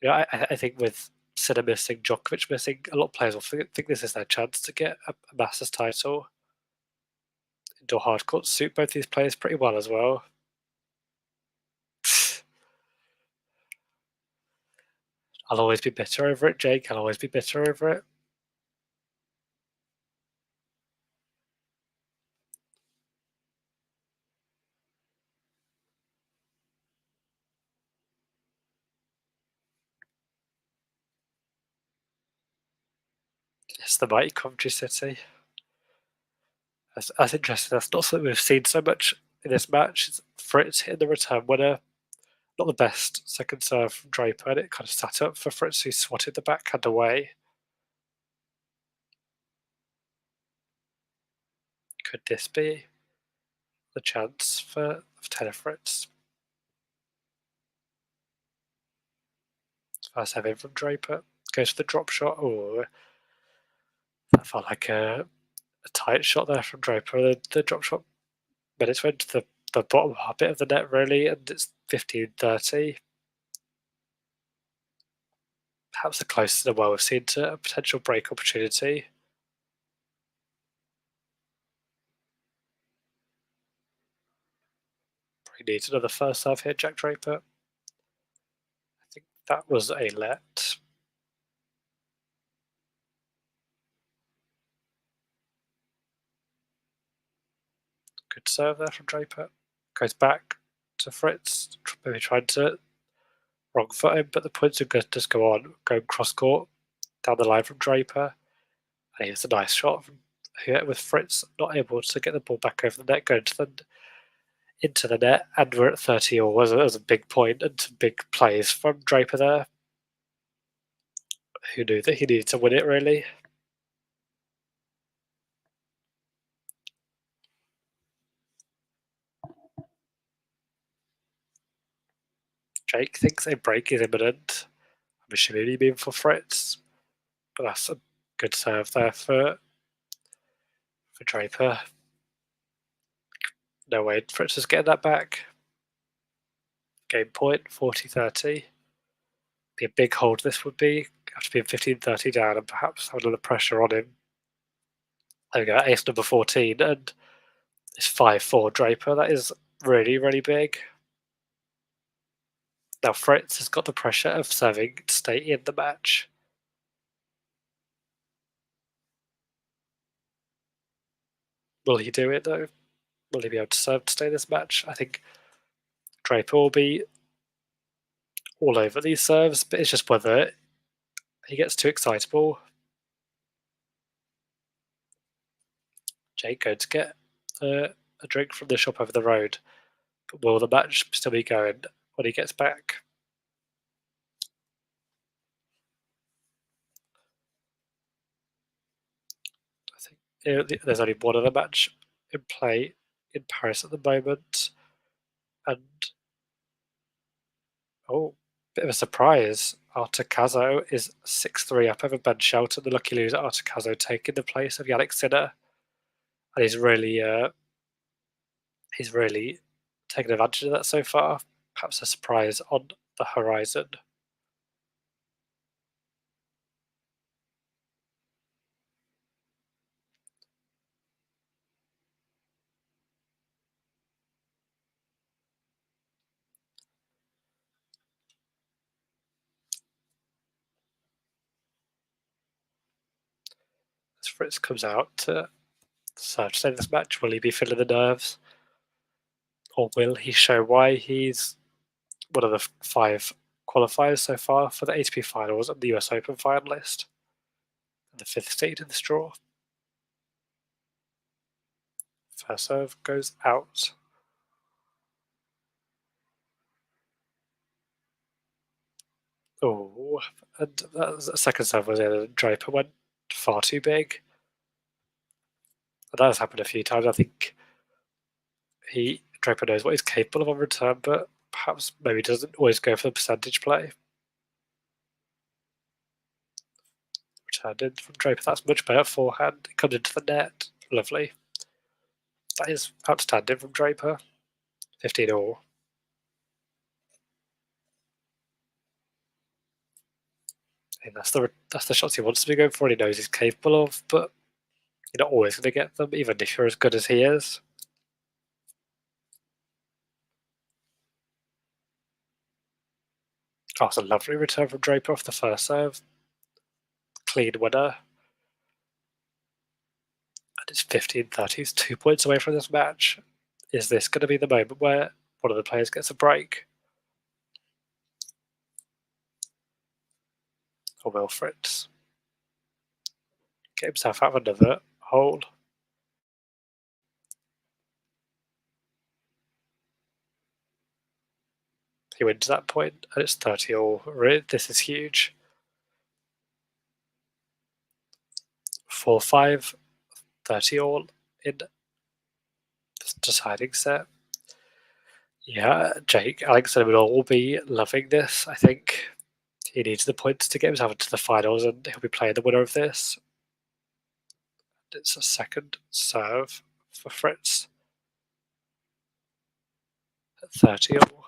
Yeah, I think with Sinner missing, Djokovic missing, a lot of players will think this is their chance to get a Masters title. Indoor hard courts suit both these players pretty well as well. I'll always be bitter over it, Jake. I'll always be bitter over it. It's the mighty Coventry City. That's interesting. That's not something we've seen so much in this match. It's Fritz hitting the return winner. Not the best second serve from Draper, and it kind of sat up for Fritz, who swatted the backhand away. Could this be the chance for Taylor Fritz? First serve in from Draper. Goes for the drop shot. Oh, that felt like a tight shot there from Draper. The drop shot minutes went to the bottom bit of the net, really, and it's 15-30. Perhaps the closest in a while we've seen to a potential break opportunity. He needs another first serve here, Jack Draper. I think that was a let. Good serve there from Draper. Goes back to Fritz, maybe trying to wrong foot him, but the points are good. Just go on, going cross court down the line from Draper. And here's a nice shot from here with Fritz not able to get the ball back over the net, going into the net, and we're at 30 all. Was a big point and some big plays from Draper there. Who knew that he needed to win it, really? Jake thinks a break is imminent. I'm assuming you mean for Fritz, but that's a good serve there for Draper. No way Fritz is getting that back. Game point, 40-30. Be a big hold this would be. Have to be 15-30 down and perhaps have a little pressure on him. There we go, ace number 14, and it's 5-4 Draper. That is really, really big. Now Fritz has got the pressure of serving to stay in the match. Will he do it though? Will he be able to serve to stay in this match? I think Draper will be all over these serves, but it's just whether he gets too excitable. Jake going to get a drink from the shop over the road, but will the match still be going when he gets back? I think there's only one other match in play in Paris at the moment, and bit of a surprise. Artakazo is 6-3 up over Ben Shelton, the lucky loser. Artakazo taking the place of Yannick Sinner, and he's really taken advantage of that so far. Perhaps a surprise on the horizon. As Fritz comes out to serve to stay in this match, will he be feeling the nerves? Or will he show why he's one of the 5 qualifiers so far for the ATP Finals and the US Open finalist? The 5th seed in this draw. First serve goes out. Oh, and the second serve was in. Draper went far too big. That has happened a few times. I think Draper knows what he's capable of on return, but perhaps maybe doesn't always go for the percentage play. Returned in from Draper. That's much better forehand. It comes into the net. Lovely. That is outstanding from Draper. 15 all. And that's the shots he wants to be going for and he knows he's capable of, but you're not always going to get them, even if you're as good as he is. Oh, it's a lovely return from Draper off the first serve. Clean winner. And it's 15-30. He's 2 points away from this match. Is this going to be the moment where one of the players gets a break? Or will Fritz get himself out of another hold? He wins that point, and it's 30 all. This is huge. 4-5, 30 all in the deciding set. Yeah, Jake Alexander will all be loving this. I think he needs the points to get himself into the finals, and he'll be playing the winner of this. It's a second serve for Fritz. At 30 all.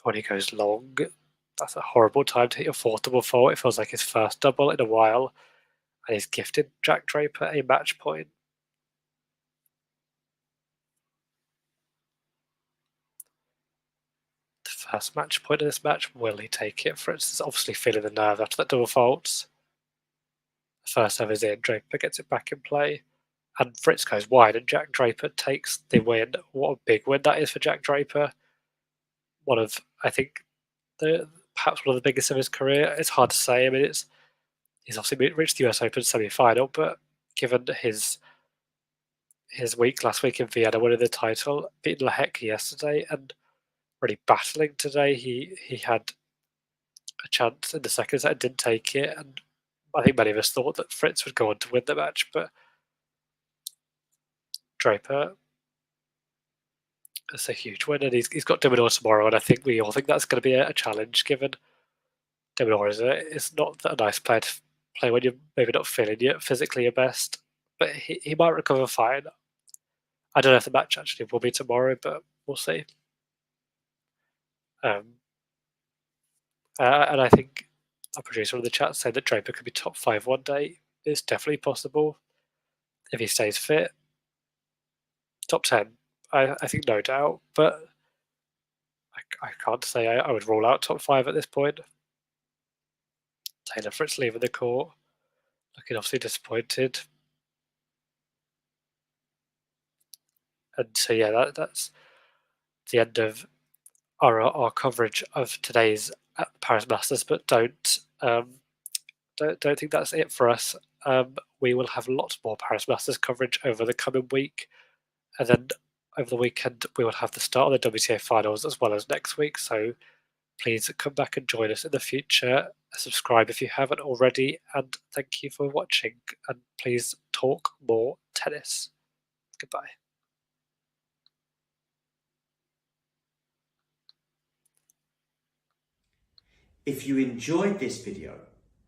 When he goes long, that's a horrible time to hit your 4th double fault. It feels like his first double in a while, and he's gifted Jack Draper a match point. first match point of this match. Will he take it? Fritz is obviously feeling the nerve after that double fault. The first serve is in, Draper gets it back in play, and Fritz goes wide, and Jack Draper takes the win. What a big win that is for Jack Draper. One of, I think, perhaps one of the biggest of his career. It's hard to say. I mean, he's obviously reached the US Open semi-final, but given his week last week in Vienna, winning the title, beating Lehecka yesterday, and really battling today, he had a chance in the second set and didn't take it. And I think many of us thought that Fritz would go on to win the match, but Draper, it's a huge win, and he's got de Minaur tomorrow, and I think we all think that's going to be a challenge, given de Minaur is not a nice player to play when you're maybe not feeling physically your best, but he might recover fine. I don't know if the match actually will be tomorrow, but we'll see. And I think our producer in the chat said that Draper could be top 5 one day. It's definitely possible if he stays fit. Top 10, I think no doubt, but I can't say I would rule out top 5 at this point. Taylor Fritz leaving the court, looking obviously disappointed. And so yeah, that's the end of our coverage of today's Paris Masters. But don't think that's it for us. We will have lots more Paris Masters coverage over the coming week, and then over the weekend we will have the start of the WTA Finals as well as next week. So please come back and join us in the future. Subscribe if you haven't already, and thank you for watching. And please talk more tennis. Goodbye. If you enjoyed this video,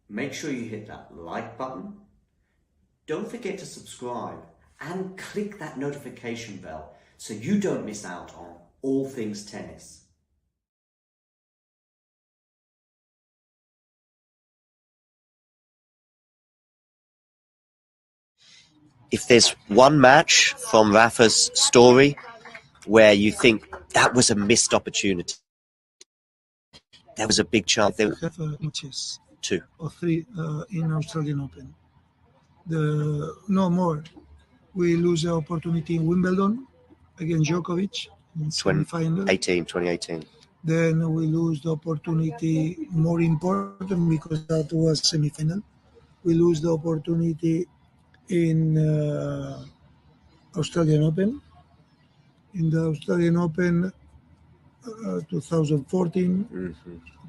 make sure you hit that like button. Don't forget to subscribe and click that notification bell so you don't miss out on all things tennis. If there's one match from Rafa's story where you think that was a missed opportunity, there was a big chance. There have matches. 2 or 3 in Australian Open. No more. We lose the opportunity in Wimbledon against Djokovic in semi-final. 2018. Then we lose the opportunity, more important because that was semi-final. We lose the opportunity in Australian Open. In the Australian Open 2014,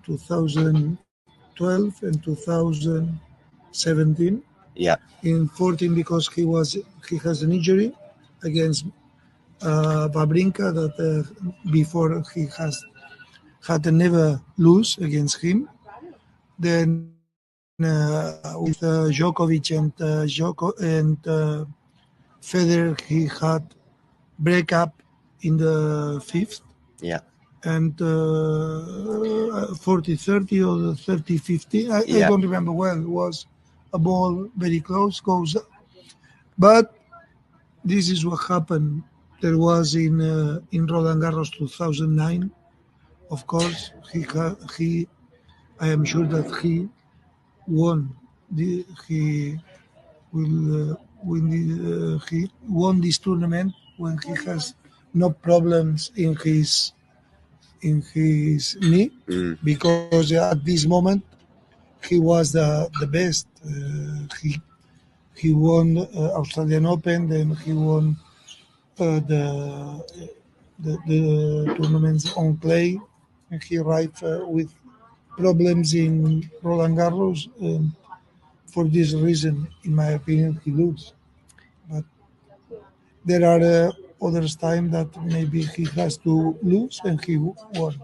2012 and 2017. Yeah. In 14 because he has an injury against Wawrinka that before he had never lose against him. Then with Djokovic and Federer, he had breakup in the 5th. Yeah. And 40-30 or the 30-50. I don't remember well. It was a ball very close, goes up. But this is what happened. There was in Roland Garros 2009. Of course, I am sure that he won. He won this tournament when he has no problems in his knee, because at this moment he was the best. He won Australian Open, then he won the tournaments on clay, and he arrived with problems in Roland Garros. For this reason, in my opinion, he loses. But there are others time that maybe he has to lose and he won.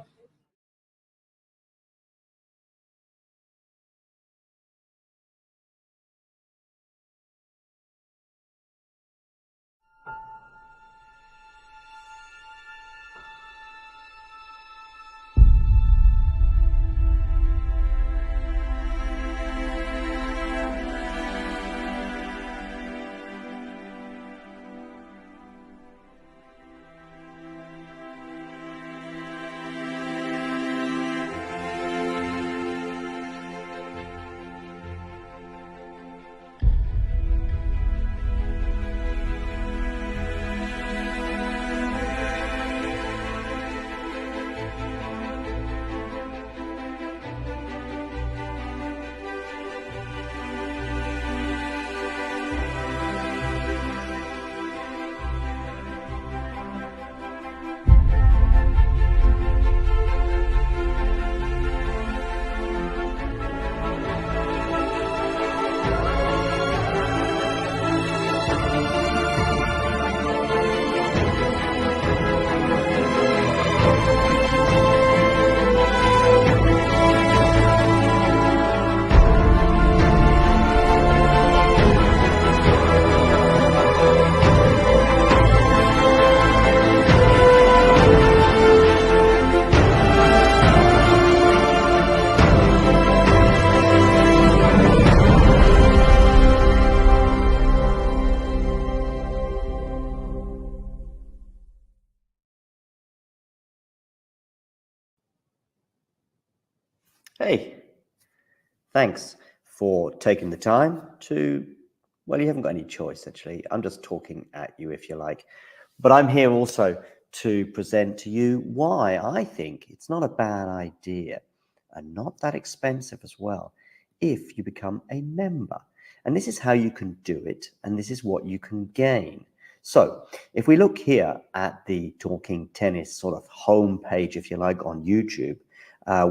Hey, thanks for taking the time to, well, you haven't got any choice, actually. I'm just talking at you, if you like. But I'm here also to present to you why I think it's not a bad idea and not that expensive as well if you become a member. And this is how you can do it, and this is what you can gain. So if we look here at the Talking Tennis sort of home page, if you like, on YouTube,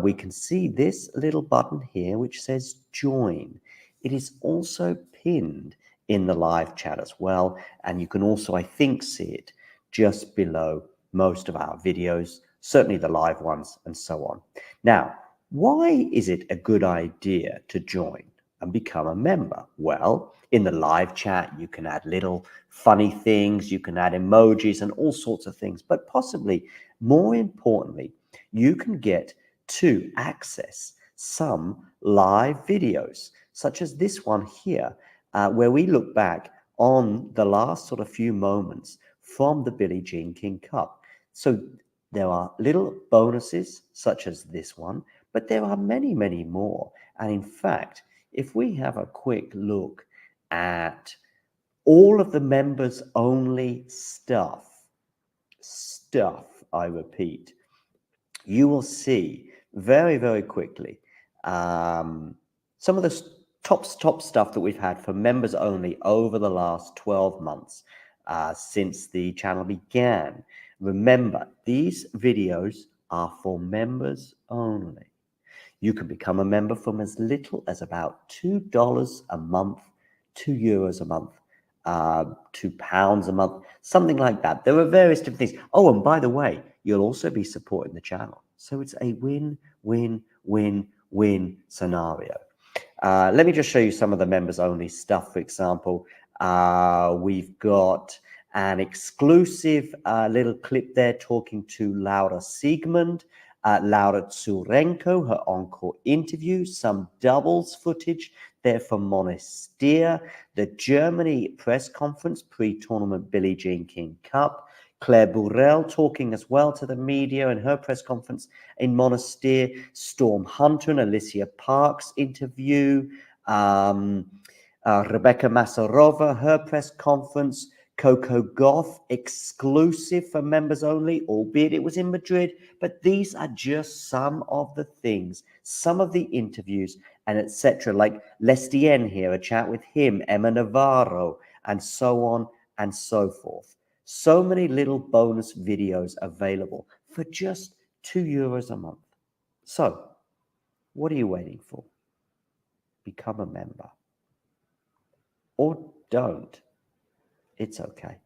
we can see this little button here which says join. It is also pinned in the live chat as well, and you can also, I think, see it just below most of our videos, certainly the live ones and so on. Now, why is it a good idea to join and become a member? Well, in the live chat, you can add little funny things, you can add emojis and all sorts of things, but possibly more importantly, you can get to access some live videos, such as this one here, where we look back on the last sort of few moments from the Billie Jean King Cup. So there are little bonuses such as this one, but there are many, many more. And in fact, if we have a quick look at all of the members only stuff, I repeat, you will see very, very quickly some of the top stuff that we've had for members only over the last 12 months since the channel began. Remember, these videos are for members only. You can become a member from as little as about $2 a month, €2 a month, £2 a month, something like that. There are various different things. Oh, and by the way, you'll also be supporting the channel. So it's a win, win, win, win scenario. Let me just show you some of the members only stuff. For example, we've got an exclusive little clip there talking to Laura Siegmund, Laura Tsurenko, her encore interview, some doubles footage there from Monastir, the Germany press conference pre-tournament Billie Jean King Cup, Claire Burrell talking as well to the media in her press conference in Monastir, Storm Hunter and Alicia Parks interview, Rebecca Masarova, her press conference, Coco Gauff exclusive for members only, albeit it was in Madrid, but these are just some of the things, some of the interviews and etc. Like Lestien here, a chat with him, Emma Navarro, and so on and so forth. So many little bonus videos available for just €2 a month. So, what are you waiting for? Become a member. Or don't. It's okay.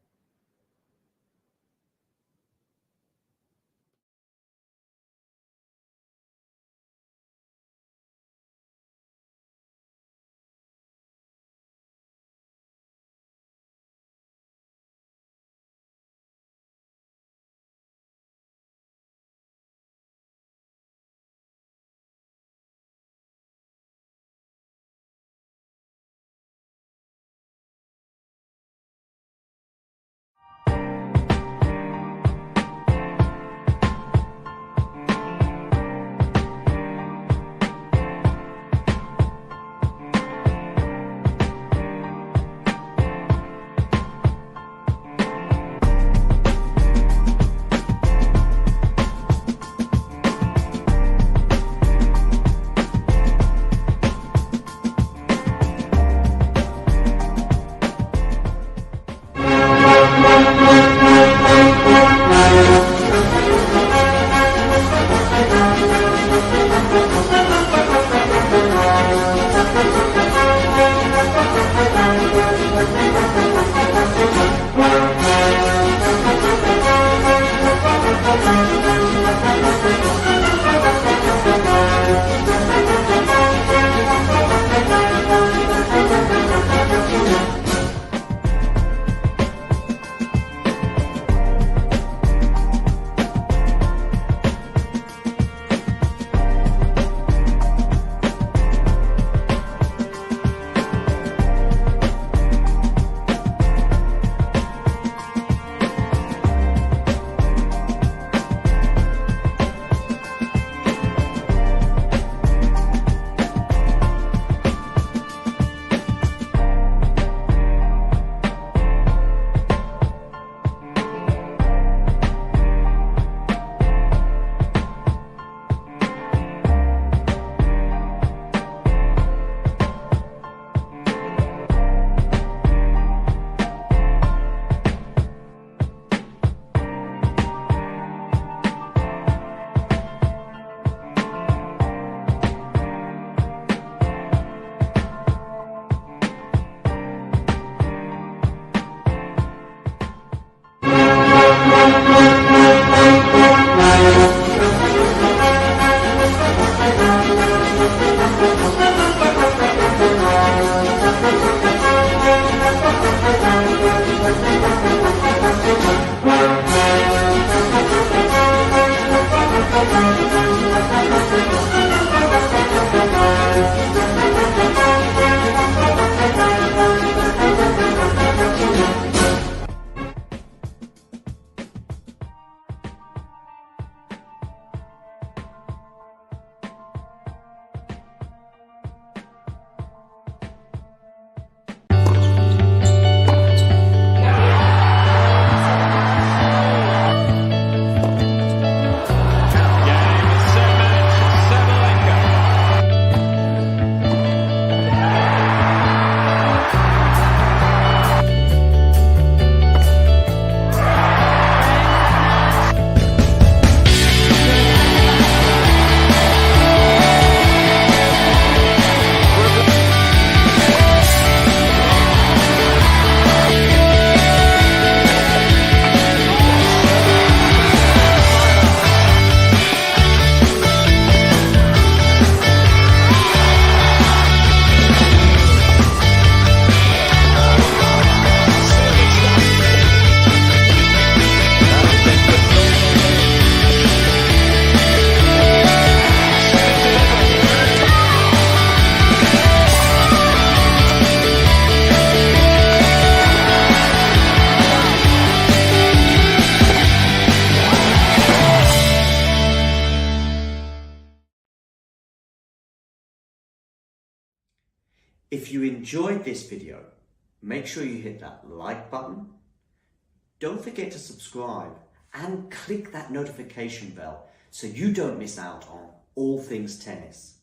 If you enjoyed this video, make sure you hit that like button. Don't forget to subscribe and click that notification bell so you don't miss out on all things tennis.